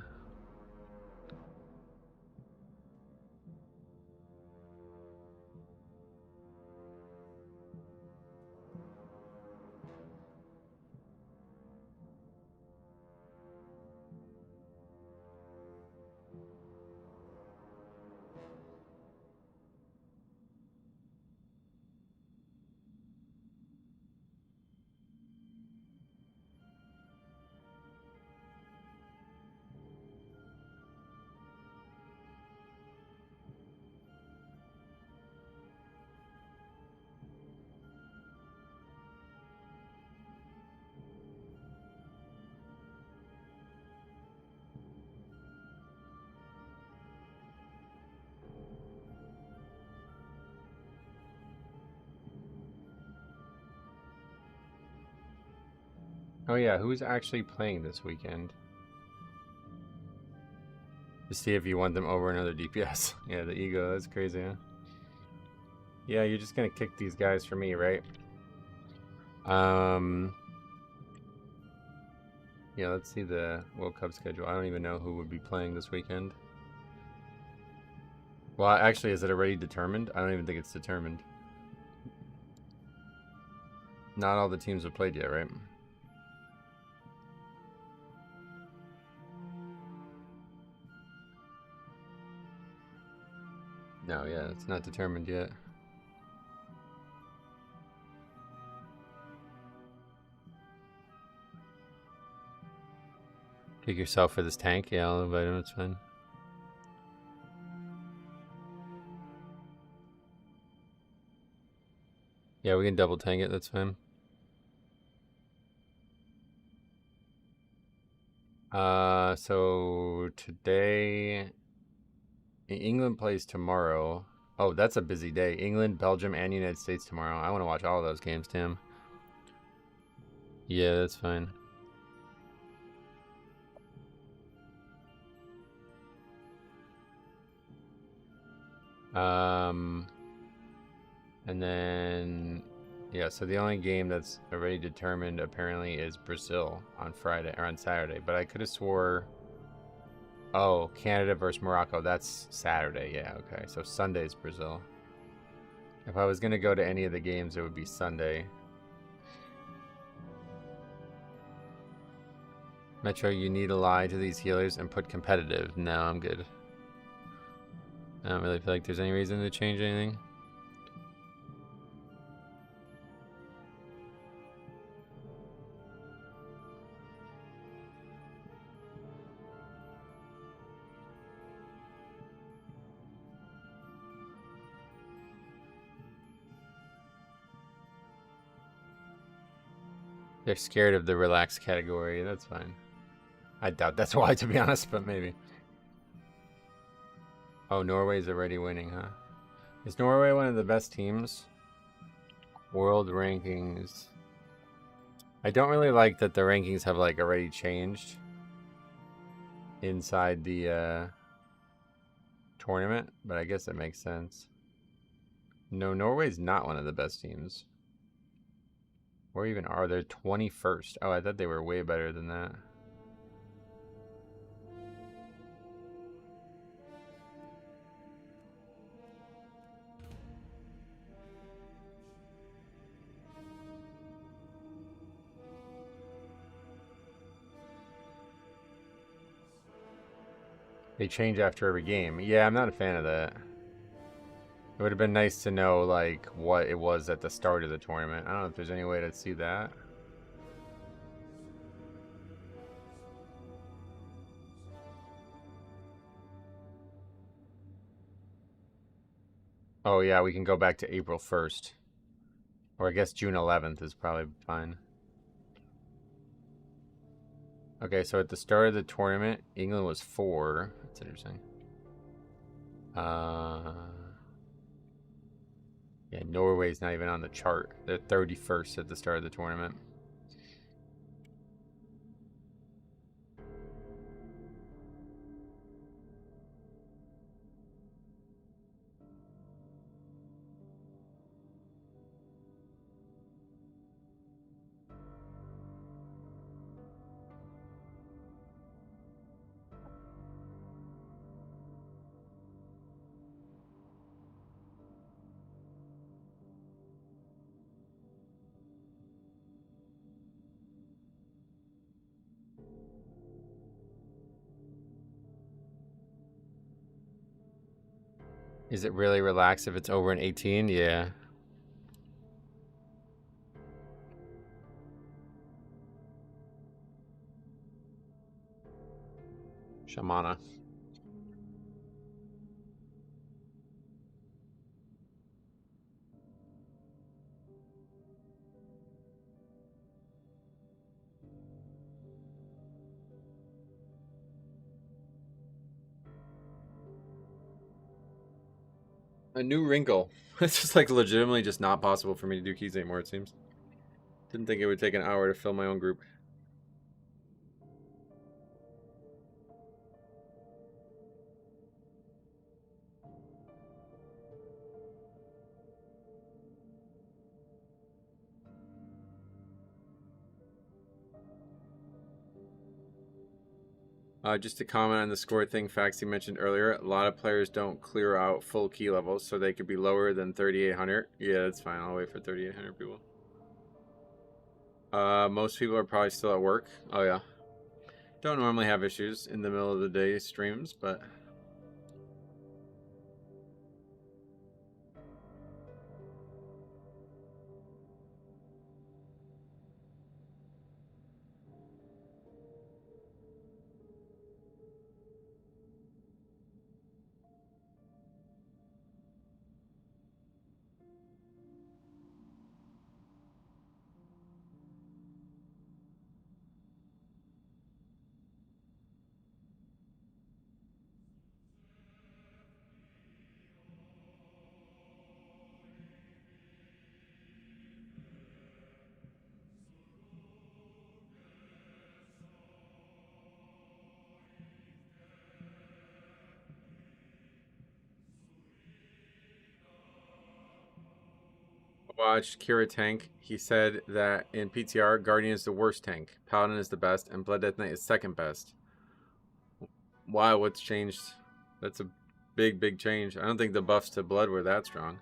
Oh yeah, who's actually playing this weekend? To see if you want them over another DPS. Yeah, the ego, that's crazy, huh? Yeah, you're just gonna kick these guys for me, right? Yeah, let's see the World Cup schedule. I don't even know who would be playing this weekend. Well, actually, is it already determined? I don't even think it's determined. Not all the teams have played yet, right? No, yeah, it's not determined yet. Pick yourself for this tank? Yeah, I'll invite him, it's fine. Yeah, we can double tank it, that's fine. So today, England plays tomorrow. Oh, that's a busy day. England, Belgium, and United States tomorrow. I want to watch all of those games, Tim. Yeah, that's fine. And then, yeah, so the only game that's already determined apparently is Brazil on Friday or on Saturday. But I could have swore, oh, Canada versus Morocco. That's Saturday. Yeah, okay. So Sunday's Brazil. If I was gonna go to any of the games, it would be Sunday. Metro, you need to lie to these healers and put competitive. No, I'm good. I don't really feel like there's any reason to change anything. They're scared of the relaxed category. That's fine. I doubt that's why, to be honest, but maybe. Oh, Norway's already winning, huh? Is Norway one of the best teams? World rankings. I don't really like that the rankings have like already changed inside the tournament, but I guess it makes sense. No, Norway's not one of the best teams. Where even are they? 21st. Oh, I thought they were way better than that. They change after every game. Yeah, I'm not a fan of that. It would have been nice to know, like, what it was at the start of the tournament. I don't know if there's any way to see that. Oh, yeah, we can go back to April 1st. Or I guess June 11th is probably fine. Okay, so at the start of the tournament, England was 4. That's interesting. Yeah, Norway's not even on the chart. They're 31st at the start of the tournament. Is it really relaxed if it's over an 18? Yeah. Shamana. A new wrinkle. It's just like legitimately just not possible for me to do keys anymore, it seems. Didn't think it would take an hour to fill my own group. Just to comment on the score thing Faxi mentioned earlier, a lot of players don't clear out full key levels, so they could be lower than 3,800. Yeah, that's fine. I'll wait for 3,800 people. Most people are probably still at work. Oh, yeah. Don't normally have issues in the middle of the day streams, but... Watched Kira tank. He said that in PTR, Guardian is the worst tank, Paladin is the best, and Blood Death Knight is second best. Why? What's changed? That's a big change. I don't think the buffs to Blood were that strong.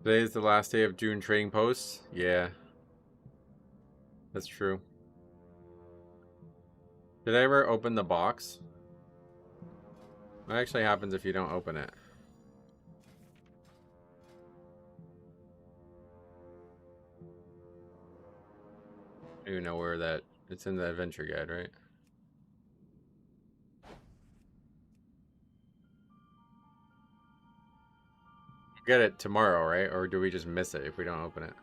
Today is the last day of June trading posts. Yeah. That's true. Did I ever open the box? What actually happens if you don't open it? I don't even know where that... It's in the adventure guide, right? Get it tomorrow, right? Or do we just miss it if we don't open it?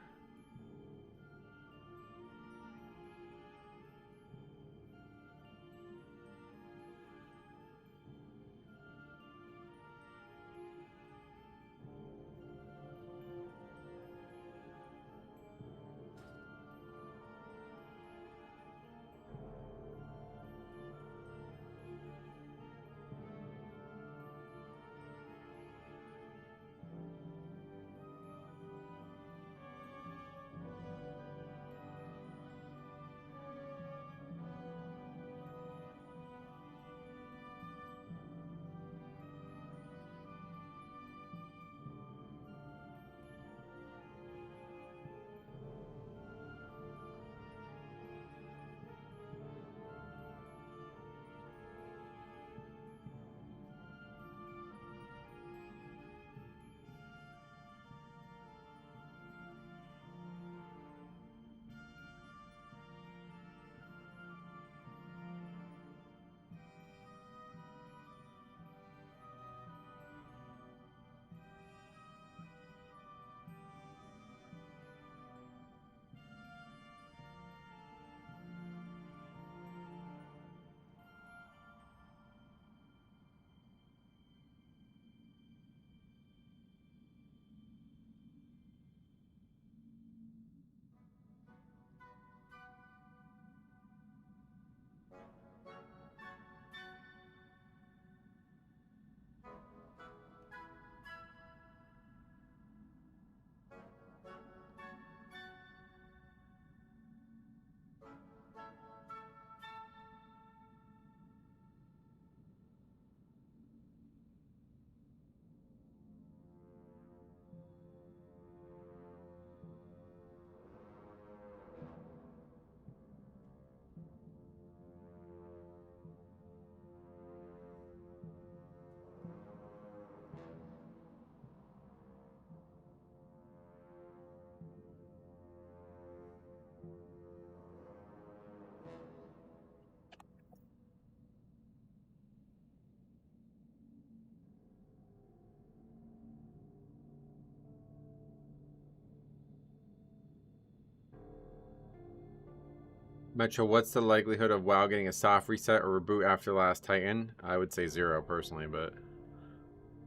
Metro, what's the likelihood of WoW getting a soft reset or reboot after Last Titan? I would say 0 personally, but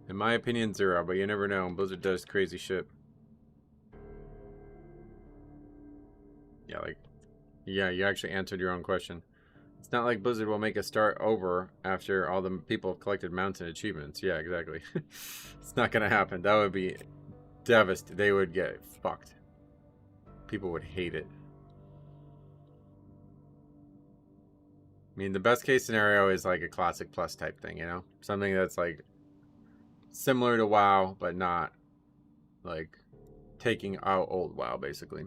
in my opinion 0, but you never know. Blizzard does crazy shit. Yeah, like, yeah, you actually answered your own question. It's not like Blizzard will make a start over after all the people have collected mounts and achievements. Yeah, exactly. It's not gonna happen. That would be devastating. They would get fucked. People would hate it. I mean, the best case scenario is like a Classic Plus type thing, you know? Something that's like similar to WoW, but not like taking out old WoW, basically.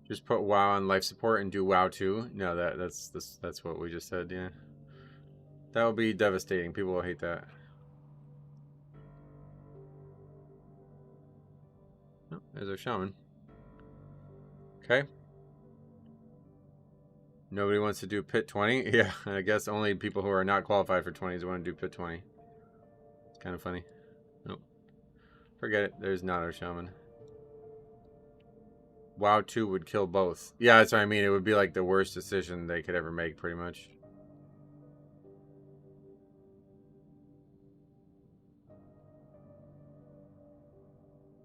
Just put WoW on life support and do WoW 2. No, that's what we just said, yeah. That would be devastating. People will hate that. Oh, there's our shaman. Okay. Nobody wants to do pit 20? Yeah, I guess only people who are not qualified for 20s want to do pit 20. It's kind of funny. Nope. Forget it. There's not our shaman. WoW 2 would kill both. Yeah, that's what I mean. It would be like the worst decision they could ever make, pretty much.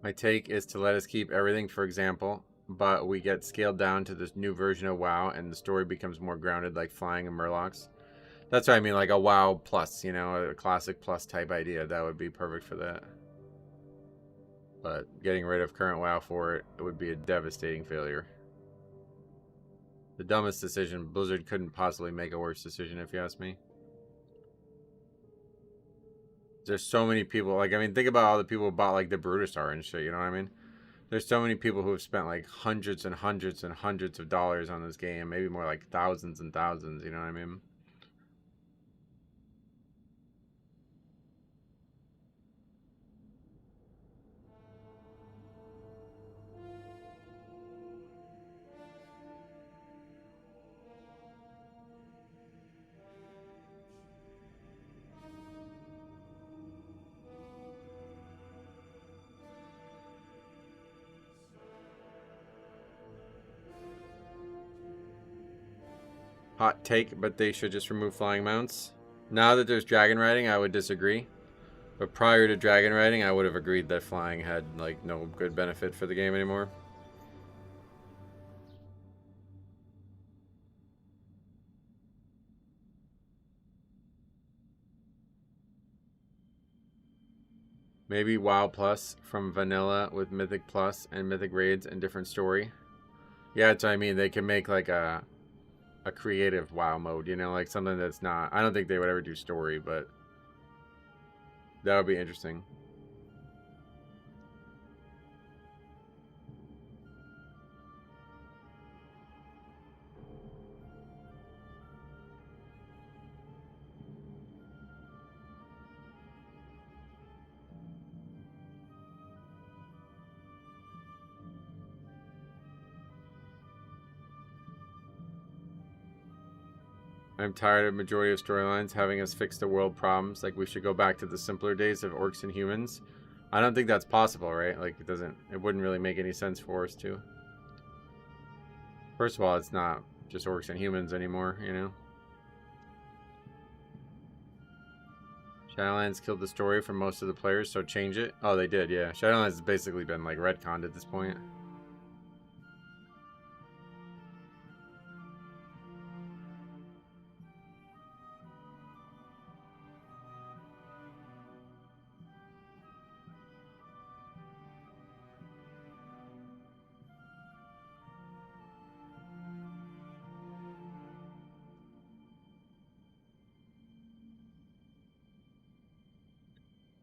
My take is to let us keep everything, for example, but we get scaled down to this new version of WoW and the story becomes more grounded, like flying and murlocs. That's what I mean, like a WoW plus, you know, a Classic Plus type idea. That would be perfect for that. But getting rid of current WoW for it would be a devastating failure. The dumbest decision. Blizzard couldn't possibly make a worse decision, if you ask me. There's so many people, like, I mean, think about all the people who bought, like, the Brutusar and shit, you know what I mean? There's so many people who have spent, like, hundreds and hundreds and hundreds of dollars on this game. Maybe more like thousands and thousands, you know what I mean? Hot take, but they should just remove flying mounts. Now that there's dragon riding, I would disagree. But prior to dragon riding, I would have agreed that flying had, like, no good benefit for the game anymore. Maybe WoW Plus from vanilla with Mythic Plus and Mythic Raids and different story. Yeah, that's what I mean. They can make, like, a creative WoW mode, you know, like something that's not, I don't think they would ever do story, but that would be interesting. I'm tired of majority of storylines having us fix the world problems. Like, we should go back to the simpler days of orcs and humans. I don't think that's possible, right? Like, it wouldn't really make any sense for us to. First of all, it's not just orcs and humans anymore, you know? Shadowlands killed the story for most of the players, so change it. Oh, they did, yeah. Shadowlands has basically been, like, retconned at this point.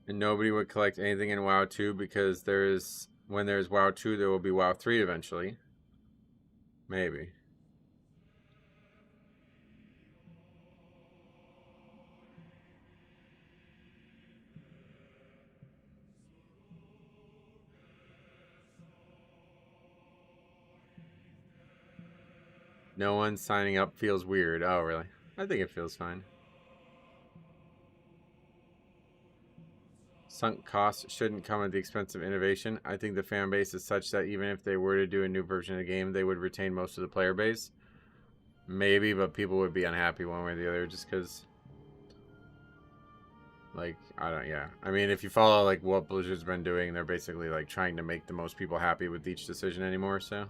And nobody would collect anything in WoW 2 because when there's WoW 2, there will be WoW 3 eventually. Maybe. No one signing up feels weird. Oh, really? I think it feels fine. Sunk costs shouldn't come at the expense of innovation. I think the fan base is such that even if they were to do a new version of the game, they would retain most of the player base. Maybe, but people would be unhappy one way or the other just because, like, I mean, if you follow, like, what Blizzard's been doing, they're basically, like, trying to make the most people happy with each decision anymore, so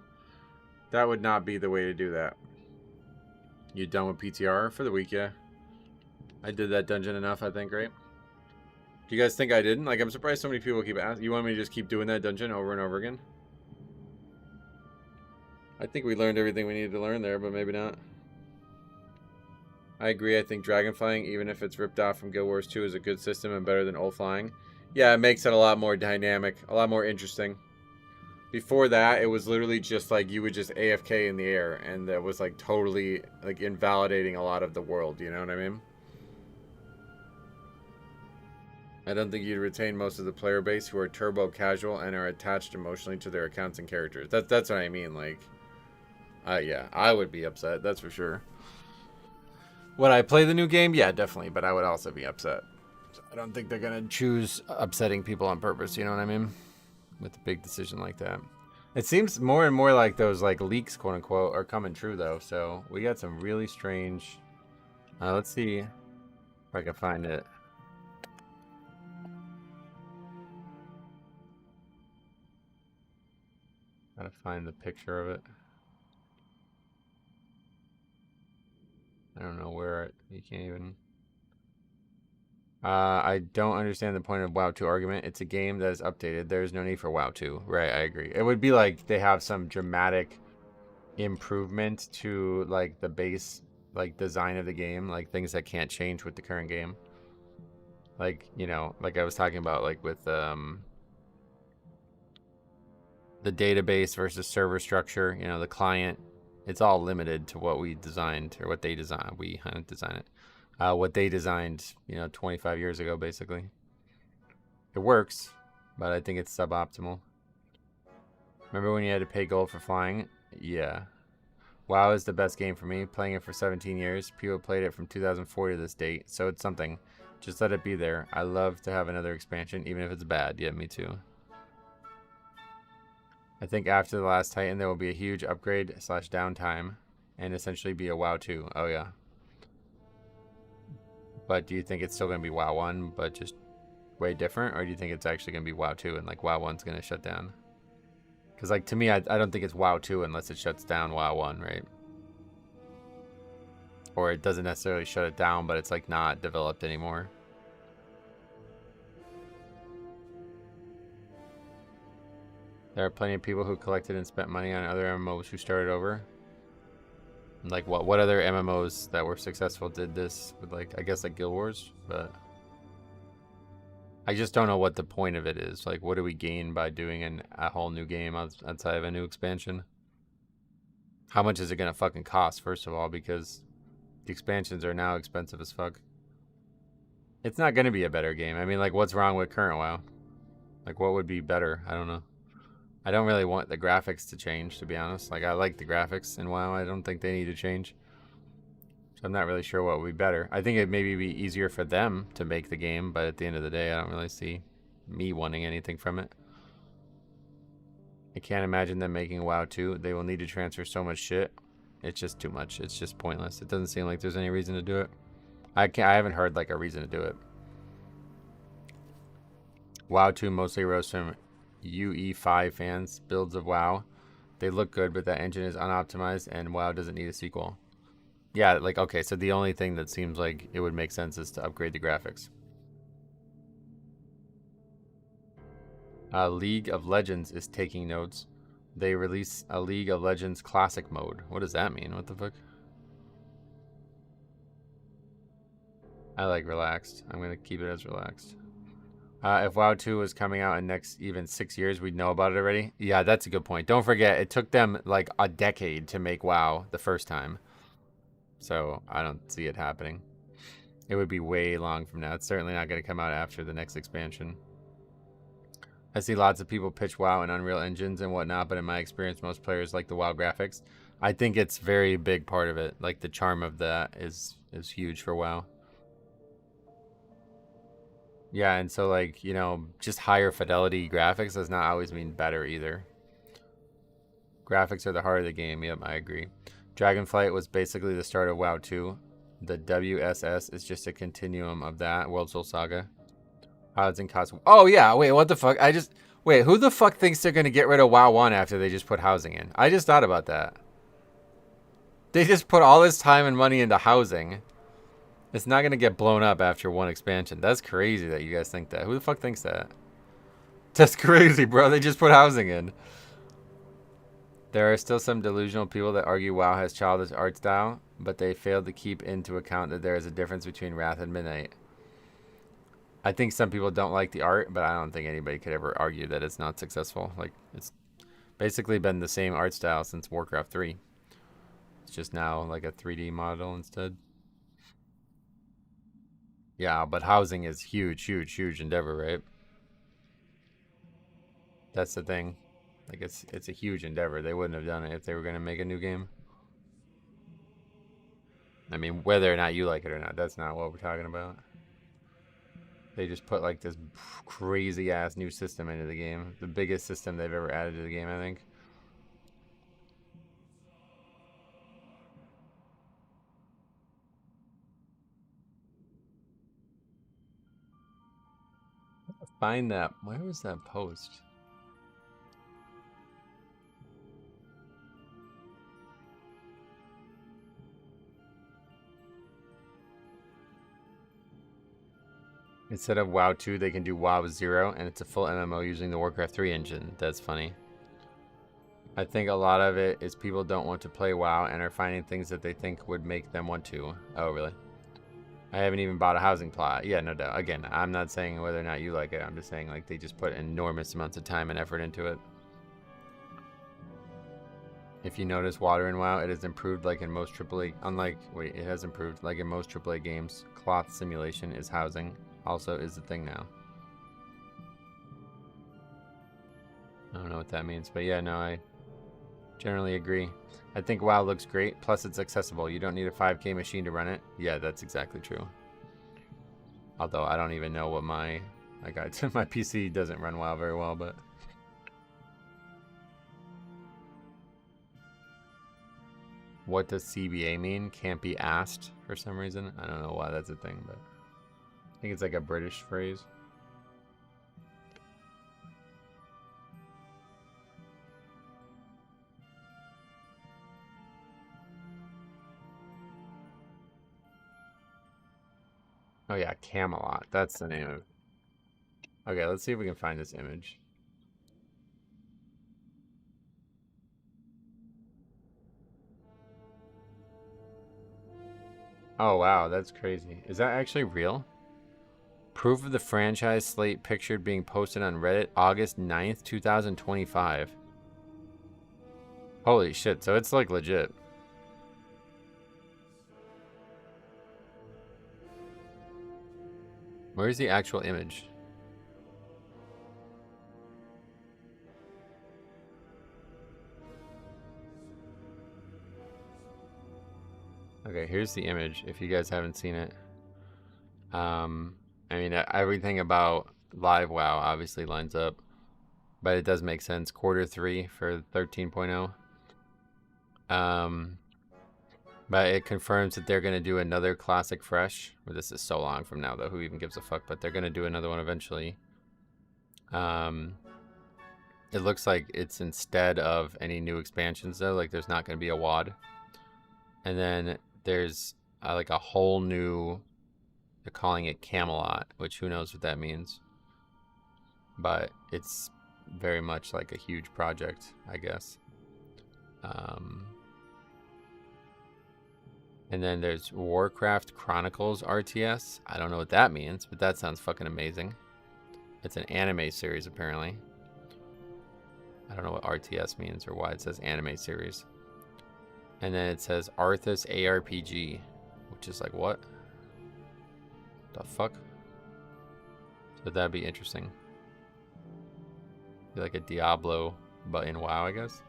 that would not be the way to do that. You done with PTR for the week? Yeah. I did that dungeon enough, I think, right? Do you guys think I didn't? Like, I'm surprised so many people keep asking. You want me to just keep doing that dungeon over and over again? I think we learned everything we needed to learn there, but maybe not. I agree. I think dragon flying, even if it's ripped off from Guild Wars 2, is a good system and better than ult flying. Yeah, it makes it a lot more dynamic, a lot more interesting. Before that, it was literally just like you would just AFK in the air, and that was like totally like invalidating a lot of the world, you know what I mean? I don't think you'd retain most of the player base who are turbo casual and are attached emotionally to their accounts and characters. That's what I mean. Like, yeah, I would be upset. That's for sure. Would I play the new game? Yeah, definitely. But I would also be upset. I don't think they're gonna choose upsetting people on purpose. You know what I mean? With a big decision like that. It seems more and more like those like leaks, quote unquote, are coming true though. So we got some really strange. Let's see if I can find it. Gotta find the picture of it. I don't know where you can't even. I don't understand the point of WoW 2 argument. It's a game that is updated. There's no need for WoW 2. Right, I agree. It would be like they have some dramatic improvement to like the base like design of the game, like things that can't change with the current game. Like, you know, like I was talking about like with the database versus server structure, you know, the client, it's all limited to what we designed or what they designed. We didn't design it. What they designed, you know, 25 years ago, basically. It works, but I think it's suboptimal. Remember when you had to pay gold for flying? Yeah. WoW is the best game for me. Playing it for 17 years. People played it from 2004 to this date, so it's something. Just let it be there. I love to have another expansion, even if it's bad. Yeah, me too. I think after the last Titan, there will be a huge upgrade / downtime and essentially be a WoW 2. Oh, yeah. But do you think it's still going to be WoW 1, but just way different? Or do you think it's actually going to be WoW 2 and like WoW 1's going to shut down? Because like to me, I don't think it's WoW 2 unless it shuts down WoW 1, right? Or it doesn't necessarily shut it down, but it's like not developed anymore. There are plenty of people who collected and spent money on other MMOs who started over. Like what other MMOs that were successful did this with, like, I guess like Guild Wars, but I just don't know what the point of it is. Like, what do we gain by doing a whole new game outside of a new expansion? How much is it gonna fucking cost, first of all, because the expansions are now expensive as fuck. It's not gonna be a better game. I mean, like, what's wrong with current WoW? Like, what would be better? I don't know. I don't really want the graphics to change, to be honest. Like, I like the graphics in WoW. I don't think they need to change. So I'm not really sure what would be better. I think it maybe be easier for them to make the game, but at the end of the day, I don't really see me wanting anything from it. I can't imagine them making WoW 2. They will need to transfer so much shit. It's just too much. It's just pointless. It doesn't seem like there's any reason to do it. I haven't heard like a reason to do it. WoW 2 mostly rose from UE5 fans, builds of WoW. They look good, but that engine is unoptimized and WoW doesn't need a sequel. Yeah, like, okay, so the only thing that seems like it would make sense is to upgrade the graphics. League of Legends is taking notes. They release a League of Legends Classic mode. What does that mean? What the fuck? I like relaxed. I'm going to keep it as relaxed. If WoW 2 was coming out in next even 6 years, we'd know about it already. Yeah, that's a good point. Don't forget, it took them like a decade to make WoW the first time. So I don't see it happening. It would be way long from now. It's certainly not going to come out after the next expansion. I see lots of people pitch WoW in Unreal Engines and whatnot, but in my experience, most players like the WoW graphics. I think it's a very big part of it. Like, the charm of that is huge for WoW. Yeah, and so like, you know, just higher fidelity graphics does not always mean better either. Graphics are the heart of the game. Yep, I agree. Dragonflight was basically the start of WoW 2. The WSS is just a continuum of that. World Soul Saga. Odds and costs. Oh, yeah. Wait, what the fuck? Wait, who the fuck thinks they're going to get rid of WoW 1 after they just put housing in? I just thought about that. They just put all this time and money into housing. It's not going to get blown up after one expansion. That's crazy that you guys think that. Who the fuck thinks that? That's crazy, bro. They just put housing in. There are still some delusional people that argue WoW has childish art style, but they failed to keep into account that there is a difference between Wrath and Midnight. I think some people don't like the art, but I don't think anybody could ever argue that it's not successful. Like, it's basically been the same art style since Warcraft 3. It's just now like a 3D model instead. Yeah, but housing is huge endeavor, right? That's the thing. Like, it's a huge endeavor. They wouldn't have done it if they were going to make a new game. I mean, whether or not you like it or not, that's not what we're talking about. They just put like this crazy ass new system into the game. The biggest system they've ever added to the game, I think. Find that. Where was that post? Instead of WoW 2, they can do WoW 0, and it's a full MMO using the Warcraft 3 engine. That's funny. I think a lot of it is people don't want to play WoW and are finding things that they think would make them want to. Oh, really? I haven't even bought a housing plot. Yeah, no doubt. Again, I'm not saying whether or not you like it. I'm just saying, like, they just put enormous amounts of time and effort into it. If you notice water in WoW, it has improved like in most AAA... it has improved like in most AAA games. Cloth simulation is housing. Also is the thing now. I don't know what that means, but yeah, no, I generally agree. I think WoW looks great, plus it's accessible. You don't need a 5K machine to run it. Yeah, that's exactly true. Although I don't even know what my PC doesn't run WoW very well, but what does CBA mean? Can't be asked for some reason. I don't know why that's a thing, but I think it's like a British phrase. Oh yeah, Camelot. That's the name of it. Okay, let's see if we can find this image. Oh wow, that's crazy. Is that actually real? Proof of the franchise slate pictured being posted on Reddit August 9th, 2025. Holy shit, so it's like legit. Where's the actual image? Okay, here's the image if you guys haven't seen it. I mean, everything about live WoW obviously lines up, but it does make sense. Q3 for 13.0. But it confirms that they're going to do another Classic Fresh. Well, this is so long from now, though. Who even gives a fuck? But they're going to do another one eventually. It looks like it's instead of any new expansions, though. Like, there's not going to be a WoD. And then there's like a whole new... They're calling it Camelot, which who knows what that means. But it's very much like a huge project, I guess. And then there's Warcraft Chronicles RTS. I don't know what that means, but that sounds fucking amazing. It's an anime series, apparently. I don't know what RTS means or why it says anime series. And then it says Arthas ARPG, which is like, what? The fuck? So that'd be interesting. Be like a Diablo, but in WoW, I guess.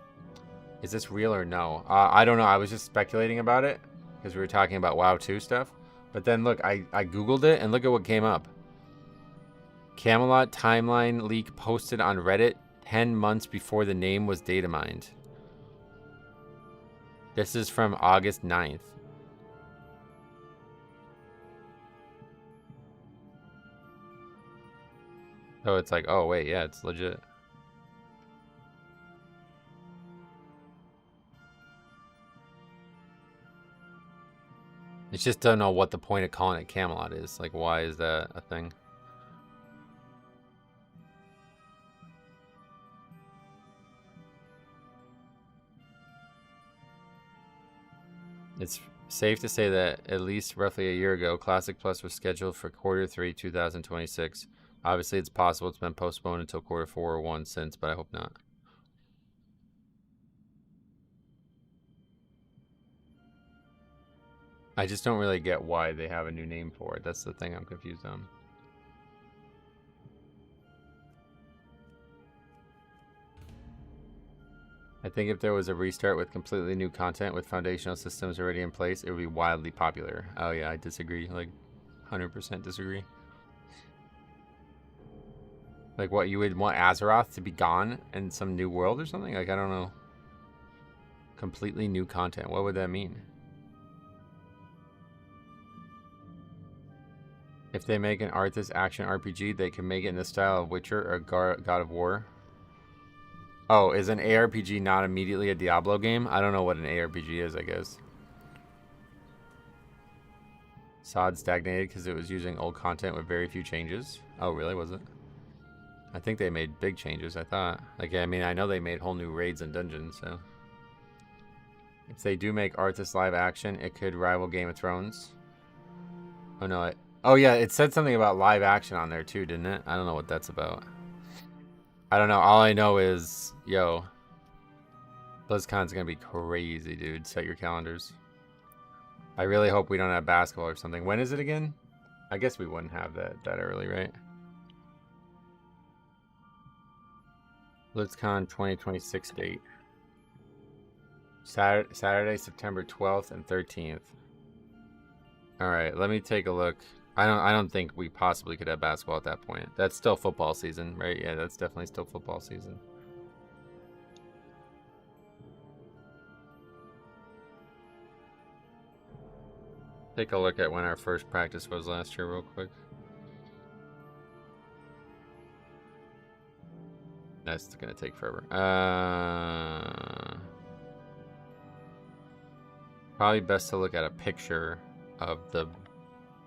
Is this real or no? I don't know. I was just speculating about it because we were talking about WoW 2 stuff. But then look, I googled it and look at what came up. Camelot timeline leak posted on Reddit 10 months before the name was data mined. This is from August 9th. So it's like, oh wait, yeah, it's legit. I just don't know what the point of calling it Camelot is. Like, why is that a thing? It's safe to say that at least roughly a year ago, Classic Plus was scheduled for Q3 2026. Obviously, it's possible it's been postponed until Q4 or 1 since, but I hope not. I just don't really get why they have a new name for it. That's the thing I'm confused on. I think if there was a restart with completely new content with foundational systems already in place, it would be wildly popular. Oh yeah, I disagree. Like, 100% disagree. Like what, you would want Azeroth to be gone in some new world or something? Like, I don't know. Completely new content. What would that mean? If they make an Arthas action RPG, they can make it in the style of Witcher or God of War. Oh, is an ARPG not immediately a Diablo game? I don't know what an ARPG is, I guess. SOD stagnated because it was using old content with very few changes. Oh, really? Was it? I think they made big changes, I thought. Like, I mean, I know they made whole new raids and dungeons, so. If they do make Arthas live action, it could rival Game of Thrones. Oh, no. Oh, yeah, it said something about live action on there, too, didn't it? I don't know what that's about. I don't know. All I know is, yo, BlizzCon's going to be crazy, dude. Set your calendars. I really hope we don't have basketball or something. When is it again? I guess we wouldn't have that early, right? BlizzCon 2026 date. Saturday, September 12th and 13th. All right, let me take a look. I don't think we possibly could have basketball at that point. That's still football season, right? Yeah, that's definitely still football season. Take a look at when our first practice was last year real quick. That's gonna take forever. Probably best to look at a picture of the...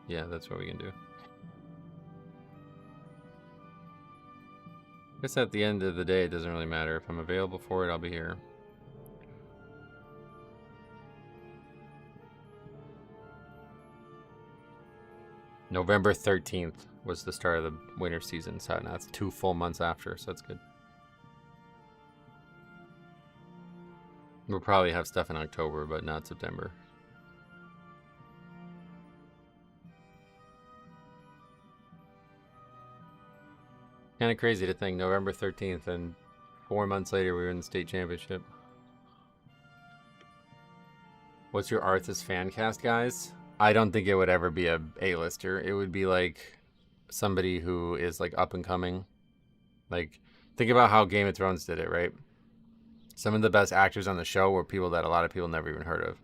Yeah, that's what we can do. I guess at the end of the day, it doesn't really matter. If I'm available for it, I'll be here. November 13th was the start of the winter season, so now it's 2 full months after, so that's good. We'll probably have stuff in October, but not September. Kind of crazy to think November 13th and 4 months later we were in the state championship. What's your Arthas fan cast, guys? I don't think it would ever be a A-lister. It would be like somebody who is like up and coming. Like, think about how Game of Thrones did it, right? Some of the best actors on the show were people that a lot of people never even heard of.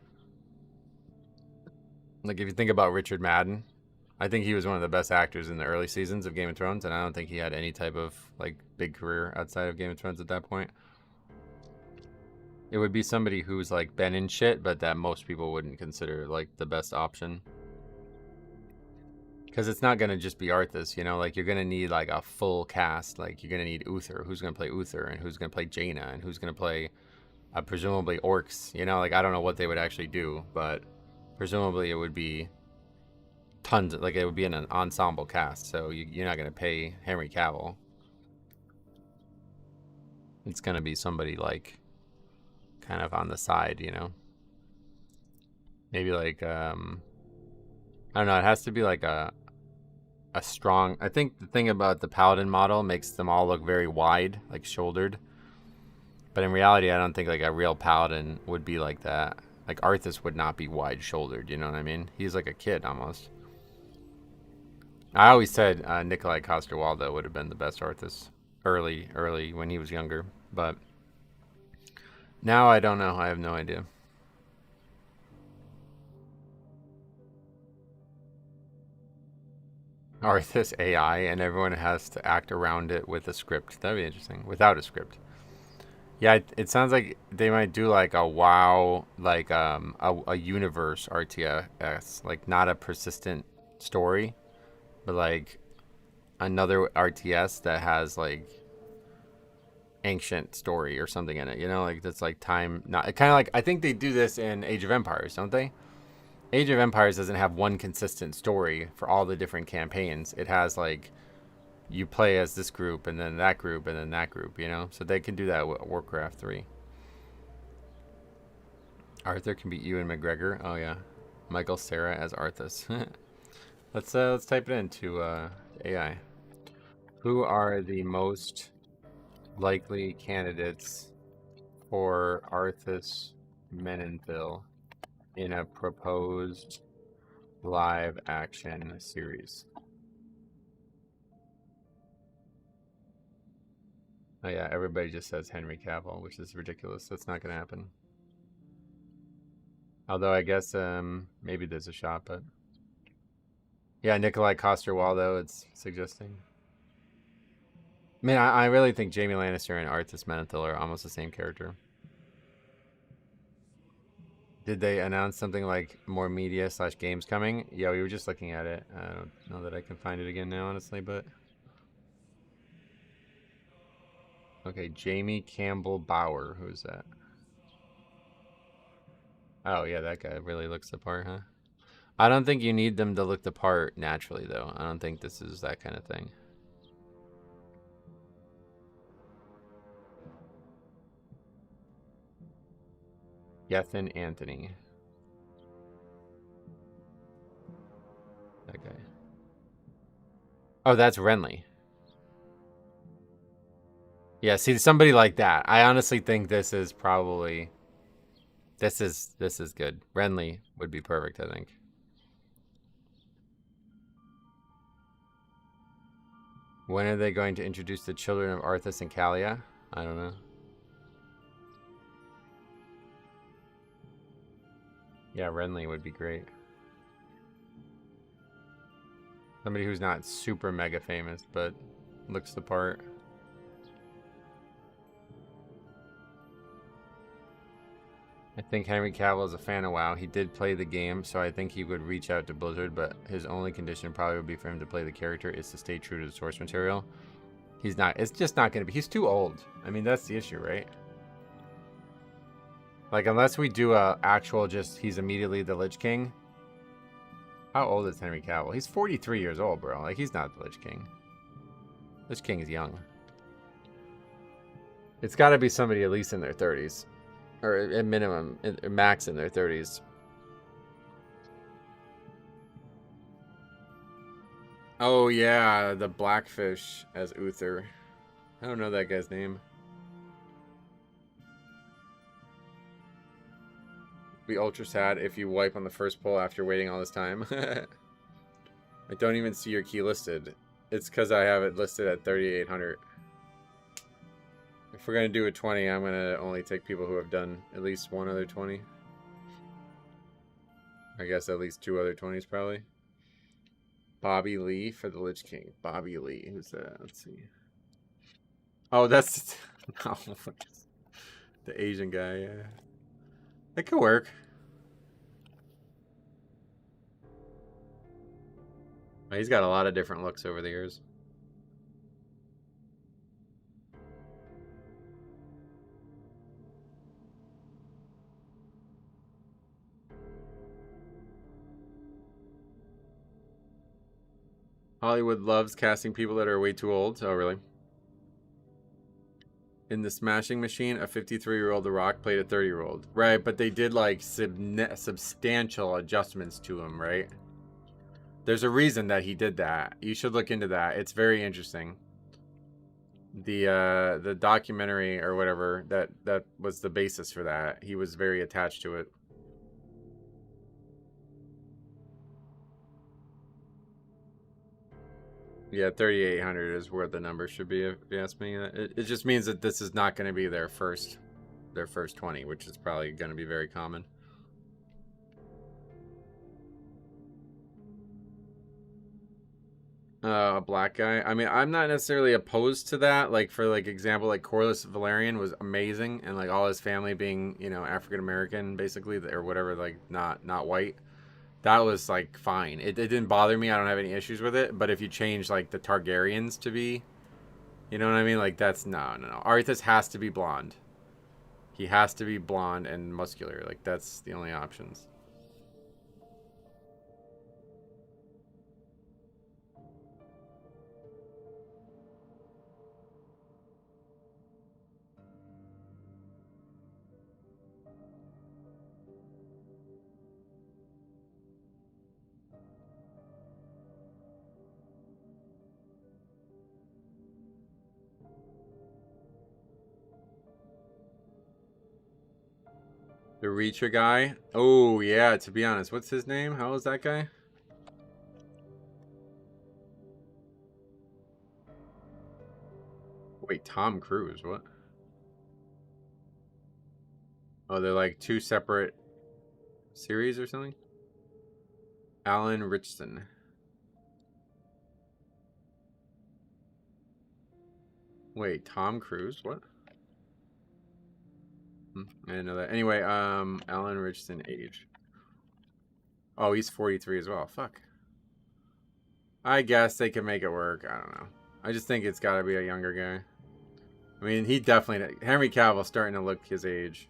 Like, if you think about Richard Madden, I think he was one of the best actors in the early seasons of Game of Thrones, and I don't think he had any type of like big career outside of Game of Thrones at that point. It would be somebody who's like been in shit, but that most people wouldn't consider like the best option. Because it's not going to just be Arthas, you know? Like, you're going to need like a full cast. Like, you're going to need Uther. Who's going to play Uther? And who's going to play Jaina? And who's going to play presumably orcs? You know, like, I don't know what they would actually do, but presumably it would be tons, like it would be an ensemble cast, so you're not going to pay Henry Cavill. It's going to be somebody like kind of on the side, you know, maybe like I don't know, it has to be like a strong... I think the thing about the Paladin model makes them all look very wide, like shouldered, but in reality I don't think like a real Paladin would be like that. Like Arthas would not be wide shouldered, you know what I mean? He's like a kid almost. I always said Nikolai Coster-Waldau would have been the best Arthas early when he was younger, but now I don't know. I have no idea. Arthas AI, and everyone has to act around it with a script. That'd be interesting. Without a script. Yeah, it sounds like they might do like a WoW, like a universe RTS, like not a persistent story, but like another RTS that has like ancient story or something in it. You know, like that's like time. Not kind of like I think they do this in Age of Empires, don't they? Age of Empires doesn't have one consistent story for all the different campaigns. It has like you play as this group and then that group and then that group, you know? So they can do that with Warcraft 3. Arthur can beat Ewan McGregor. Oh yeah. Michael Cera as Arthas. Let's type it into AI. Who are the most likely candidates for Arthas Menonville in a proposed live action series? Oh yeah, everybody just says Henry Cavill, which is ridiculous. That's not going to happen. Although I guess maybe there's a shot, but yeah, Nikolai Coster-Waldau, it's suggesting. Man, I really think Jaime Lannister and Arthas Menonville are almost the same character. Did they announce something like more media / games coming? Yeah, we were just looking at it. I don't know that I can find it again now, honestly, but... Okay, Jamie Campbell Bower. Who's that? Oh, yeah, that guy really looks the part, huh? I don't think you need them to look the part naturally, though. I don't think this is that kind of thing. Gethin Anthony. That guy. Oh, that's Renly. Yeah, see, somebody like that. I honestly think this is probably... This is good. Renly would be perfect, I think. When are they going to introduce the children of Arthas and Kalia? I don't know. Yeah, Renly would be great. Somebody who's not super mega famous, but looks the part. I think Henry Cavill is a fan of WoW. He did play the game, so I think he would reach out to Blizzard, but his only condition probably would be for him to play the character is to stay true to the source material. He's not, it's just not going to be, he's too old. I mean, that's the issue, right? Like, unless we do a actual just, he's immediately the Lich King. How old is Henry Cavill? He's 43 years old, bro. Like, he's not the Lich King. Lich King is young. It's got to be somebody at least in their 30s. Or at minimum, max in their 30s. Oh, yeah, the Blackfish as Uther. I don't know that guy's name. Be ultra sad if you wipe on the first pull after waiting all this time. I don't even see your key listed. It's because I have it listed at 3,800. If we're going to do a 20, I'm going to only take people who have done at least one other 20. I guess at least 2 other 20s probably. Bobby Lee for the Lich King. Bobby Lee. Who's that? Let's see. Oh, that's... No, the Asian guy, yeah. That could work. He's got a lot of different looks over the years. Hollywood loves casting people that are way too old. Oh, really? In the Smashing Machine, a 53-year-old The Rock played a 30-year-old. Right, but they did, like, substantial adjustments to him, right? There's a reason that he did that. You should look into that. It's very interesting. The documentary or whatever, that was the basis for that. He was very attached to it. Yeah, 3,800 is where the number should be, if you ask me. It just means that this is not going to be their first 20, which is probably going to be very common. A black guy. I mean, I'm not necessarily opposed to that. Like, for like example, like Corliss Valerian was amazing, and like all his family being, you know, African American, basically, or whatever, like not white. That was like fine. It didn't bother me. I don't have any issues with it. But if you change like the Targaryens to be, you know what I mean? Like that's no. Arthas has to be blonde. He has to be blonde and muscular. Like that's the only options. The Reacher guy. Oh, yeah, to be honest. What's his name? How is that guy? Wait, Tom Cruise. What? Oh, they're like two separate series or something? Alan Richson. Wait, Tom Cruise? What? I didn't know that. Anyway, Alan Richardson age. Oh, he's 43 as well. Fuck. I guess they can make it work. I don't know. I just think it's got to be a younger guy. I mean, he definitely... Henry Cavill's starting to look his age.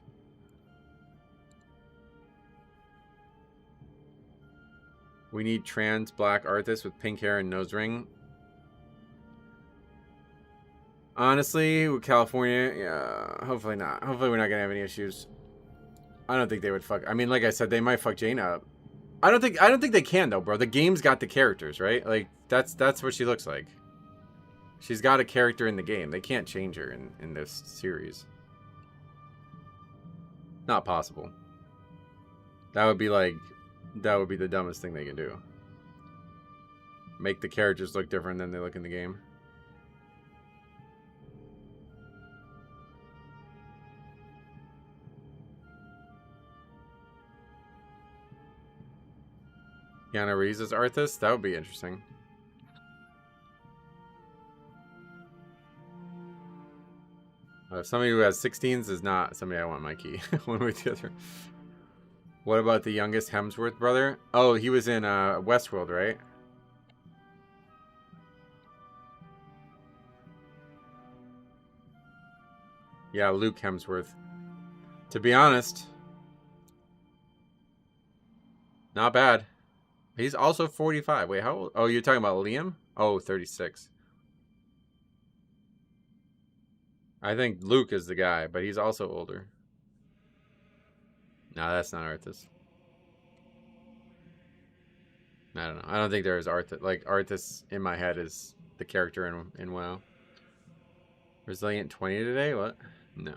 We need trans black Arthas with pink hair and nose ring. Honestly, with California, yeah, hopefully not. Hopefully we're not gonna have any issues. I don't think they would fuck. I mean, like I said, they might fuck Jane up. I don't think they can though, bro. The game's got the characters, right? Like that's what she looks like. She's got a character in the game. They can't change her in this series. Not possible. That would be the dumbest thing they can do. Make the characters look different than they look in the game. Keanu Reeves as Arthas? That would be interesting. Somebody who has 16s is not somebody I want my key. One way or the other. What about the youngest Hemsworth brother? Oh, he was in Westworld, right? Yeah, Luke Hemsworth. To be honest, not bad. He's also 45. Wait, how old? Oh, you're talking about Liam? Oh, 36. I think Luke is the guy, but he's also older. No, that's not Arthas. I don't know. I don't think there is Arthas. Like, Arthas in my head is the character in WoW. Resilient 20 today? What? No.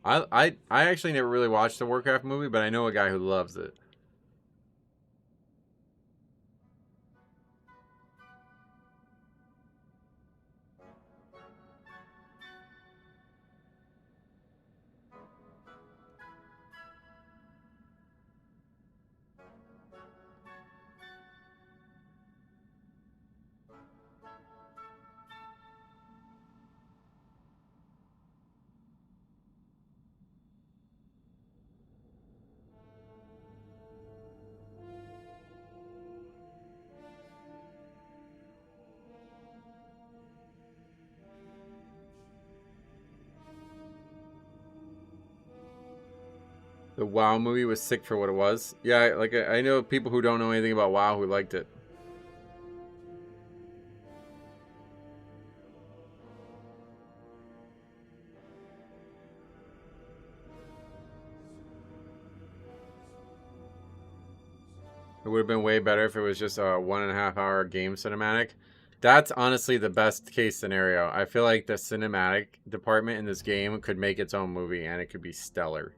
I actually never really watched the Warcraft movie, but I know a guy who loves it. The WoW movie was sick for what it was. Yeah, like I know people who don't know anything about WoW who liked it. It would have been way better if it was just a 1.5 hour game cinematic. That's honestly the best case scenario. I feel like the cinematic department in this game could make its own movie and it could be stellar.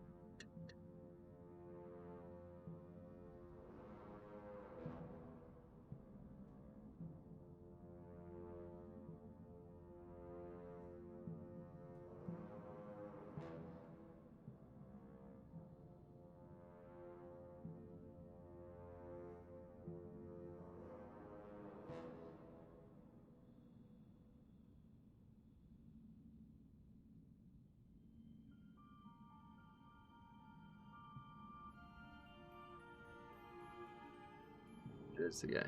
There's the guy.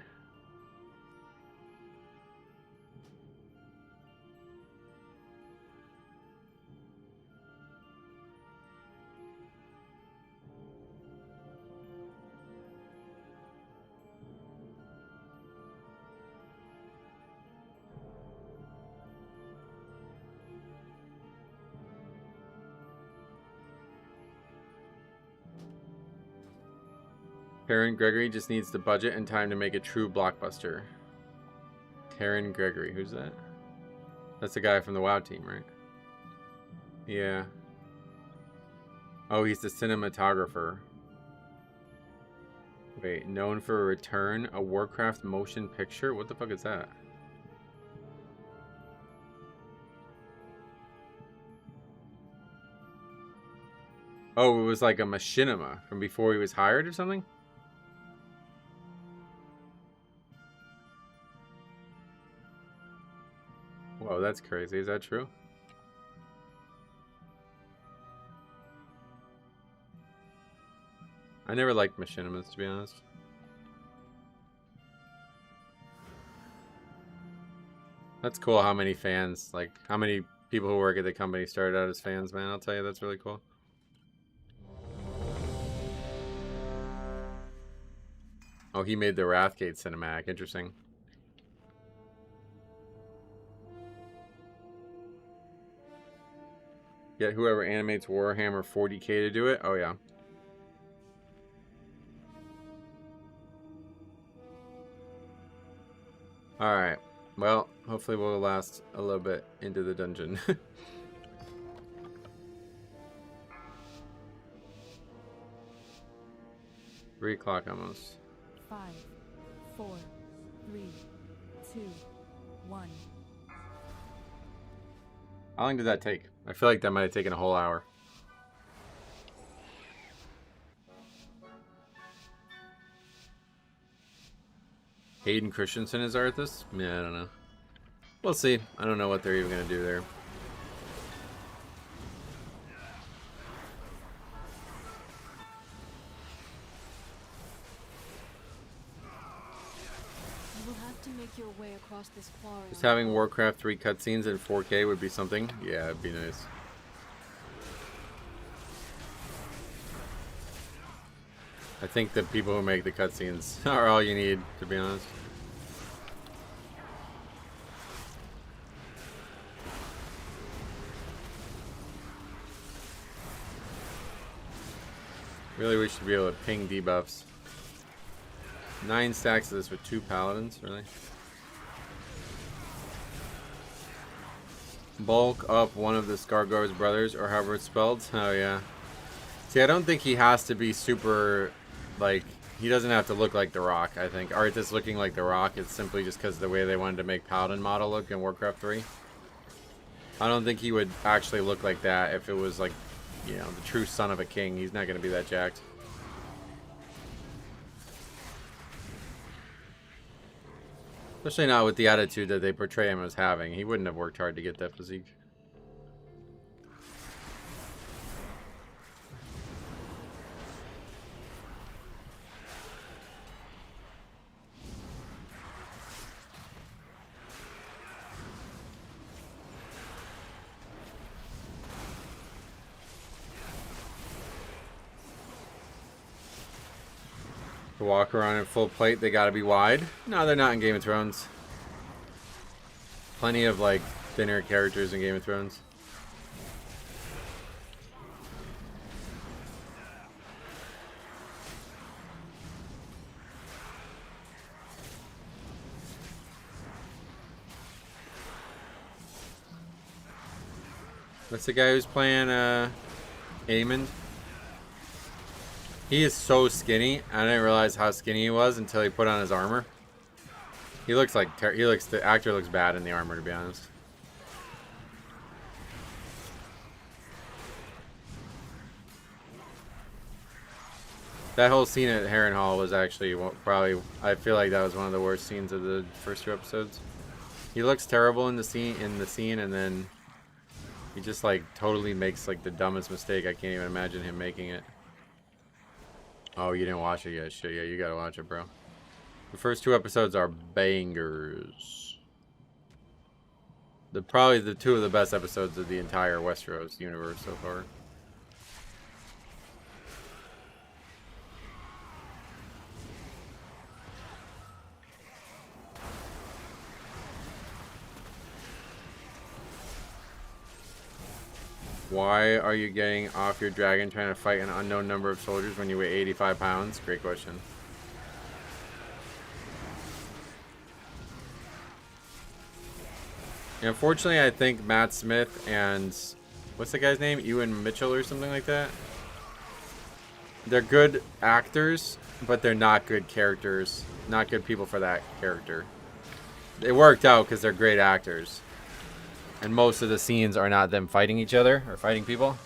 Taryn Gregory just needs the budget and time to make a true blockbuster. Taryn Gregory, who's that? That's the guy from the WoW team, right? Yeah. Oh, he's the cinematographer. Wait, known for Return, a Warcraft motion picture? What the fuck is that? Oh, it was like a machinima from before he was hired or something? Whoa, that's crazy. Is that true? I never liked machinimas, to be honest. That's cool how many fans, like, how many people who work at the company started out as fans, man. I'll tell you, that's really cool. Oh, he made the Wrathgate cinematic. Interesting. Get whoever animates Warhammer 40k to do it? Oh, yeah. Alright. Well, hopefully we'll last a little bit into the dungeon. 3 o'clock almost. 5, 4, 3, 2, 1. How long did that take? I feel like that might have taken a whole hour. Hayden Christensen is Arthas? Yeah, I don't know. We'll see. I don't know what they're even going to do there. You will have to make your way across this quarry. Just having Warcraft 3 cutscenes in 4K would be something. Yeah, it'd be nice. I think the people who make the cutscenes are all you need, to be honest. Really wish to be able to ping debuffs. 9 stacks of this with 2 paladins, really? Bulk up one of the Skargar's brothers, or however it's spelled. Oh, yeah. See, I don't think he has to be super, like, he doesn't have to look like The Rock, I think. Arthas looking like The Rock, it's simply just because of the way they wanted to make Paladin model look in Warcraft 3. I don't think he would actually look like that if it was, like, you know, the true son of a king. He's not going to be that jacked. Especially not with the attitude that they portray him as having. He wouldn't have worked hard to get that physique. To walk around in full plate, they gotta be wide. No, they're not in Game of Thrones. Plenty of, like, thinner characters in Game of Thrones. That's the guy who's playing, Aemond. He is so skinny. I didn't realize how skinny he was until he put on his armor. He looks like the actor looks bad in the armor, to be honest. That whole scene at Harrenhal was actually probably, I feel like that was one of the worst scenes of the first 2 episodes. He looks terrible in the scene, and then he just like totally makes like the dumbest mistake. I can't even imagine him making it. Oh, you didn't watch it yet? Shit, yeah, you gotta watch it, bro. The first 2 episodes are bangers. Probably the 2 of the best episodes of the entire Westeros universe so far. Why are you getting off your dragon trying to fight an unknown number of soldiers when you weigh 85 pounds? Great question. Unfortunately, I think Matt Smith and what's the guy's name? Ewan Mitchell or something like that. They're good actors, but they're not good characters. Not good people for that character. It worked out because they're great actors. And most of the scenes are not them fighting each other or fighting people.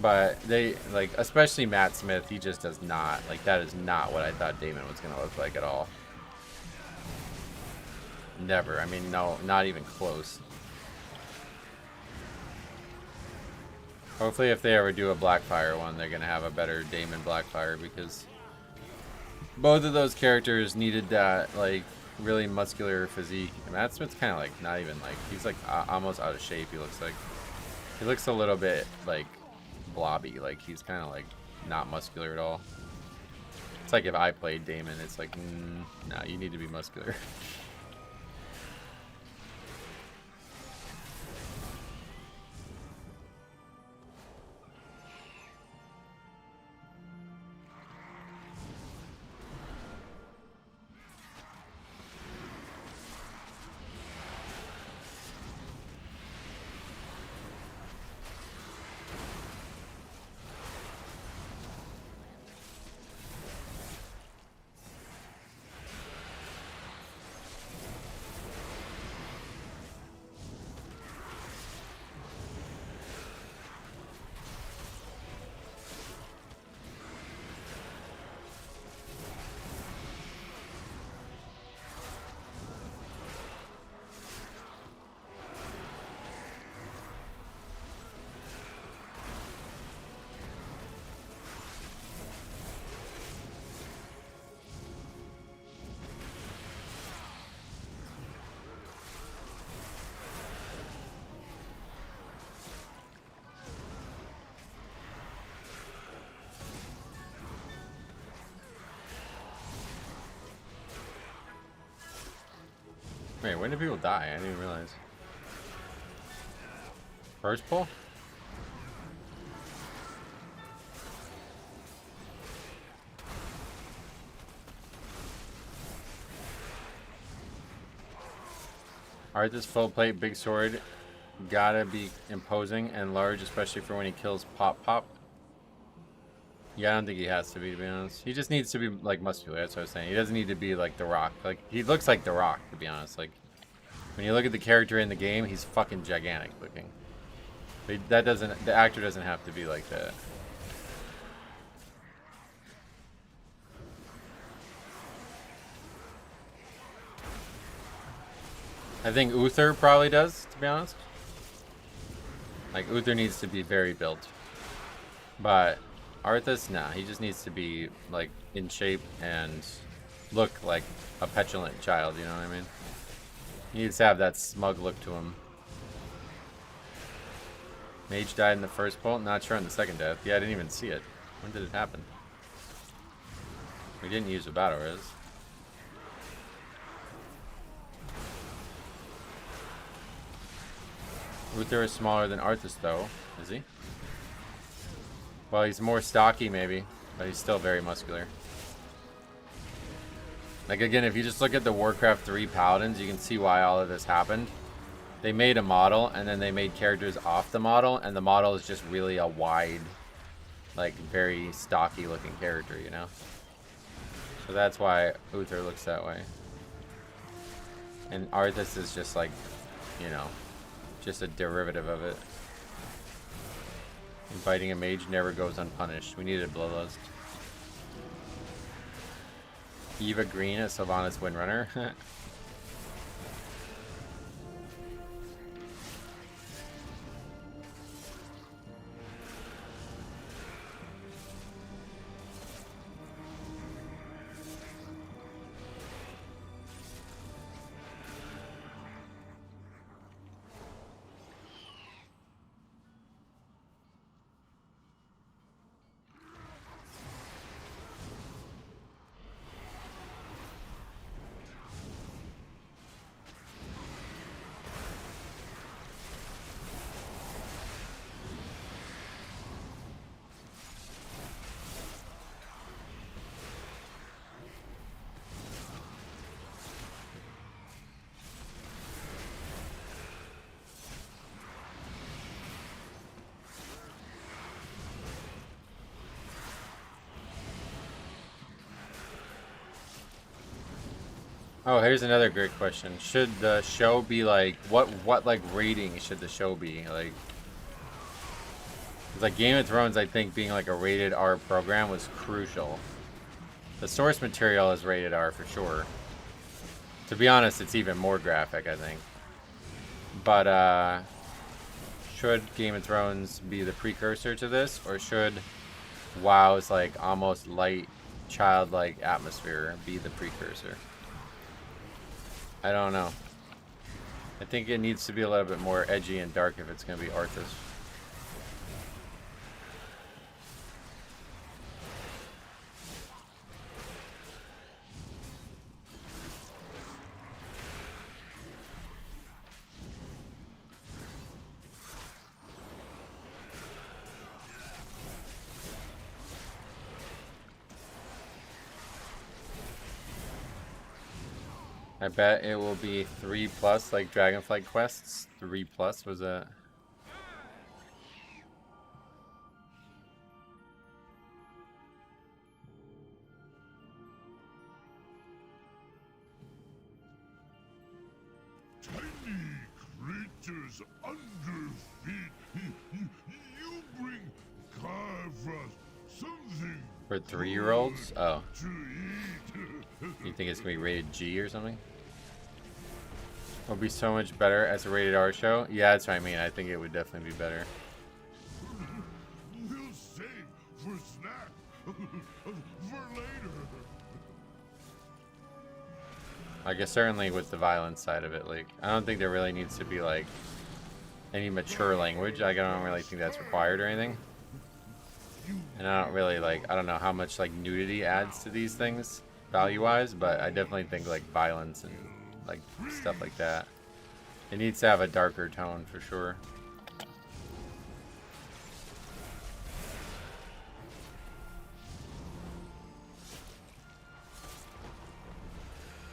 But they, like, especially Matt Smith, he just does not. Like, that is not what I thought Daemon was going to look like at all. Never. I mean, no, not even close. Hopefully if they ever do a Blackfire one, they're going to have a better Daemon Blackfire, because both of those characters needed that, like, really muscular physique. And Matt Smith's kind of, like, not even, like, he's, like, almost out of shape, he looks like. He looks a little bit, like, blobby. Like, he's kind of, like, not muscular at all. It's like if I played Daemon, it's like, nah, you need to be muscular. Wait, when do people die? I didn't even realize. First pull? Alright, this full plate, big sword. Gotta be imposing and large, especially for when he kills Pop Pop. Yeah, I don't think he has to be honest. He just needs to be, like, muscular, that's what I was saying. He doesn't need to be like The Rock. Like, he looks like The Rock, to be honest. Like, when you look at the character in the game, he's fucking gigantic looking. But that doesn't, the actor doesn't have to be like that. I think Uther probably does, to be honest. Like, Uther needs to be very built. But Arthas, nah, he just needs to be, like, in shape and look like a petulant child, you know what I mean? He needs to have that smug look to him. Mage died in the first pull, not sure on the second death. Yeah, I didn't even see it. When did it happen? We didn't use a battle res. Uther is smaller than Arthas, though. Is he? Well, he's more stocky, maybe. But he's still very muscular. Like, again, if you just look at the Warcraft 3 Paladins, you can see why all of this happened. They made a model, and then they made characters off the model, and the model is just really a wide, like, very stocky-looking character, you know? So that's why Uther looks that way. And Arthas is just, like, you know, just a derivative of it. Inviting a mage never goes unpunished. We needed Bloodlust. Eva Green as Sylvanas Windrunner. Oh, here's another great question. Should the show be like what like rating should the show be? Like it's like Game of Thrones, I think being like a rated R program was crucial. The source material is rated R for sure. To be honest, it's even more graphic, I think. But should Game of Thrones be the precursor to this, or should WoW's like almost light childlike atmosphere be the precursor? I don't know. I think it needs to be a little bit more edgy and dark if it's going to be Arthas. I bet it will be 3+ like Dragonflight quests. 3+ was that? Tiny creatures under feet. You bring carve something For 3-year-olds? Oh. to eat. You think it's going to be rated G or something? It'll be so much better as a rated R show? Yeah, that's what I mean. I think it would definitely be better. We'll save for snack. For later. I guess certainly with the violence side of it, like, I don't think there really needs to be, like, any mature language. Like, I don't really think that's required or anything. And I don't really, like, I don't know how much, like, nudity adds to these things, value-wise, but I definitely think, like, violence and, like, stuff like that. It needs to have a darker tone, for sure.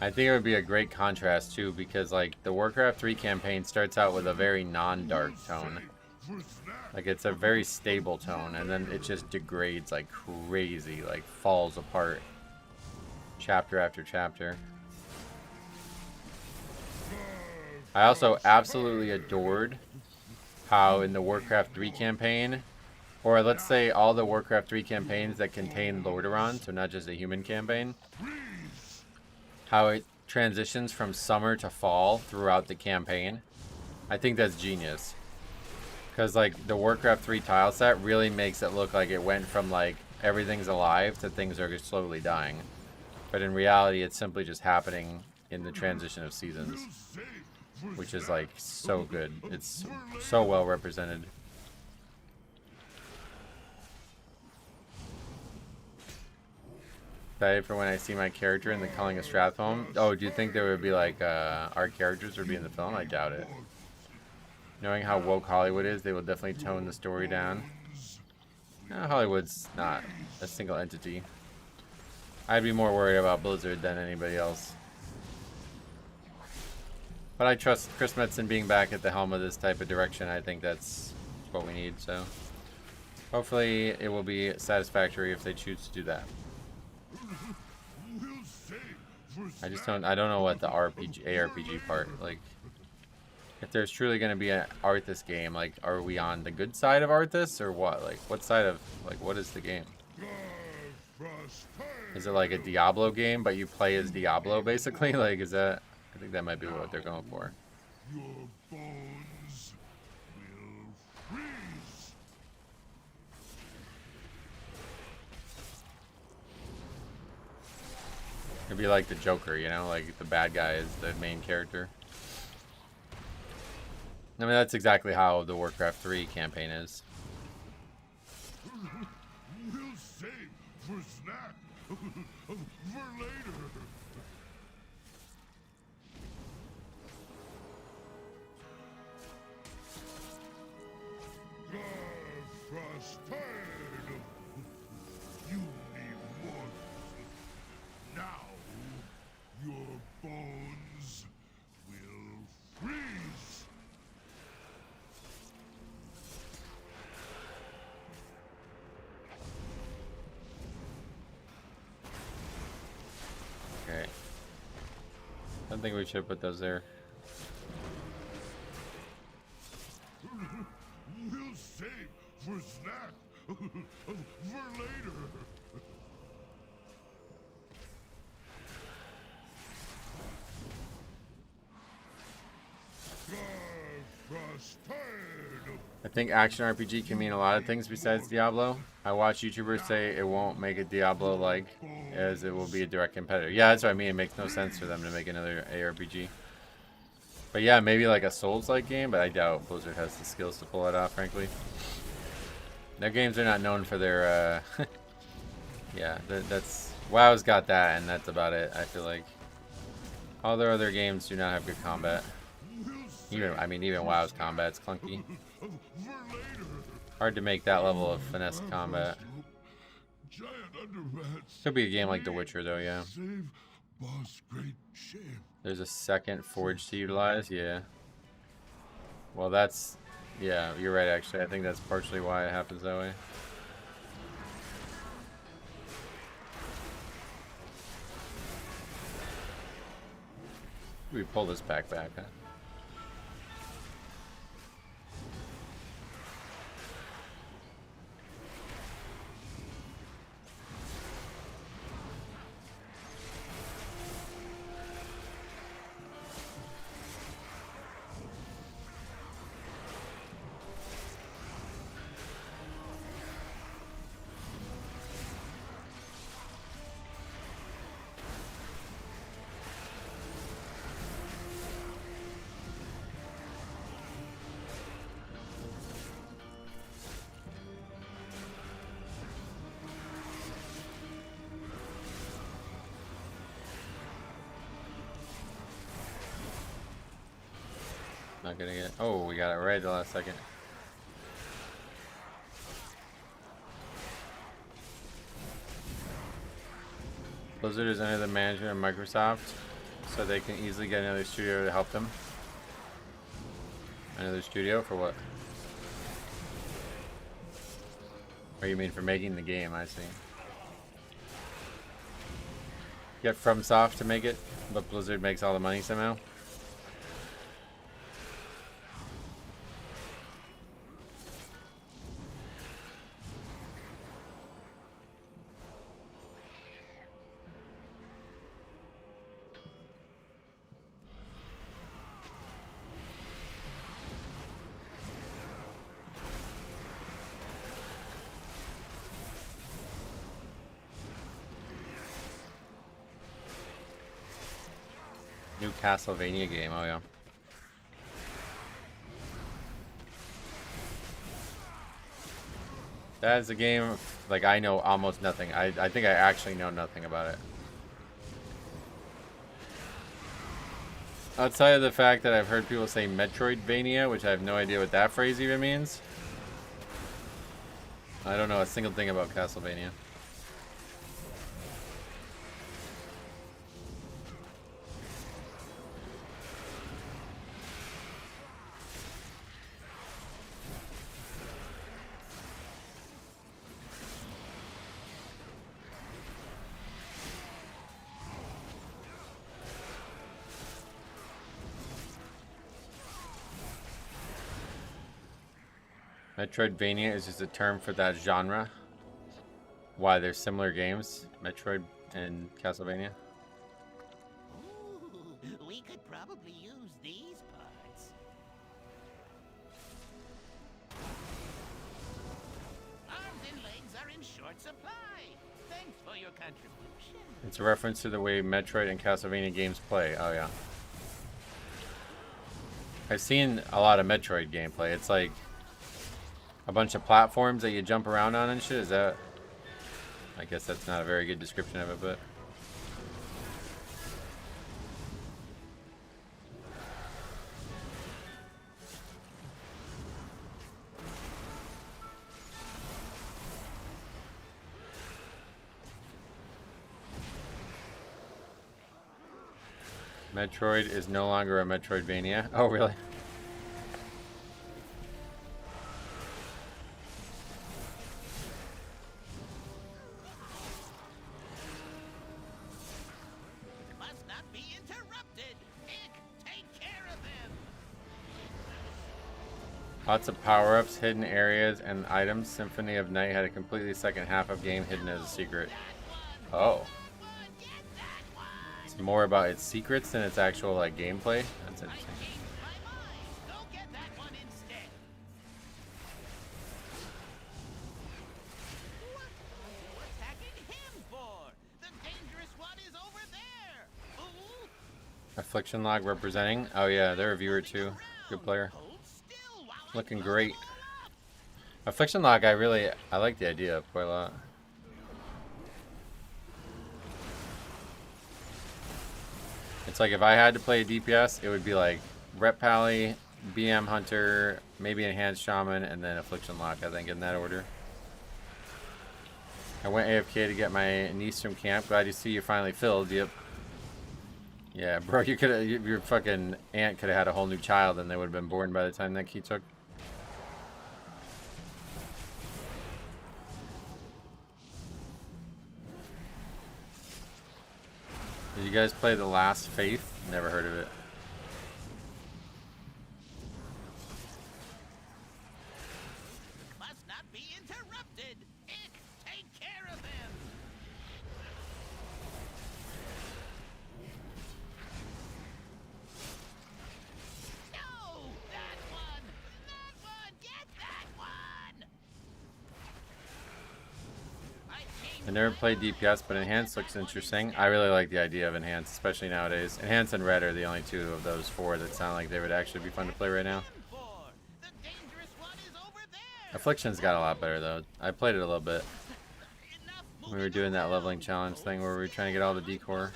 I think it would be a great contrast, too, because, like, the Warcraft 3 campaign starts out with a very non-dark tone. Like, it's a very stable tone, and then it just degrades like crazy, like, falls apart chapter after chapter. I also absolutely adored how in the Warcraft 3 campaign, or let's say all the Warcraft 3 campaigns that contain Lordaeron, so not just a human campaign, how it transitions from summer to fall throughout the campaign. I think that's genius. Because, like, the Warcraft 3 tile set really makes it look like it went from, like, everything's alive to things are slowly dying. But in reality, it's simply just happening in the transition of seasons. Which is, like, so good. It's so well represented. Excited for when I see my character in the Culling of Strathholm. Oh, do you think there would be, like, our characters would be in the film? I doubt it. Knowing how woke Hollywood is, they will definitely tone the story down. Hollywood's not a single entity. I'd be more worried about Blizzard than anybody else. But I trust Chris Metzen being back at the helm of this type of direction. I think that's what we need, so hopefully it will be satisfactory if they choose to do that. I don't know what the ARPG part, like, if there's truly going to be an Arthas game, like, are we on the good side of Arthas, or what? Like, what side of, like, what is the game? Is it like a Diablo game, but you play as Diablo, basically? Like, is that, I think that might be what they're going for. Your bones will freeze. It'd be like the Joker, you know? Like, the bad guy is the main character. I mean, that's exactly how the Warcraft 3 campaign is. We'll save for snack. For later. Garfrost tired. You need warmth. Now, your bones will freeze. Okay, I think we should put those there. We'll save for snack for later. I think action RPG can mean a lot of things besides Diablo. I watch YouTubers say it won't make it Diablo-like, as it will be a direct competitor. Yeah, that's what I mean. It makes no sense for them to make another ARPG. But yeah, maybe like a Souls-like game, but I doubt Blizzard has the skills to pull it off, frankly. Their games are not known for their, yeah, that's... WoW's got that, and that's about it, I feel like. All their other games do not have good combat. Even WoW's combat's clunky. Hard to make that level of finesse combat. Could be a game like The Witcher, though, yeah. There's a second forge to utilize, yeah. Well, that's... Yeah, you're right, actually. I think that's partially why it happens that way. We pull this pack back, huh? Not gonna get. Oh, we got it right at the last second. Blizzard is under the management of Microsoft, so they can easily get another studio to help them. Another studio for what? Or you mean for making the game? I see. Get FromSoft to make it, but Blizzard makes all the money somehow. New Castlevania game, oh yeah. That is a game, like, I know almost nothing. I think I actually know nothing about it. Outside of the fact that I've heard people say Metroidvania, which I have no idea what that phrase even means. I don't know a single thing about Castlevania. Metroidvania is just a term for that genre. Why there's similar games, Metroid and Castlevania. Ooh, we could probably use these parts. Arms and legs are in short supply. Thanks for your contribution. It's a reference to the way Metroid and Castlevania games play. Oh yeah. I've seen a lot of Metroid gameplay. It's like a bunch of platforms that you jump around on and shit. Is that... I guess that's not a very good description of it, but... Metroid is no longer a Metroidvania. Oh, really? Must not be interrupted. Lots of power-ups, hidden areas, and items. Symphony of Night had a completely second half of game hidden as a secret. Oh. It's more about its secrets than its actual like gameplay. That's interesting. Affliction Log representing. Oh yeah, they're a viewer too. Good player. Looking great. Affliction Log, I like the idea of quite a lot. It's like if I had to play a DPS, it would be like Rep Pally, BM Hunter, maybe Enhanced Shaman, and then Affliction Lock, I think, in that order. I went AFK to get my niece from camp. Glad to see you finally filled. Yep. Yeah, bro, you could have, your fucking aunt could have had a whole new child and they would have been born by the time that key took. Did you guys play The Last Faith? Never heard of it. Must not be interrupted. Ick, take care of him. No, that one. That one. Get that one. I never played DPS, but Enhanced looks interesting. I really like the idea of Enhanced, especially nowadays. Enhanced and Red are the only two of those four that sound like they would actually be fun to play right now. Affliction's got a lot better though. I played it a little bit. We were doing that leveling challenge thing where we were trying to get all the decor.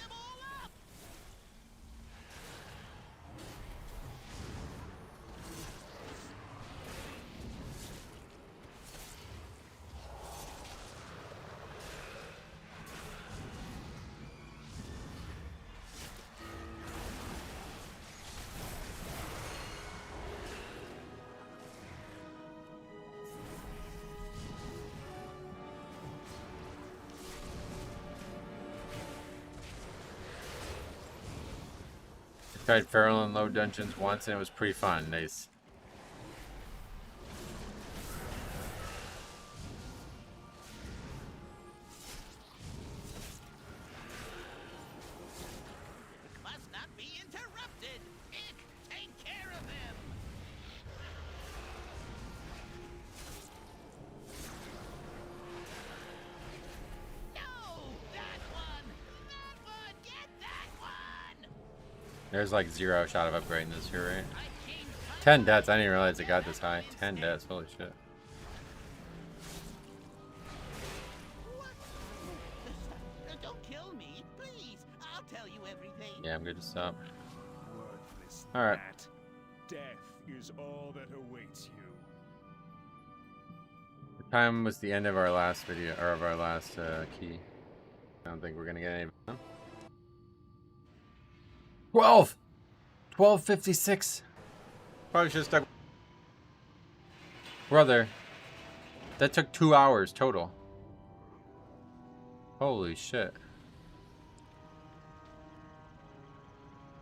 Tried Feral and Low Dungeons once and it was pretty fun. Nice. Must not be interrupted. Ick, take care of him. No, that one. That one. Get that one. There's like 0 shot of upgrading this here, right? 10 deaths. I didn't even realize it got this high. 10 deaths. Holy shit. Don't kill me, please. I'll tell you everything. Yeah, I'm good to stop. Worthless Alright. gnat. Death is all that awaits you. The time was the end of our last video, or of our last key. I don't think we're gonna get any. 12! 12:56. Probably should have stuck. Brother, that took 2 hours total. Holy shit.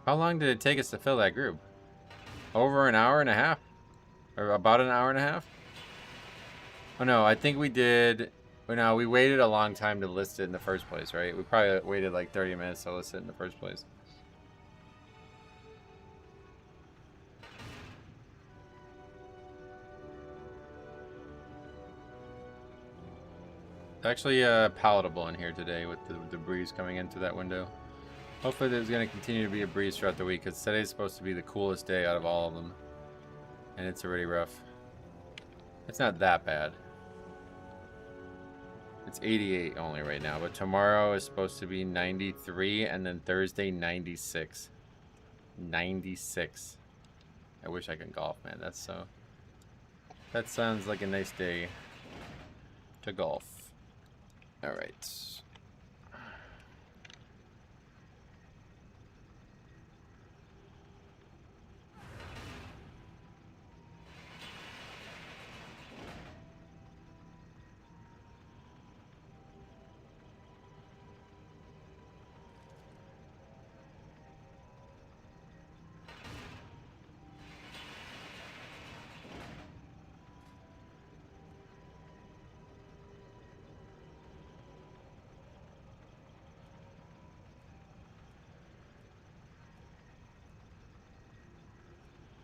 How long did it take us to fill that group? Over an hour and a half? Or about an hour and a half? Oh no, I think we did. Well, no, we waited a long time to list it in the first place, right? We probably waited like 30 minutes to list it in the first place. It's actually palatable in here today with the breeze coming into that window. Hopefully there's going to continue to be a breeze throughout the week because today's supposed to be the coolest day out of all of them. And it's already rough. It's not that bad. It's 88 only right now, but tomorrow is supposed to be 93 and then Thursday 96. 96. I wish I could golf, man. That's so... That sounds like a nice day to golf. All right.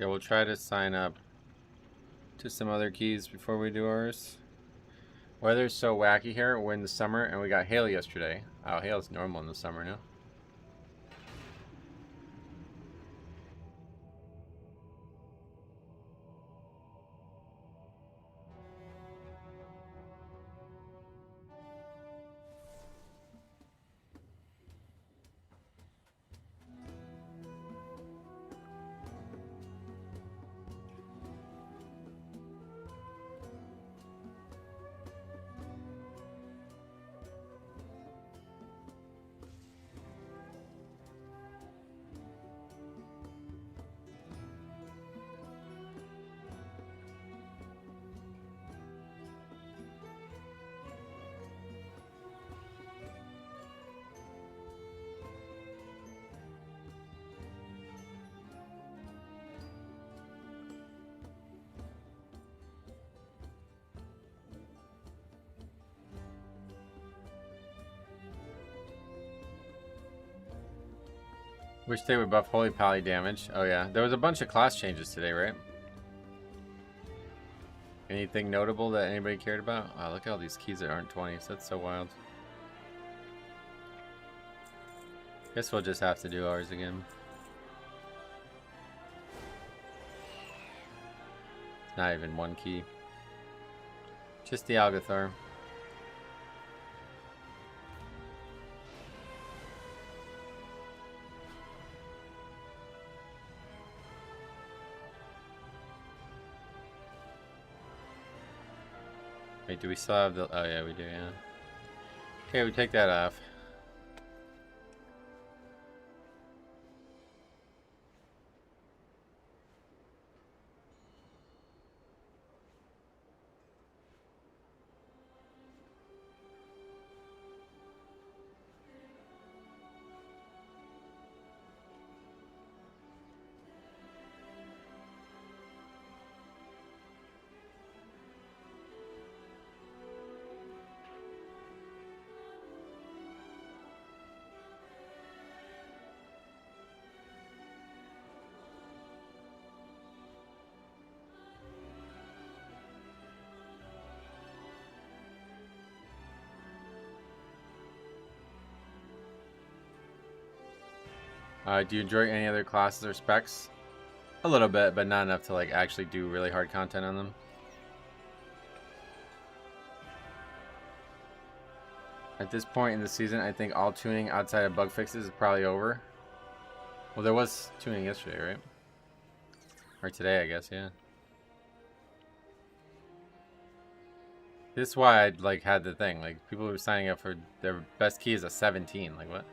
Yeah, we'll try to sign up to some other keys before we do ours. Weather's so wacky here. We're in the summer and we got hail yesterday. Oh, hail's normal in the summer now. Wish they would buff Holy Pally damage. Oh yeah, there was a bunch of class changes today, right? Anything notable that anybody cared about? Oh, look at all these keys that aren't 20s. That's so wild. Guess we'll just have to do ours again. Not even one key. Just the Algathar. Wait, do we still have the... Oh yeah, we do, yeah. Okay, we take that off. Do you enjoy any other classes or specs? A little bit, but not enough to like actually do really hard content on them. At this point in the season, I think all tuning outside of bug fixes is probably over. Well, there was tuning yesterday, right? Or today, I guess, yeah. This is why I like had the thing. Like people were signing up for their best key is a 17. Like what?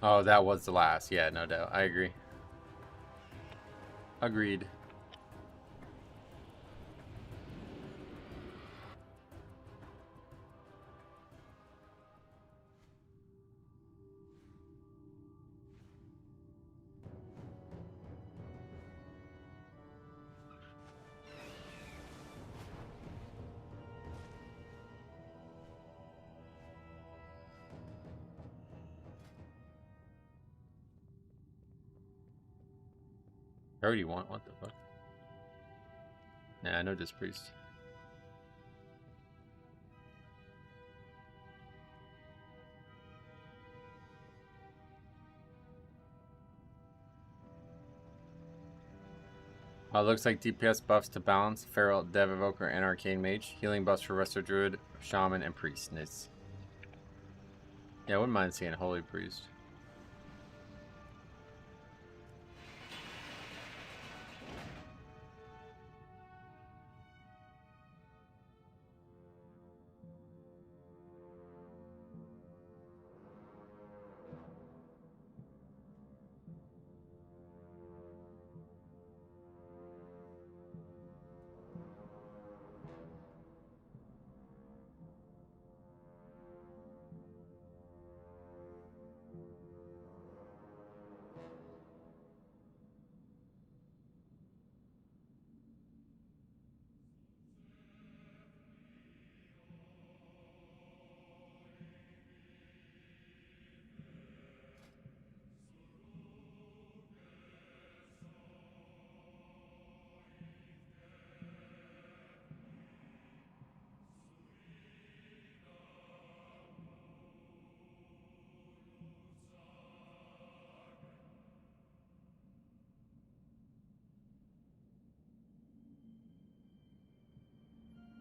Oh, that was the last. Yeah, no doubt. I agree. Agreed. I already want what the fuck? Nah, no Dispriest. Looks like DPS buffs to balance, Feral, Dev Evoker, and Arcane Mage. Healing buffs for Resto Druid, Shaman, and Priest. Nice. Yeah, I wouldn't mind seeing Holy Priest.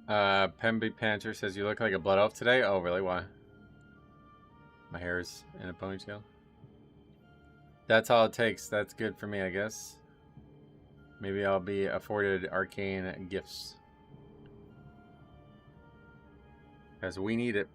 Pemby Panther says you look like a blood elf today. Oh, really? Why? My hair's in a ponytail. That's all it takes. That's good for me, I guess. Maybe I'll be afforded arcane gifts. Because we need it.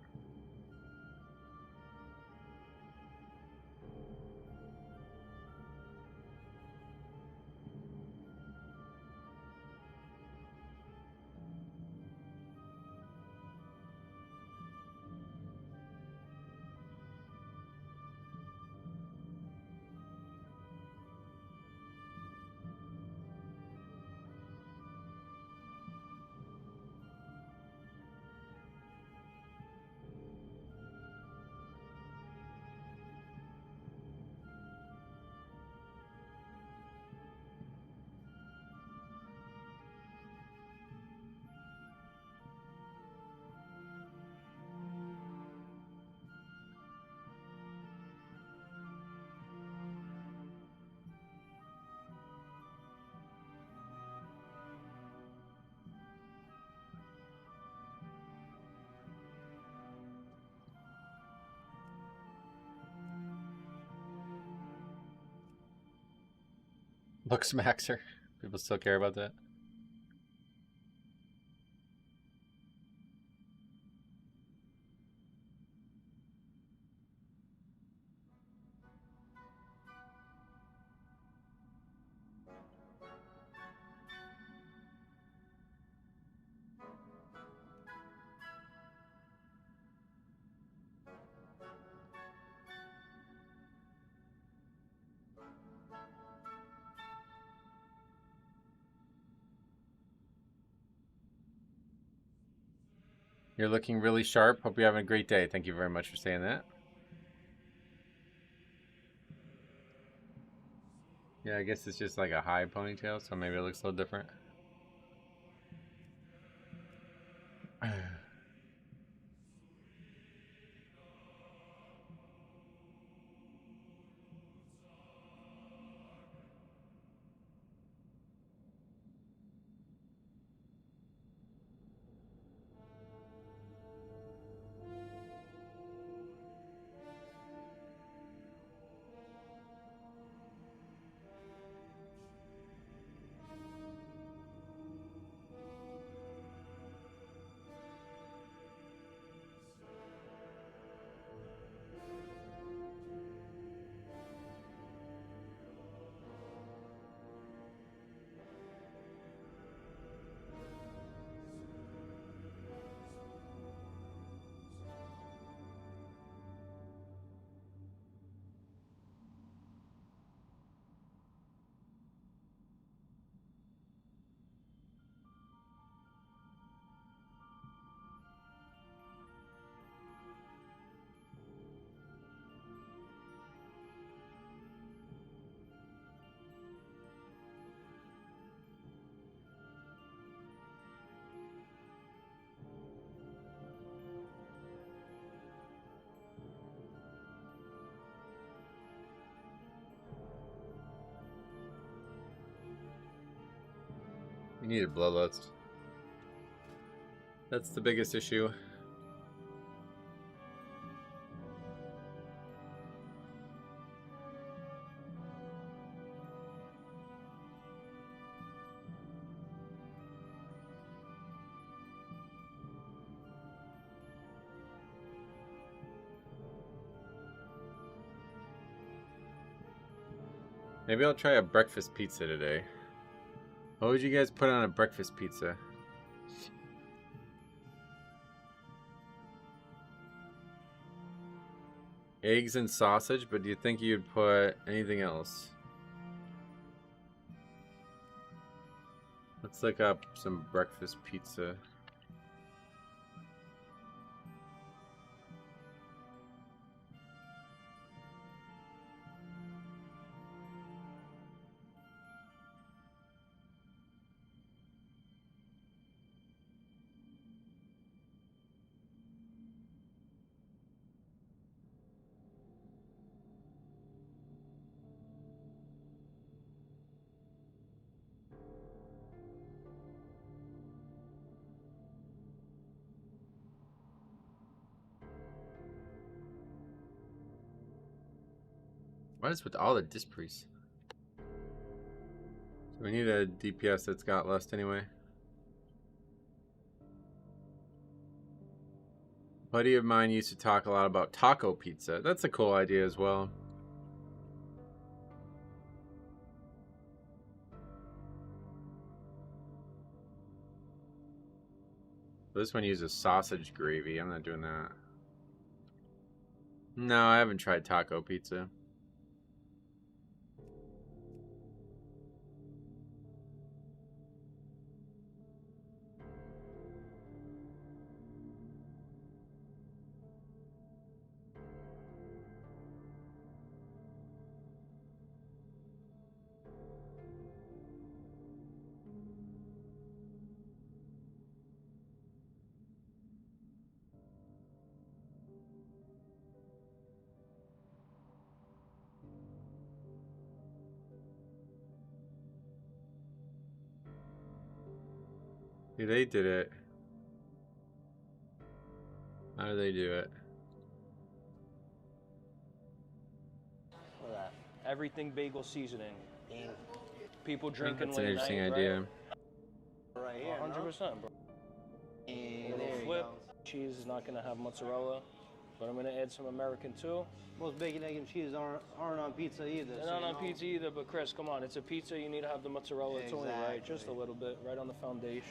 Looks Maxer. People still care about that. You're looking really sharp. Hope you're having a great day. Thank you very much for saying that. Yeah, I guess it's just like a high ponytail, so maybe it looks a little different. We need a bloodlust. That's the biggest issue. Maybe I'll try a breakfast pizza today. What would you guys put on a breakfast pizza? Eggs and sausage, but do you think you'd put anything else? Let's look up some breakfast pizza. What is with all the dispriests? So we need a DPS that's got lust anyway. A buddy of mine used to talk a lot about taco pizza. That's a cool idea as well. This one uses sausage gravy. I'm not doing that. No, I haven't tried taco pizza. Yeah, they did it. How do they do it? Look at that. Everything bagel seasoning. People drinking That's an late interesting night, idea. Right here, 100%, bro. And Little there you flip. go. Cheese is not gonna have mozzarella, but I'm gonna add some American too. Most bacon, egg, and cheese aren't on pizza either. They're so not you on know. pizza either, but Chris, come on, it's a pizza. You need to have the mozzarella. It's only right, just a Exactly. little bit, right on the foundation.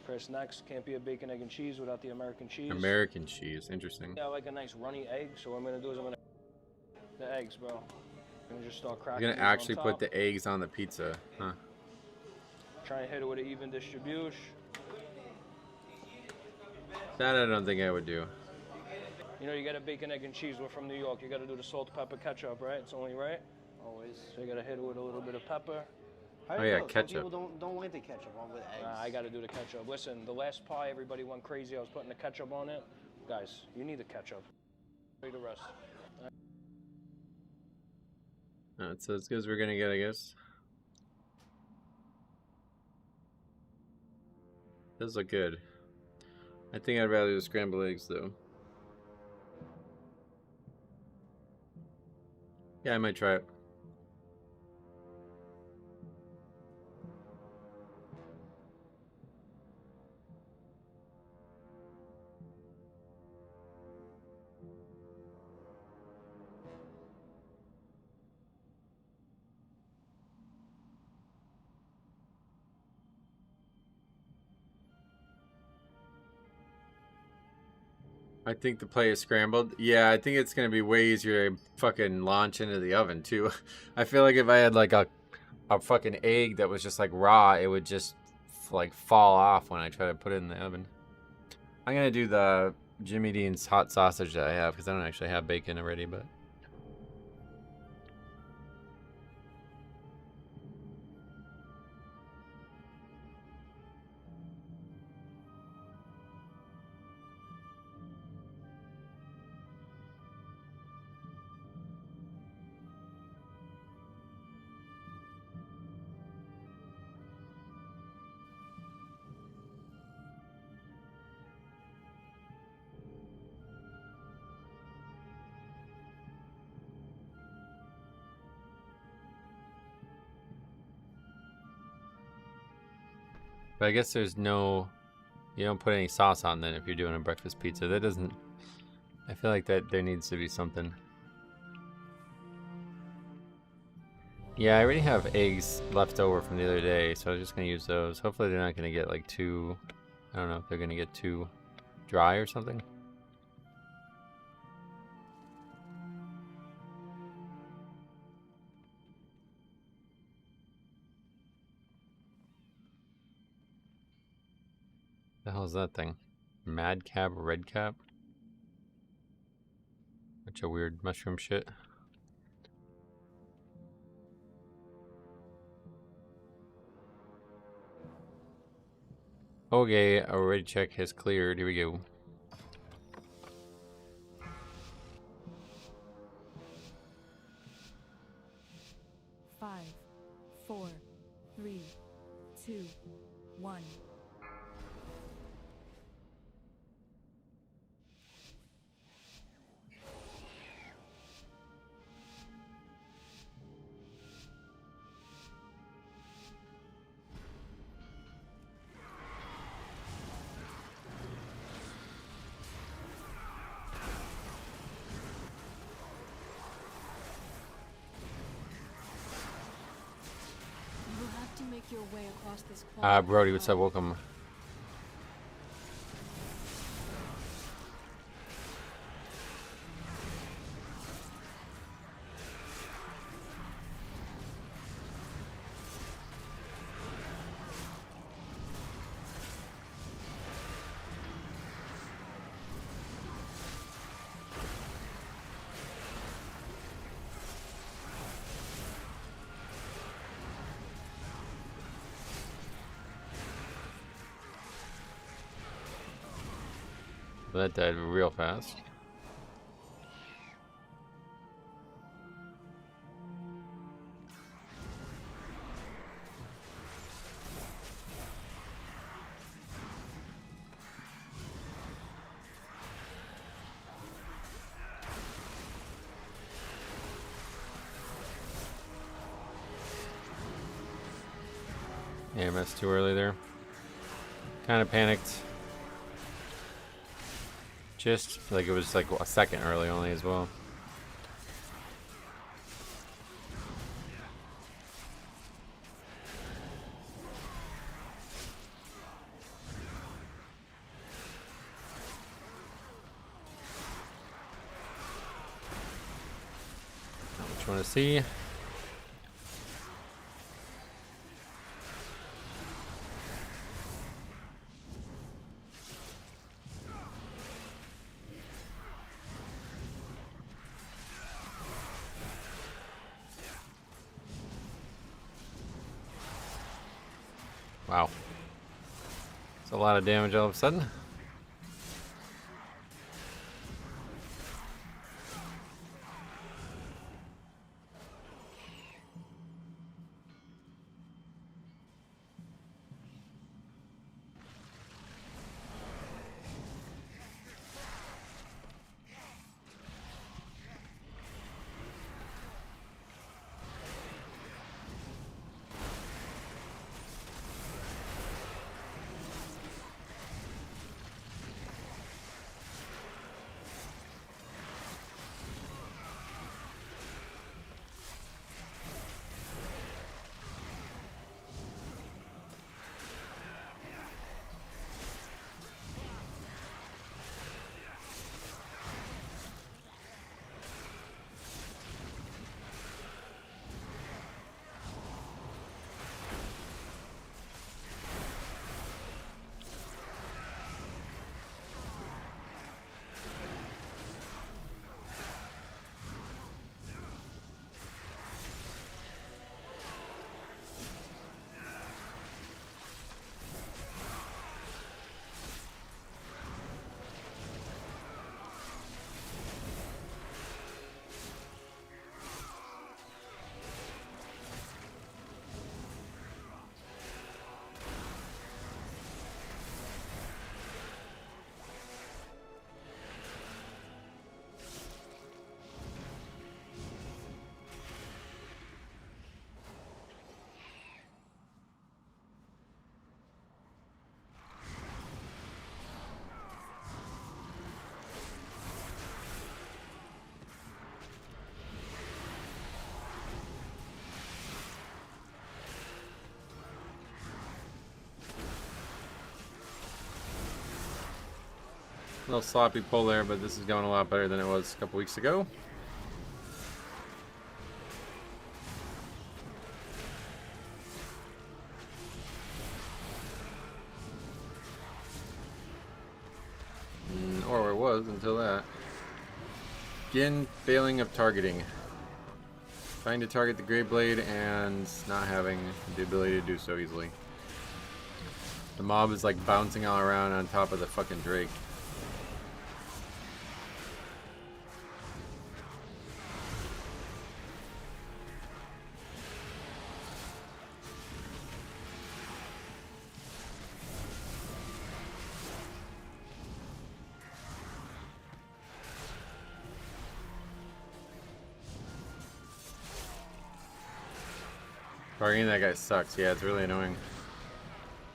Chris, next, can't be a bacon, egg, and cheese without the American cheese. American cheese, interesting. Yeah, I like a nice runny egg. So what I'm gonna do is I'm gonna the eggs, bro. I'm gonna just start cracking. You're gonna these on actually top. put the eggs on the pizza, huh? Try and hit it with an even distribution. That I don't think I would do. You know, you got a bacon, egg, and cheese. We're from New York. You got to do the salt, pepper, ketchup, right? It's only right. Always. So you got to hit it with a little bit of pepper. How Oh, do you yeah, know? Some ketchup. people don't like the ketchup on with eggs. I got to do the ketchup. Listen, the last pie, everybody went crazy. I was putting the ketchup on it. Guys, you need the ketchup. Ready the rest. That's as good as we're gonna get, I guess. Does look good. I think I'd rather do scrambled eggs though. Yeah, I might try it. I think the play is scrambled. Yeah, I think it's gonna be way easier to fucking launch into the oven too. I feel like if I had like a fucking egg that was just like raw, it would just like fall off when I try to put it in the oven. I'm gonna do the Jimmy Dean's hot sausage that I have because I don't actually have bacon already, but. But I guess there's no, you don't put any sauce on then if you're doing a breakfast pizza. That doesn't, I feel like that there needs to be something. Yeah, I already have eggs left over from the other day, so I was just going to use those. Hopefully they're not going to get like too, I don't know if they're going to get too dry or something. The hell is that thing? Madcap, redcap? Bunch of weird mushroom shit. Okay, already check has cleared. Here we go. Five, 4, 3, 2, 1. your way across this quiet Brody, what's up? Welcome. That died real fast. AMS too early there. Kind of panicked. Just like it was like a second early only as well. Which one to see? Wow. It's a lot of damage all of a sudden. A little sloppy pull there, but this is going a lot better than it was a couple weeks ago. Or where it was until that. Again, failing of targeting. Trying to target the Great Blade and not having the ability to do so easily. The mob is like bouncing all around on top of the fucking Drake. Targeting that guy sucks. Yeah, it's really annoying.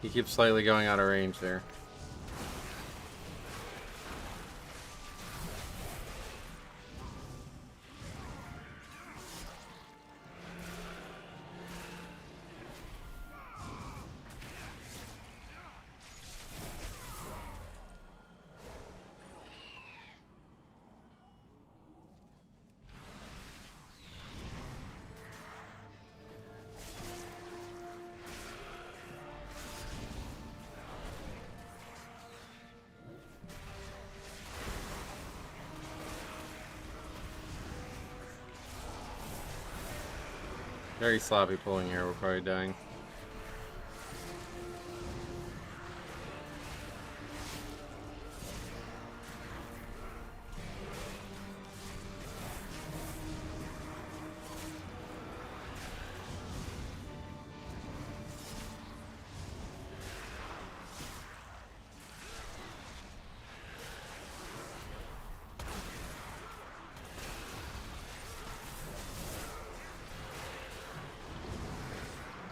He keeps slightly going out of range there. Very sloppy pulling here. We're probably dying.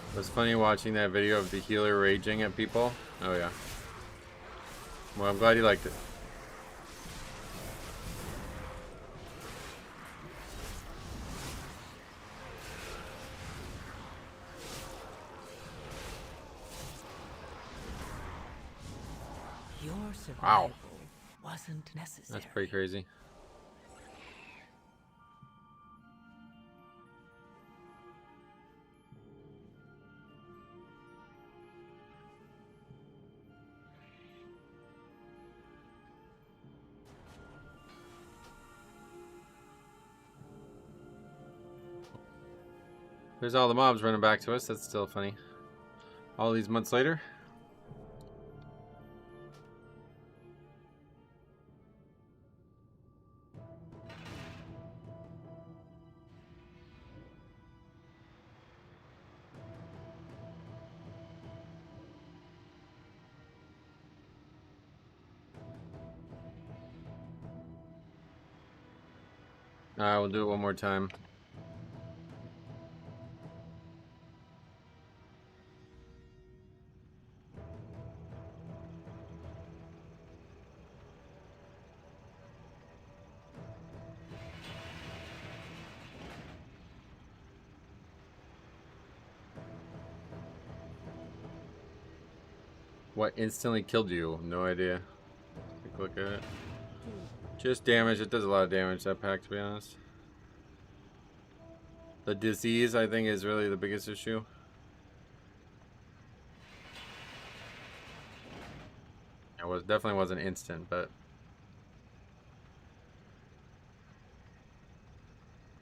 It was funny watching that video of the healer raging at people. Oh yeah. Well, I'm glad you liked it. Your survival wasn't necessary. That's pretty crazy. There's all the mobs running back to us. That's still funny. All these months later. Alright, we'll do it one more time. What instantly killed you? No idea. Take a look at it. Just damage. It does a lot of damage, that pack, to be honest. The disease, I think, is really the biggest issue. It definitely wasn't instant, but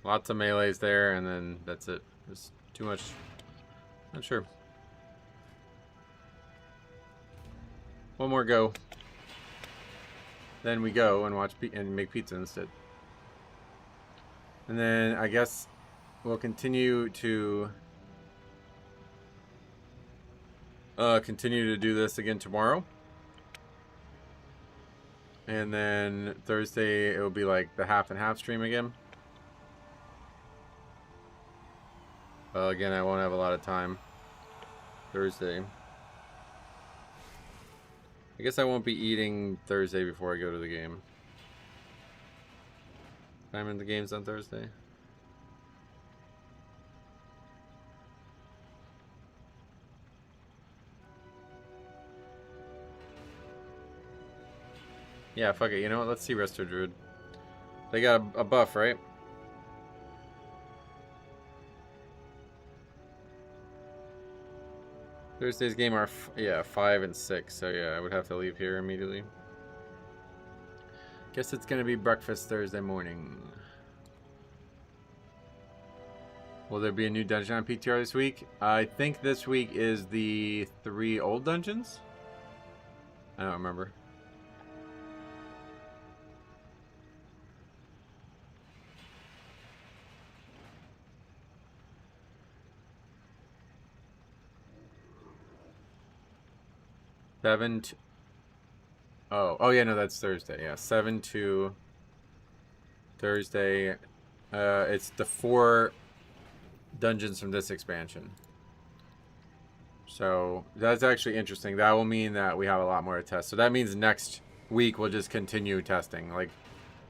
lots of melees there, and then that's it. There's too much. Not sure. One more go. Then we go and watch and make pizza instead. And then I guess we'll continue to do this again tomorrow. And then Thursday it will be like the half and half stream again. Well, again, I won't have a lot of time Thursday. I guess I won't be eating Thursday before I go to the game. I'm in the games on Thursday. Yeah, fuck it. You know what? Let's see Resto Druid. They got a buff, right? Thursday's game are, 5 and 6. So yeah, I would have to leave here immediately. Guess it's gonna be breakfast Thursday morning. Will there be a new dungeon on PTR this week? I think this week is the 3 old dungeons. I don't remember. Oh yeah, no, that's Thursday. Yeah, 7 to Thursday. It's the 4 dungeons from this expansion. So that's actually interesting. That will mean that we have a lot more to test. So that means next week we'll just continue testing. Like,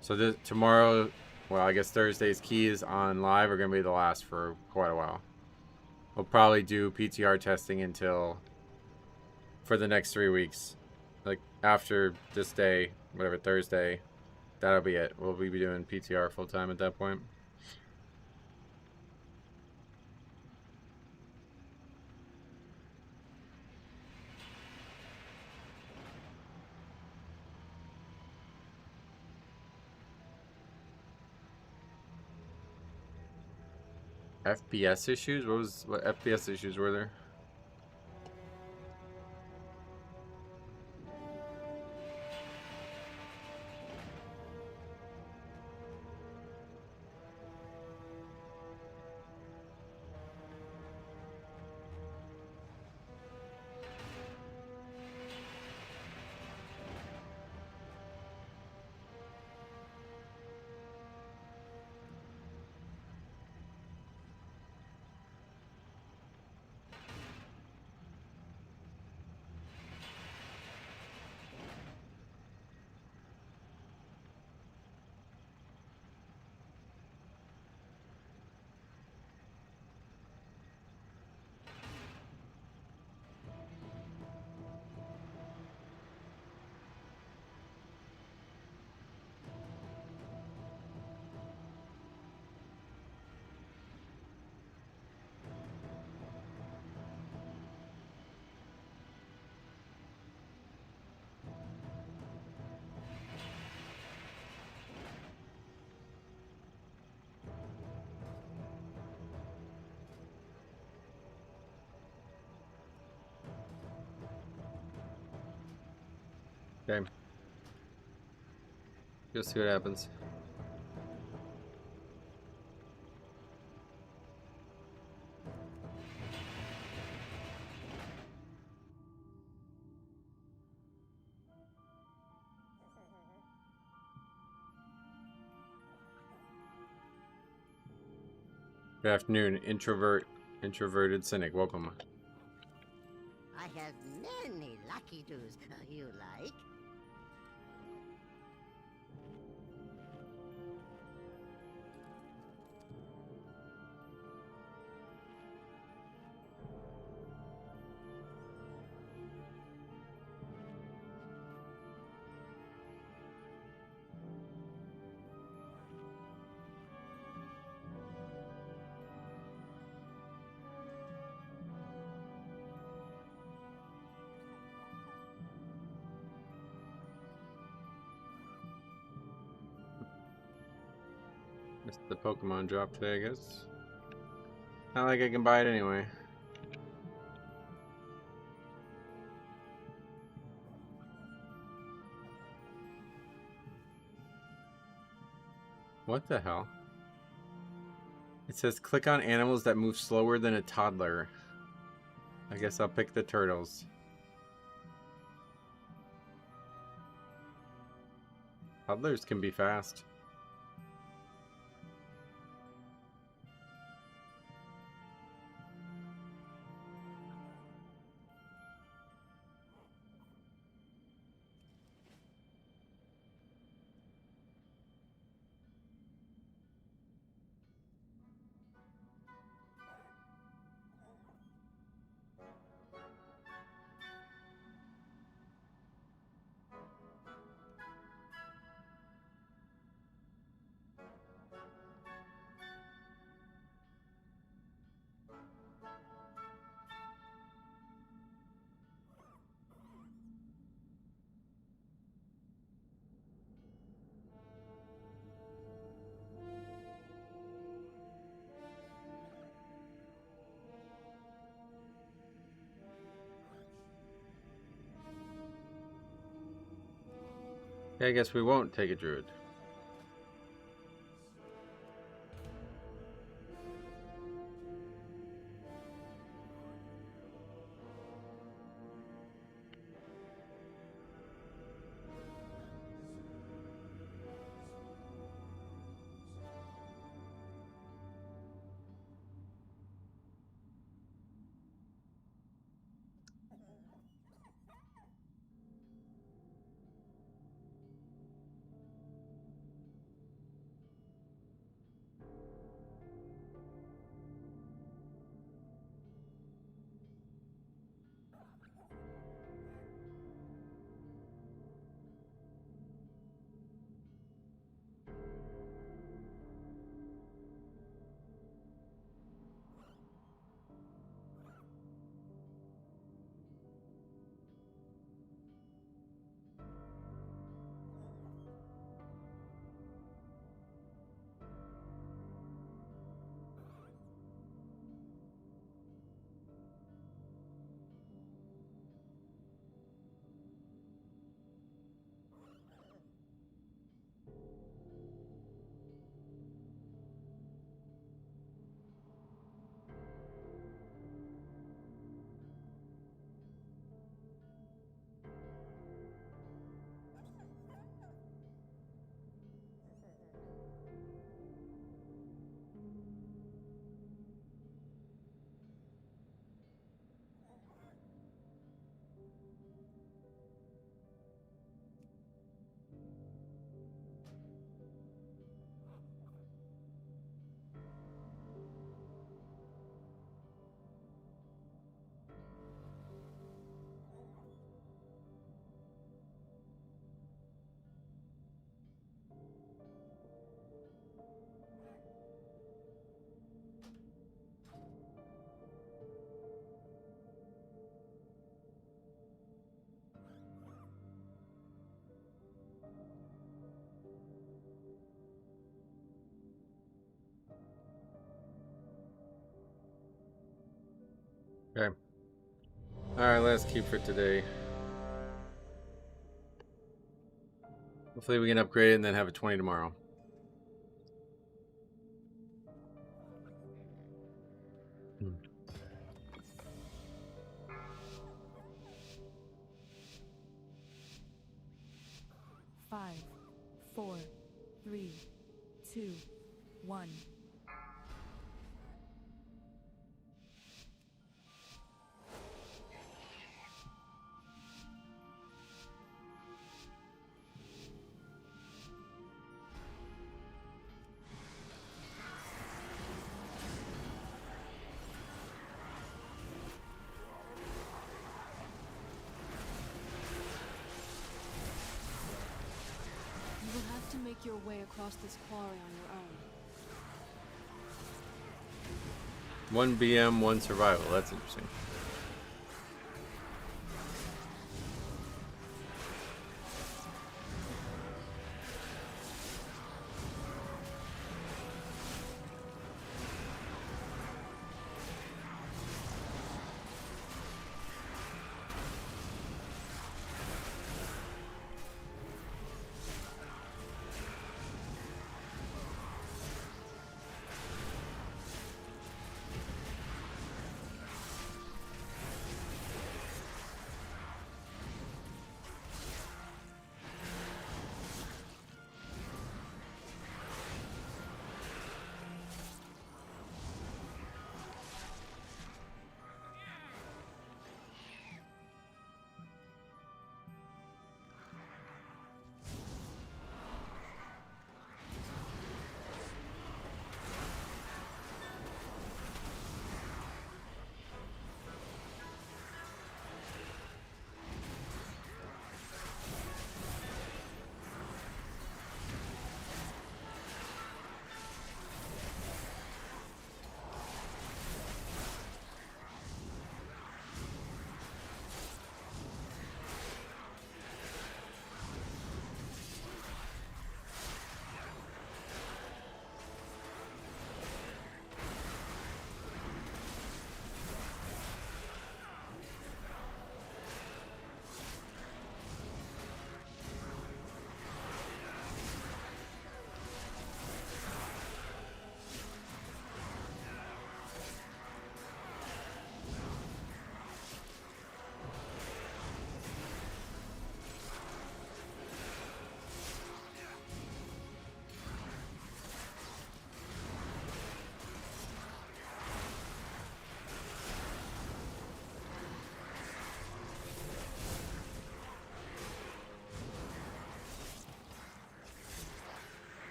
so tomorrow, well, I guess Thursday's keys on live are gonna be the last for quite a while. We'll probably do PTR testing until for the next 3 weeks. Like after this day, whatever, Thursday, that'll be it. We'll be doing PTR full time at that point. FPS issues? What FPS issues were there? Okay. Just see what happens. Good afternoon, introverted cynic. Welcome. I have many lucky doos you like. Missed the Pokemon drop today, I guess. Not like I can buy it anyway. What the hell? It says click on animals that move slower than a toddler. I guess I'll pick the turtles. Toddlers can be fast. Yeah, I guess we won't take a druid. Okay. Alright, last keep for today. Hopefully we can upgrade it and then have a 20 tomorrow. Five, 4, 3, 2, 1. You will have to make your way across this quarry on your own. 1 BM, 1 survival. That's interesting.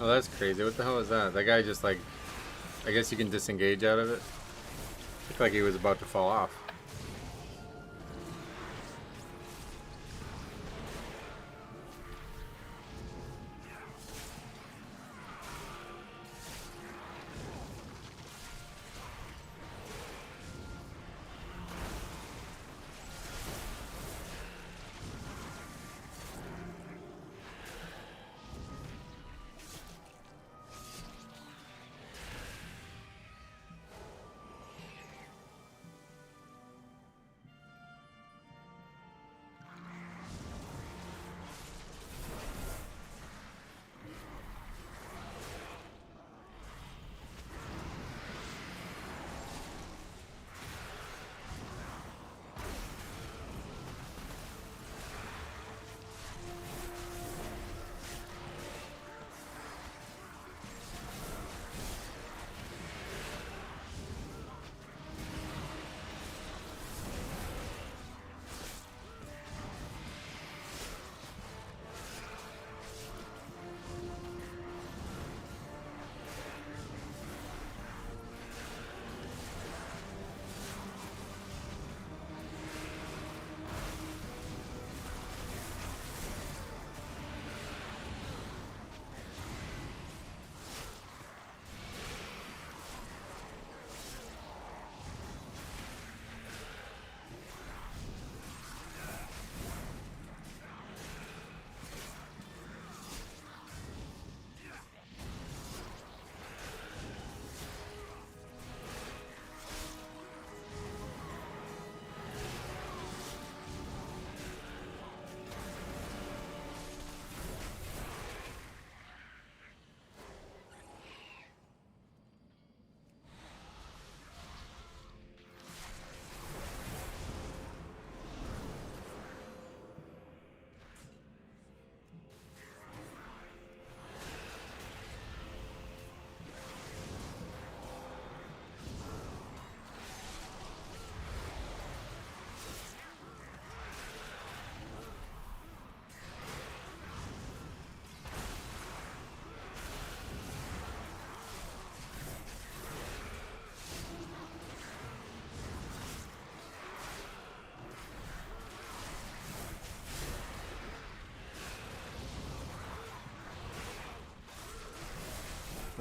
Oh, that's crazy. What the hell is that? That guy just like... I guess you can disengage out of it. Looked like he was about to fall off.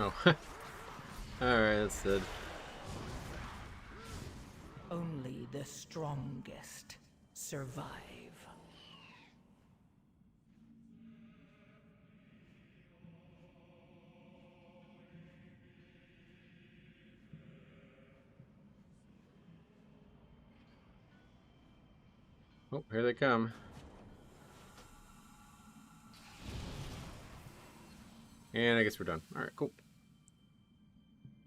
Oh. Alright, that's it. Only the strongest survive. Oh, here they come. And I guess we're done. Alright, cool.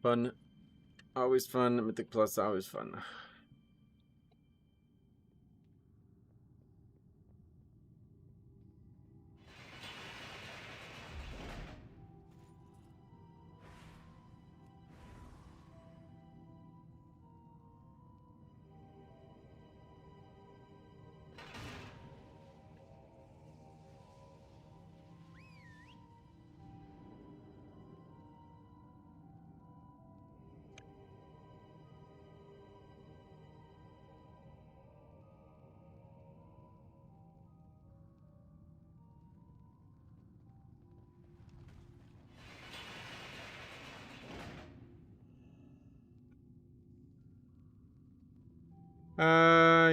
Fun. Always fun. Mythic Plus, always fun.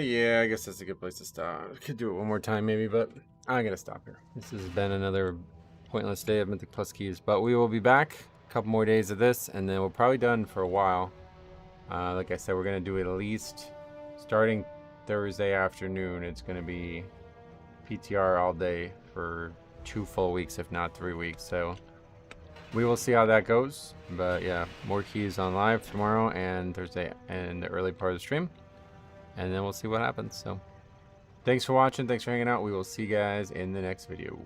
Yeah, I guess that's a good place to stop. I could do it one more time maybe, but I'm gonna stop here. This has been another pointless day of Mythic Plus keys, but we will be back. A couple more days of this, and then we're probably done for a while. Like I said, we're gonna do it at least starting Thursday afternoon. It's gonna be PTR all day for 2 full weeks, if not 3 weeks. So we will see how that goes. But yeah, more keys on live tomorrow and Thursday and the early part of the stream. And then we'll see what happens. So thanks for watching. Thanks for hanging out. We will see you guys in the next video.